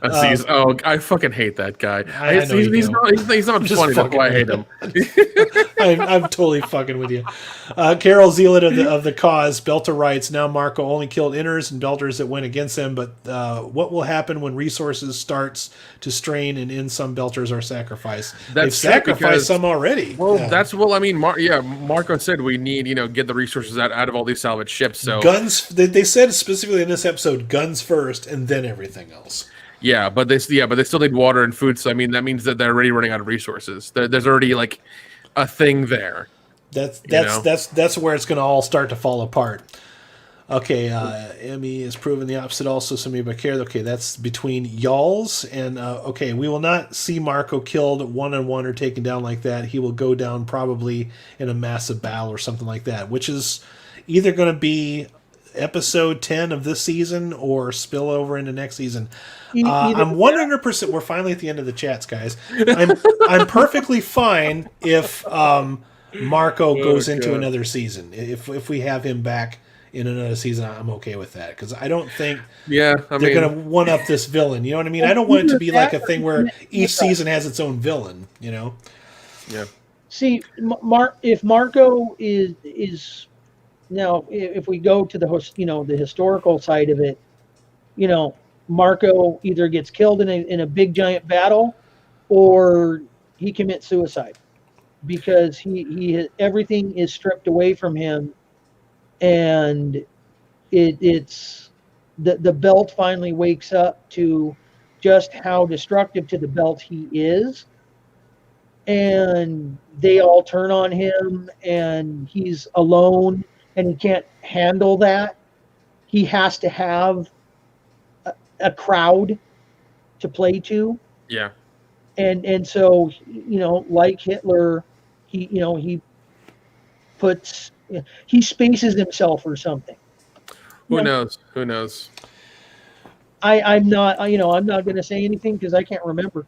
S2: Aziz, I fucking hate that guy.
S1: I know
S2: He's not funny. That's why I hate him.
S1: I'm totally fucking with you. Carol Zealand of the cause, Belter writes, now Marco only killed inners and Belters that went against them, but what will happen when resources starts to strain and in some Belters are sacrificed? They've sacrificed some already.
S2: Well, I mean, Marco said we need, get the resources out of all these salvage ships. So
S1: guns, they said specifically in this episode, guns first and then everything else.
S2: Yeah, but they still need water and food. So I mean, that means that they're already running out of resources. There's already like a thing there.
S1: That's where it's going to all start to fall apart. Okay, Emmy is proving the opposite. Also, somebody by care. Okay, that's between y'alls and okay. We will not see Marco killed one-on-one or taken down like that. He will go down probably in a massive battle or something like that, which is either going to be episode 10 of this season or spill over into next season. I'm 100%. We're finally at the end of the chats, guys. I'm perfectly fine if Marco goes into another season. If we have him back in another season, I'm okay with that because I don't think they're going to one up this villain. You know what I mean? I don't want it to be like a thing where each season has its own villain. Yeah.
S3: See, if Marco is now, if we go to the historical side of it, Marco either gets killed in a big giant battle, or he commits suicide because he everything is stripped away from him, and it's the belt finally wakes up to just how destructive to the belt he is, and they all turn on him, and he's alone, and he can't handle that. He has to have a crowd to play to.
S2: Yeah.
S3: And so, like Hitler, he spaces himself or something.
S2: Who knows?
S3: I'm not going to say anything because I can't remember.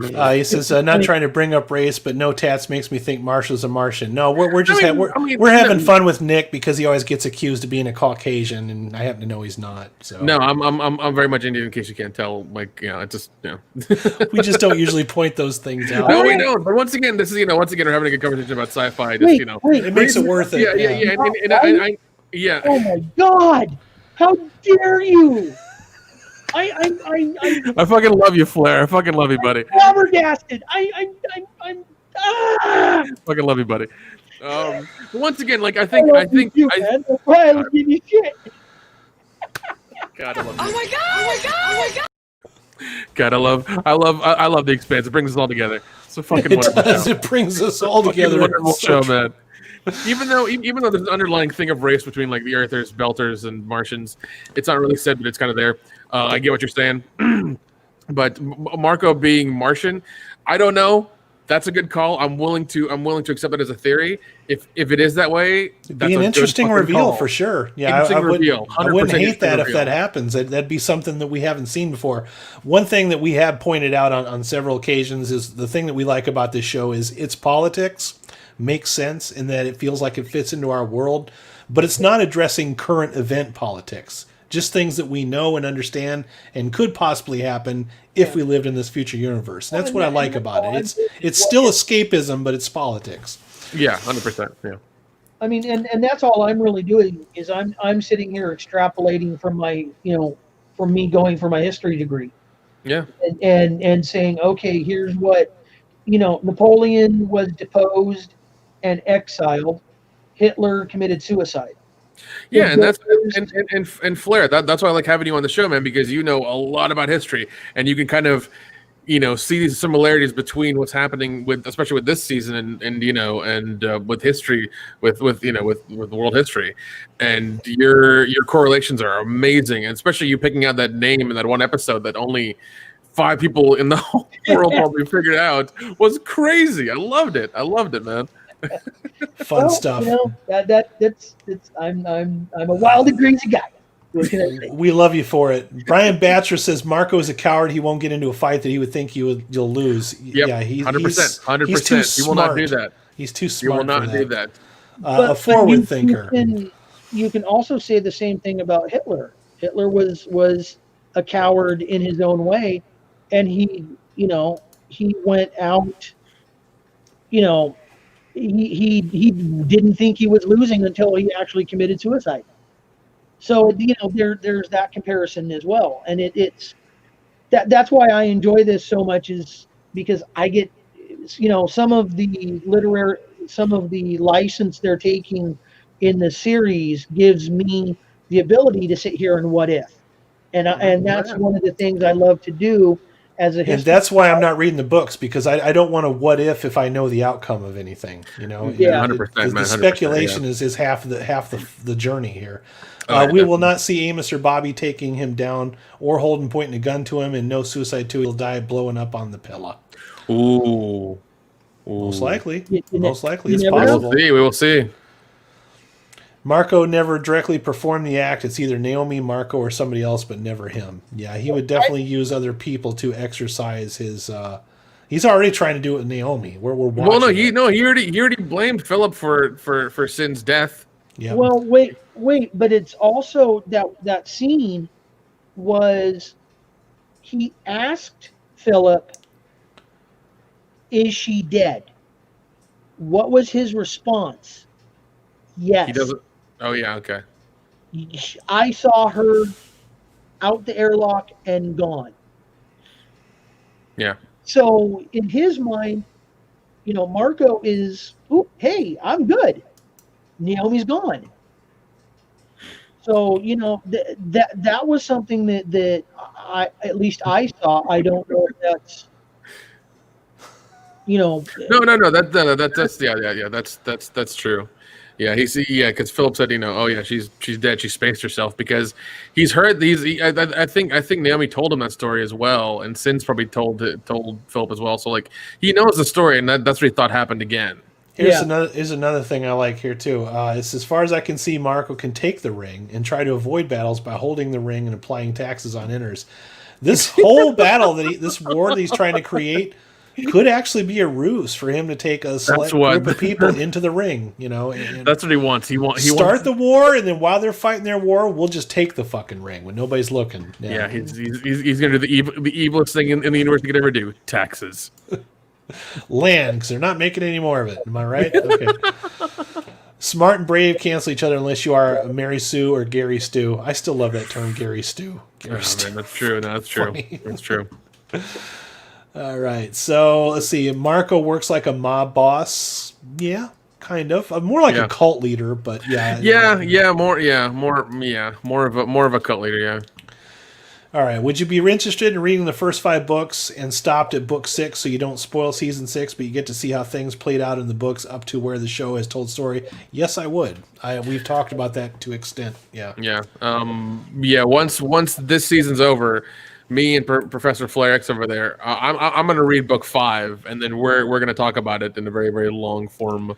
S1: He says, not trying to bring up race, but no tats makes me think Marshall's a Martian. No, we're just we're having fun with Nick because he always gets accused of being a Caucasian, and I happen to know he's not. So
S2: no, I'm very much Indian in case you can't tell.
S1: We just don't usually point those things out.
S2: No, we don't. But once again, this is we're having a good conversation about sci-fi.
S1: It makes it worth it.
S2: Yeah.
S3: Oh my God! How dare you! I
S2: fucking love you, Flair. I fucking love you, buddy.
S3: Flabbergasted.
S2: Fucking love you, buddy. Once again, I think
S3: you, man. That's why I don't give you shit.
S2: God, I love you.
S7: Oh my god!
S2: God, I love the Expanse. It brings us all together. It's a fucking wonderful show.
S1: It brings us all together.
S2: Wonderful show, man. Even though there's an underlying thing of race between the Earthers, Belters, and Martians, it's not really said, but it's kind of there. I get what you're saying, but Marco being Martian, I don't know. That's a good call. I'm willing to accept it as a theory. If it is that way,
S1: it'd be an interesting reveal for sure. Yeah, I wouldn't hate that if that happens. That'd be something that we haven't seen before. One thing that we have pointed out on several occasions is the thing that we like about this show is its politics makes sense in that it feels like it fits into our world, but it's not addressing current event politics. Just things that we know and understand and could possibly happen if we lived in this future universe. And that's what I like about it. It's still escapism, but it's politics.
S2: Yeah, 100%. Yeah.
S3: I mean, and that's all I'm really doing is I'm sitting here extrapolating from my, from me going for my history degree
S2: Yeah.
S3: and saying, okay, here's what, Napoleon was deposed and exiled. Hitler committed suicide.
S2: Yeah, and that's
S3: There's-
S2: and Flair. That's why I like having you on the show, man, because you know a lot about history, and you can kind of, see these similarities between what's happening with, especially with this season, and with history, with world history, and your correlations are amazing, and especially you picking out that name in that one episode that only 5 people in the whole world probably figured out was crazy. I loved it, man.
S1: Fun stuff.
S3: That's I'm a wild and crazy guy. What can I say?
S1: We love you for it. Brian Batcher says Marco is a coward. He won't get into a fight that he would think you'll lose.
S2: Yep,
S1: Yeah,
S2: 100%. 100%.
S1: He's too
S2: He will not do
S1: smart.
S2: that.
S1: He's too
S2: He
S1: smart.
S2: will not
S1: for
S2: do that.
S1: A forward thinker.
S3: You can also say the same thing about Hitler. Hitler was a coward in his own way, and he went out. He didn't think he was losing until he actually committed suicide. So there's that comparison as well, and it's that's why I enjoy this so much, is because I get some of the license they're taking in the series gives me the ability to sit here and what if, and that's one of the things I love to do as a
S1: and that's why I'm not reading the books, because I don't want to what if I know the outcome of anything.
S3: Yeah.
S2: 100%,
S1: the
S2: man,
S1: speculation
S2: 100%,
S1: is half the journey here.
S2: Oh,
S1: We will not see Amos or Bobby taking him down or Holden pointing a gun to him, and no suicide too. He'll die blowing up on the pillow.
S2: Ooh.
S1: Most likely.
S3: You
S1: Most likely, it's
S3: never know.
S1: possible.
S2: We will see.
S1: Marco never directly performed the act. It's either Naomi, Marco, or somebody else, but never him. Yeah, he would definitely use other people to exercise his. He's already trying to do it with Naomi. We're watching.
S2: Well,
S1: it.
S2: he already blamed Philip for Sin's death.
S1: Yeah.
S3: Well, wait, but it's also that scene was, he asked Philip, "Is she dead?" What was his response? Yes.
S2: He doesn't. Oh yeah, okay.
S3: I saw her out the airlock and gone.
S2: Yeah.
S3: So in his mind, Marco is, "Ooh, hey, I'm good. Naomi's gone." So that was something that I, at least I saw. I don't know if that's
S2: No. That's true. Yeah, because Philip said, oh yeah, she's dead. She spaced herself, because he's heard these. I think Naomi told him that story as well, and Sin's probably told Philip as well. So like he knows the story, and that's what he thought happened again.
S1: Here's another thing I like here too. It's, as far as I can see, Marco can take the ring and try to avoid battles by holding the ring and applying taxes on inners. This whole battle this war that he's trying to create could actually be a ruse for him to take a select group of people into the ring. And
S2: That's what he wants. He wants
S1: the war, and then while they're fighting their war, we'll just take the fucking ring when nobody's looking.
S2: Yeah, he's gonna do the evilest thing in the universe he could ever do: taxes.
S1: Land, because they're not making any more of it. Am I right? Okay. Smart and brave cancel each other unless you are Mary Sue or Gary Stu. I still love that term, Gary Stu. Gary Stu.
S2: Man, that's true. No, that's true.
S1: Funny.
S2: That's true.
S1: All right. So let's see. Marco works like a mob boss. Yeah, kind of. More like a cult leader, but
S2: More of a cult leader. Yeah.
S1: All right. Would you be interested in reading the first 5 books and stopped at book 6 so you don't spoil season 6, but you get to see how things played out in the books up to where the show has told story? Yes, I would. We've talked about that to extent. Yeah.
S2: Yeah. Once this season's over, me and Professor Flarex over there, I'm going to read book 5, and then we're going to talk about it in a very, very long form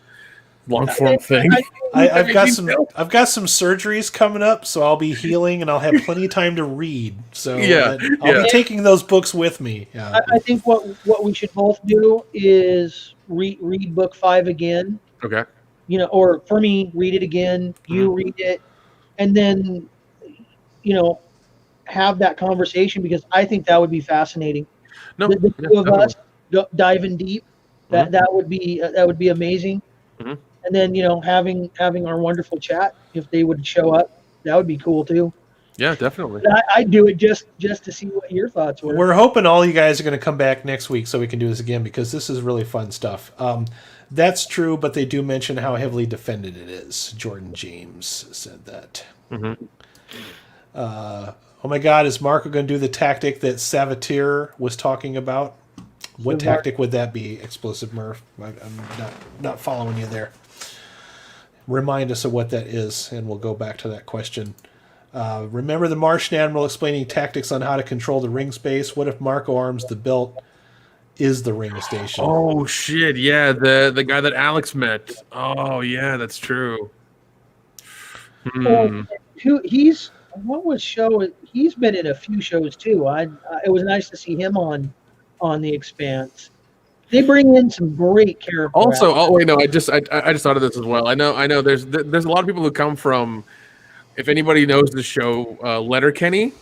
S2: thing.
S1: I've got some surgeries coming up, so I'll be healing and I'll have plenty of time to read. So I'll be taking those books with me. Yeah.
S3: I think what we should both do is read book 5 again.
S2: Okay.
S3: Or for me, read it again. You read it, and then have that conversation, because I think that would be fascinating. The two of us diving deep. That would be amazing. and then having our wonderful chat, if they would show up, that would be cool too.
S2: Yeah, definitely.
S3: But I'd do it just to see what your thoughts were.
S1: We're hoping all you guys are going to come back next week so we can do this again because this is really fun stuff. That's true, but they do mention how heavily defended it is. Jordan James said that.
S2: Mm-hmm.
S1: Oh my God, is Marco going to do the tactic that Savitir was talking about? What tactic would that be, Explosive Murph? I'm not following you there. Remind us of what that is, and we'll go back to that question. Remember the Martian Admiral explaining tactics on how to control the ring space? What if Marco arms the belt is the ring station?
S2: Oh shit! Yeah, the guy that Alex met. Oh yeah, that's true.
S3: He's what was show? He's been in a few shows too. It was nice to see him on the Expanse. They bring in some great characters.
S2: Also, oh wait, no, I just thought of this as well. I know. There's a lot of people who come from. If anybody knows the show, Letterkenny,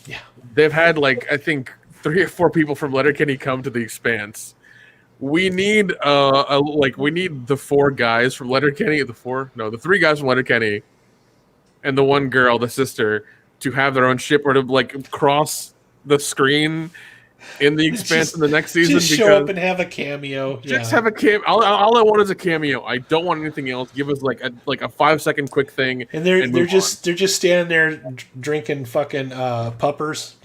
S1: Yeah.
S2: they've had like I think 3 or 4 people from Letterkenny come to the Expanse. We need we need the 4 guys from Letterkenny, the 3 guys from Letterkenny, and the 1 girl, the sister, to have their own ship or to like cross the screen in the Expanse in the next season.
S1: Just show up and have a cameo.
S2: Just have a cameo. All I want is a cameo. I don't want anything else. Give us like a 5-second quick thing.
S1: And they're just standing there drinking fucking puppers,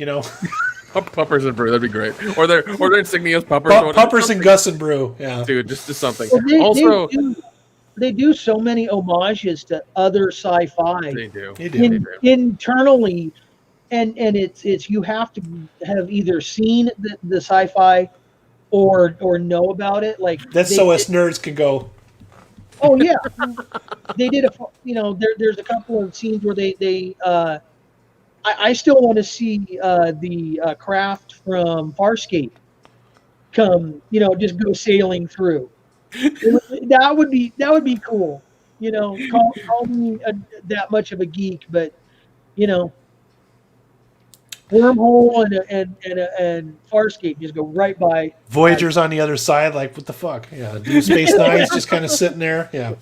S2: Puppers and brew. That'd be great. Or their insignias puppers.
S1: Puppers and Gus and brew. Yeah,
S2: dude, just something.
S3: Well, they do so many homages to other sci-fi.
S2: They do.
S3: Internally. And it's you have to have either seen the sci-fi or know about it. Like
S1: that's so us nerds can go.
S3: Oh yeah, they did there's a couple of scenes where they I still want to see the craft from Farscape come just go sailing through. That would be cool. Call me that much of a geek, but Wormhole and Farscape just go right by.
S1: Voyager's on the other side, like what the fuck? Yeah, Deep Space Nine's just kind of sitting there. Yeah.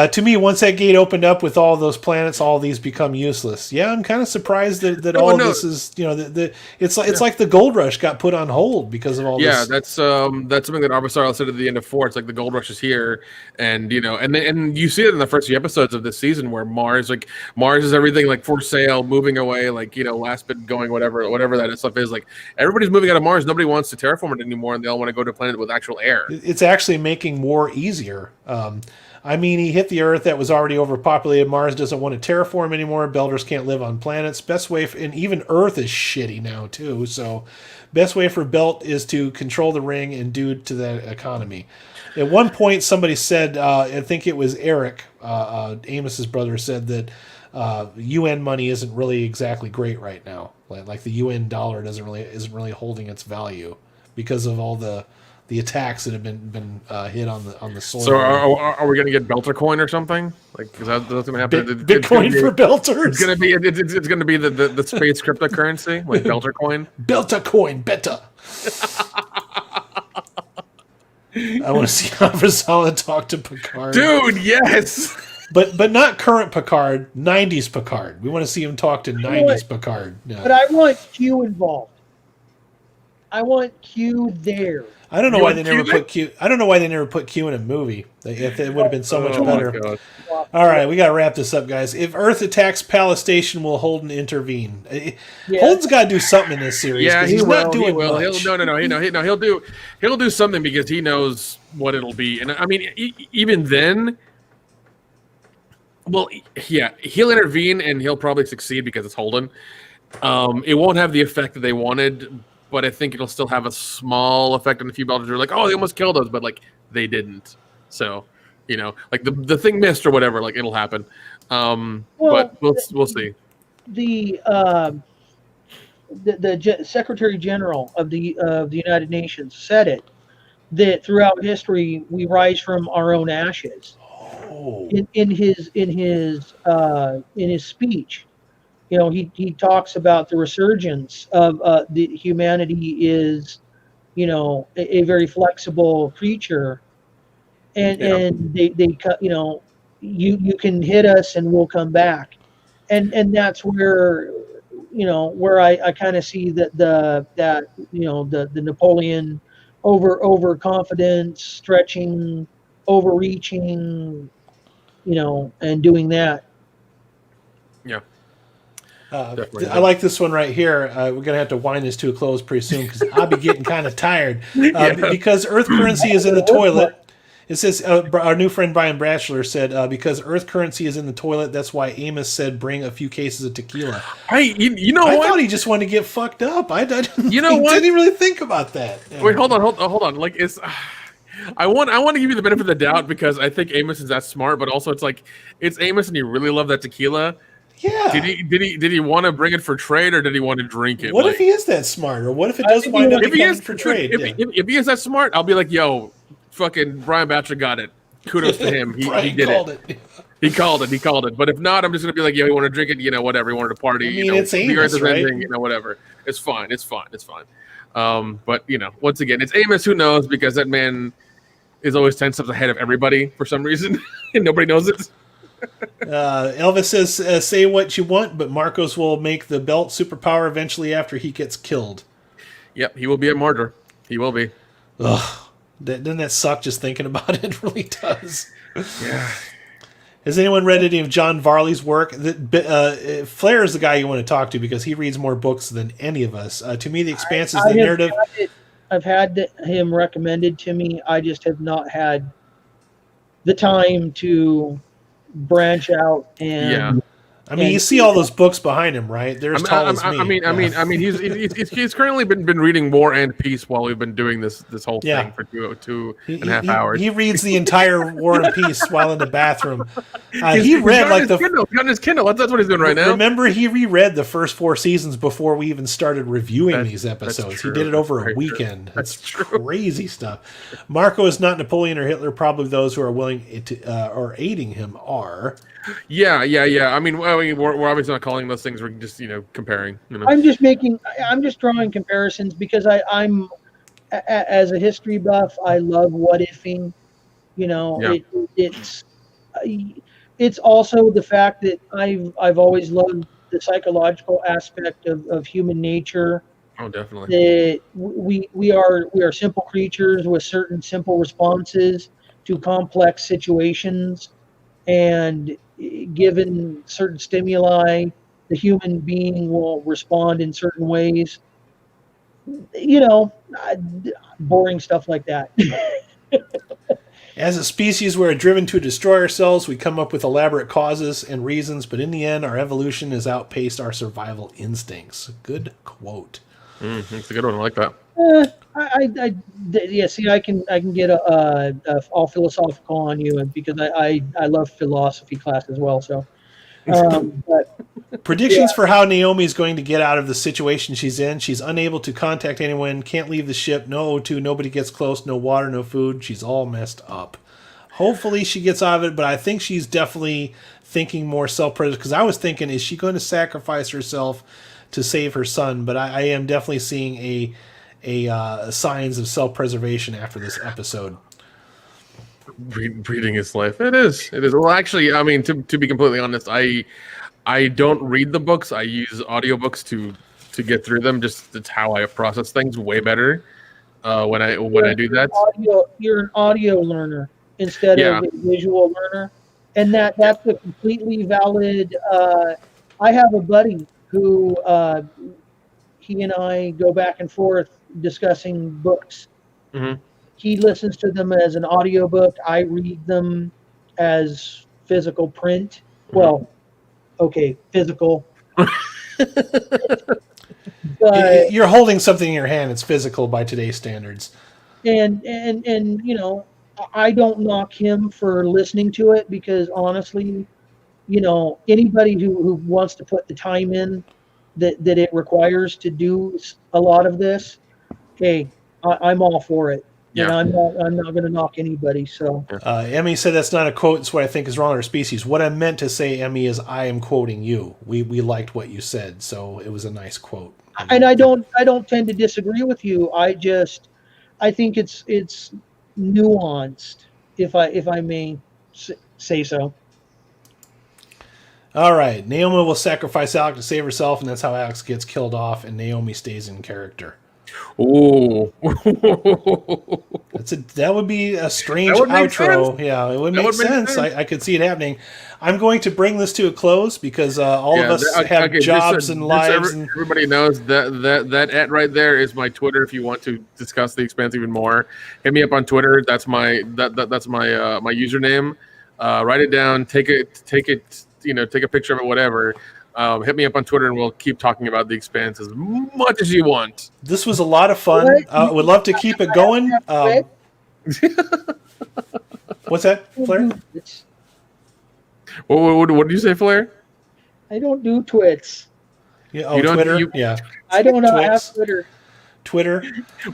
S1: To me, once that gate opened up with all those planets, all these become useless. Yeah, I'm kind of surprised that all of this is it's like the Gold Rush got put on hold because of all this.
S2: Yeah, that's something that avasarala said at the end of 4. It's like the Gold Rush is here, and and you see it in the first few episodes of this season where Mars is everything like for sale, moving away, like last bit going. Whatever that stuff is, like everybody's moving out of Mars. Nobody wants to terraform it anymore, and they all want to go to a planet with actual air.
S1: It's actually making war easier. He hit the Earth that was already overpopulated. Mars doesn't want to terraform anymore. Builders can't live on planets. Best way, and even Earth is shitty now too. So, best way for Belt is to control the ring and do to the economy. At one point, somebody said, I think it was Eric, Amos's brother, said that UN money isn't really exactly great right now. Like the UN dollar isn't really holding its value because of all the attacks that have been hit on the soil.
S2: So are we going to get Belter coin or something? Like that's going to happen?
S1: Bitcoin for Belters.
S2: It's going to be the space cryptocurrency like Belter coin.
S1: Belter coin, beta. I want to see avasarala talk to Picard.
S2: Dude, yes.
S1: But not current Picard, 90s Picard. We want to see him talk to 90s Picard. No.
S3: But I want Q involved. I want Q there.
S1: I don't know why they never put Q. I don't know why they never put Q in a movie. It would have been so much better. All right, we got to wrap this up, guys. If Earth attacks Palace Station, will Holden intervene? Holden's got to do something in this series.
S2: Yeah,
S1: he's not doing
S2: much. He'll do something because he knows what it'll be. And I mean, even then. Well, yeah, he'll intervene and he'll probably succeed because it's Holden. It won't have the effect that they wanted, but I think it'll still have a small effect on a few Belters who are like, oh, they almost killed us, but like they didn't. So, like the thing missed or whatever, like it'll happen. But we'll see.
S3: The Secretary General of the United Nations said it that throughout history we rise from our own ashes. In his speech, he talks about the resurgence of the humanity is, a very flexible creature, and they cut, you can hit us and we'll come back, and that's where where I kind of see the Napoleon overconfidence, stretching, overreaching, and doing that.
S2: Yeah.
S1: I like this one right here. We're gonna have to wind this to a close pretty soon because I'll be getting kind of tired. Because Earth currency is in the toilet. It says our new friend Brian Bratchler said because Earth currency is in the toilet. That's why Amos said bring a few cases of tequila.
S2: You know
S1: I
S2: what?
S1: thought he just wanted to get fucked up. I didn't.
S2: You know what?
S1: Didn't even really think about that.
S2: Wait, hold on. Like it's. I want to give you the benefit of the doubt because I think Amos is that smart, but also it's like it's Amos and you really love that tequila.
S1: Yeah.
S2: Did he want to bring it for trade or did he want to drink it?
S1: What if he is that smart, or what if it does wind up becoming for trade?
S2: If he is that smart, I'll be like, yo, fucking Brian Batcher got it. Kudos to him. He did it. He called it. But if not, I'm just gonna be like, yo, you want to drink it? Whatever. You wanted to party.
S1: I mean, it's Amos,
S2: the earth is
S1: right?
S2: ending. Whatever. It's fine. But once again, it's Amos. Who knows? Because that man is always 10 steps ahead of everybody for some reason, and nobody knows it.
S1: Elvis says, say what you want, but Marcos will make the belt superpower eventually after he gets killed.
S2: Yep, he will be a martyr. He will be.
S1: Ugh. Doesn't that suck just thinking about it? It really does.
S2: Yeah.
S1: Has anyone read any of John Varley's work? Flair is the guy you want to talk to because he reads more books than any of us. To me, The Expanse is the narrative.
S3: I've had him recommended to me. I just have not had the time to branch out and.
S2: Yeah.
S1: I mean, you see all those books behind him, right? They're as tall as me.
S2: I mean, he's currently been reading War and Peace while we've been doing this whole thing for two and a half hours.
S1: He reads the entire War and Peace while in the bathroom. He read like
S2: Kindle. He's got his Kindle. That's what he's doing right now.
S1: Remember, he reread the first 4 seasons before we even started reviewing these episodes. He did it over a weekend. That's crazy stuff. Marco is not Napoleon or Hitler. Probably those who are willing to or aiding him are.
S2: Yeah. I mean, we're obviously not calling those things. We're just, comparing.
S3: I'm just drawing comparisons because I'm, as a history buff, I love what ifing. It's also the fact that I've always loved the psychological aspect of human nature.
S2: Oh, definitely.
S3: That we are simple creatures with certain simple responses to complex situations, and given certain stimuli, the human being will respond in certain ways. Boring stuff like that.
S1: As a species, we're driven to destroy ourselves. We come up with elaborate causes and reasons, but in the end, our evolution has outpaced our survival instincts. Good quote.
S2: That's a good one. I like that.
S3: I can get all philosophical on you, and because I love philosophy class as well. So, but
S1: predictions for how Naomi is going to get out of the situation she's in. She's unable to contact anyone, can't leave the ship, no O2, nobody gets close, no water, no food. She's all messed up. Hopefully she gets out of it, but I think she's definitely thinking more self-preservation, because I was thinking, is she going to sacrifice herself to save her son? But I am definitely seeing a signs of self-preservation after this episode.
S2: Reading his life. It is. Well, actually, I mean, to be completely honest, I don't read the books. I use audiobooks to get through them. Just it's how I process things way better when I do that.
S3: You're an audio learner instead of a visual learner, and that's a completely valid. I have a buddy who he and I go back and forth discussing books.
S2: Mm-hmm.
S3: He listens to them as an audiobook. I read them as physical print. Well, okay, physical. But,
S1: you're holding something in your hand. It's physical by today's standards.
S3: And I don't knock him for listening to it because honestly, anybody who wants to put the time in that it requires to do a lot of this, hey, I'm all for it.
S2: Yeah.
S3: And I'm not going to knock anybody. So
S1: Emmy said that's not a quote. It's what I think is wrong in our species. What I meant to say, Emmy, is I am quoting you. We liked what you said, so it was a nice quote.
S3: And I don't tend to disagree with you. I think it's nuanced, if I may say so.
S1: All right, Naomi will sacrifice Alex to save herself, and that's how Alex gets killed off, and Naomi stays in character.
S2: Ooh.
S1: That would be a strange
S2: That would make
S1: outro.
S2: sense.
S1: Yeah, it would
S2: That
S1: make
S2: would make
S1: sense.
S2: sense.
S1: I could see it happening. I'm going to bring this to a close because all of us have
S2: okay,
S1: jobs and lives.
S2: Everybody knows that at right there is my Twitter. If you want to discuss the Expanse even more, hit me up on Twitter. That's my that's my my username. Write it down. Take it. Take a picture of it. Whatever. Hit me up on Twitter, and we'll keep talking about the Expanse as much as you want.
S1: This was a lot of fun. Would love to keep it going. What's that, Flair?
S2: What did you say, Flair?
S3: I don't do twits.
S1: Yeah,
S2: You don't-
S1: Twitter.
S2: you-
S1: Yeah,
S3: I don't know. I have
S1: Twix.
S3: Twitter.
S1: Twitter.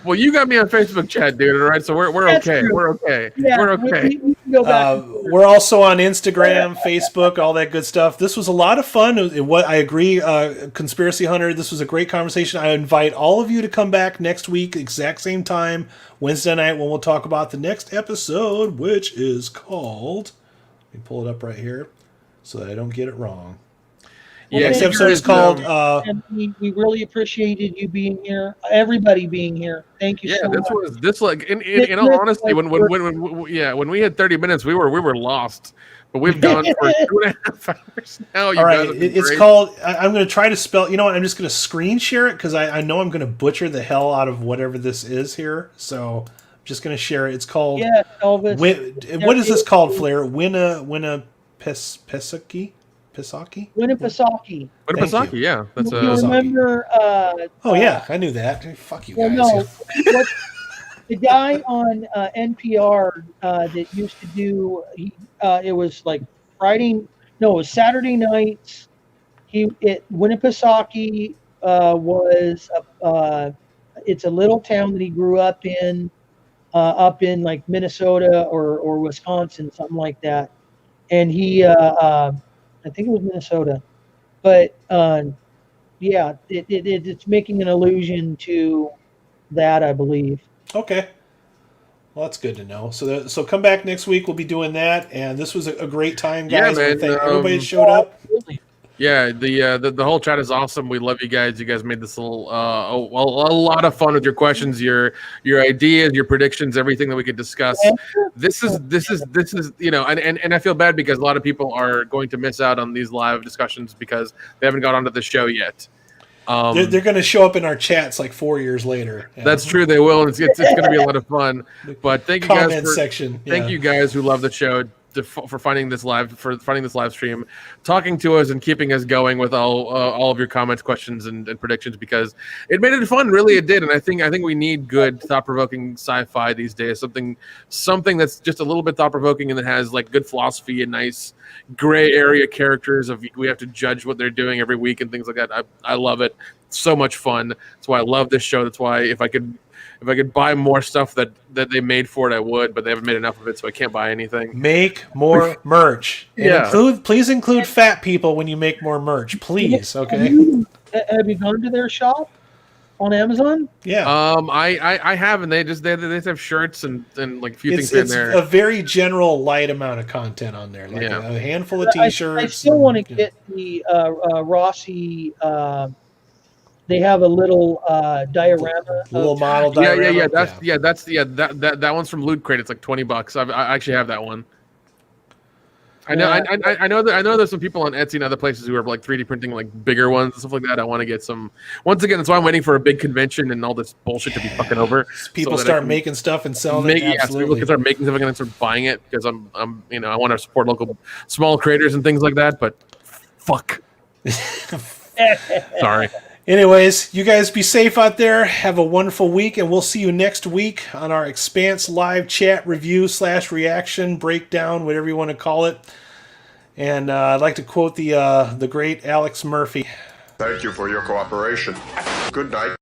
S2: Well, you got me on Facebook chat, dude. All right, so we're
S3: That's
S2: okay.
S3: true.
S2: We're okay.
S3: Yeah,
S2: We're okay.
S3: We can go back.
S1: We're also on Instagram, Facebook, all that good stuff. This was a lot of fun. What I agree, Conspiracy Hunter. This was a great conversation. I invite all of you to come back next week, exact same time, Wednesday night, when we'll talk about the next episode, which is called. Let me pull it up right here so that I don't get it wrong.
S2: Yeah,
S1: Next episode is called.
S3: And we really appreciated you being here. Everybody being here. Thank you
S2: Yeah,
S3: so much.
S2: this like in all honesty, when we had 30 minutes, we were lost. But we've gone for 2.5 hours now. You
S1: All
S2: guys
S1: right,
S2: have been
S1: it's
S2: great.
S1: called. I'm going to try to spell. You know what? I'm just going to screen share it because I know I'm going to butcher the hell out of whatever this is here. So I'm just going to share it. It's called.
S3: Yeah, Elvis.
S1: What is this called, Flair? Pisaki?
S3: Winnipesaukee.
S2: Winnipesaukee,
S1: Thank you.
S2: yeah, that's
S3: You
S1: Pisaki.
S3: remember?
S1: Oh yeah, I knew that. Fuck you
S3: Well,
S1: guys.
S3: no. What, the guy on NPR that used to do, it was like Friday. No, it was Saturday nights. Winnipesaukee was it's a little town that he grew up in like Minnesota or Wisconsin, something like that. And he, I think it was Minnesota, but yeah, it's making an allusion to that, I believe.
S1: Okay. Well, that's good to know. So come back next week. We'll be doing that, and this was a great time,
S2: Yeah,
S1: guys.
S2: man,
S1: Thank everybody that showed up.
S3: Absolutely.
S2: Yeah, the whole chat is awesome. We love you guys. You guys made this a lot of fun with your questions, your ideas, your predictions, everything that we could discuss. This is and I feel bad because a lot of people are going to miss out on these live discussions because they haven't got onto the show yet.
S1: They're going to show up in our chats like 4 years later. Yeah.
S2: That's true. They will. It's going to be a lot of fun. But thank you guys
S1: Comment section.
S2: Thank you guys who love the show for finding this live stream, talking to us and keeping us going with all of your comments, questions, and predictions because it made it fun. Really, it did. And I think we need good thought-provoking sci-fi these days. Something that's just a little bit thought-provoking and that has like good philosophy and nice gray area characters of we have to judge what they're doing every week and things like that. I love it. It's so much fun. That's why I love this show. That's why if I could buy more stuff that they made for it, I would, but they haven't made enough of it, so I can't buy anything.
S1: Make more merch. And
S2: Yeah.
S1: please include fat people when you make more merch. Please, okay?
S3: Have you gone to their shop on Amazon?
S1: Yeah.
S2: I have, and they just have shirts and like a few
S1: It's
S2: things in there.
S1: a very general, light amount of content on there. Like
S2: Yeah.
S1: a handful of
S3: I
S1: T-shirts.
S3: still want to
S1: and,
S3: get the Rossi. They have a little diorama.
S1: a little
S3: of-
S1: model diorama.
S2: That one's from Loot Crate. It's like $20. I actually have that one. I know.
S3: Yeah.
S2: I know there's some people on Etsy and other places who are like 3D printing like bigger ones and stuff like that. I want to get some. Once again, that's why I'm waiting for a big convention and all this bullshit to be fucking over.
S1: People
S2: so that I
S1: start
S2: can
S1: making stuff and selling it.
S2: Yes, people
S1: Absolutely.
S2: can start making stuff and start buying it because I'm I want to support local small creators and things like that. But fuck. Sorry.
S1: Anyways, you guys be safe out there. Have a wonderful week, and we'll see you next week on our Expanse live chat review / reaction, breakdown, whatever you want to call it. And I'd like to quote the great Alex Murphy.
S8: Thank you for your cooperation. Good night.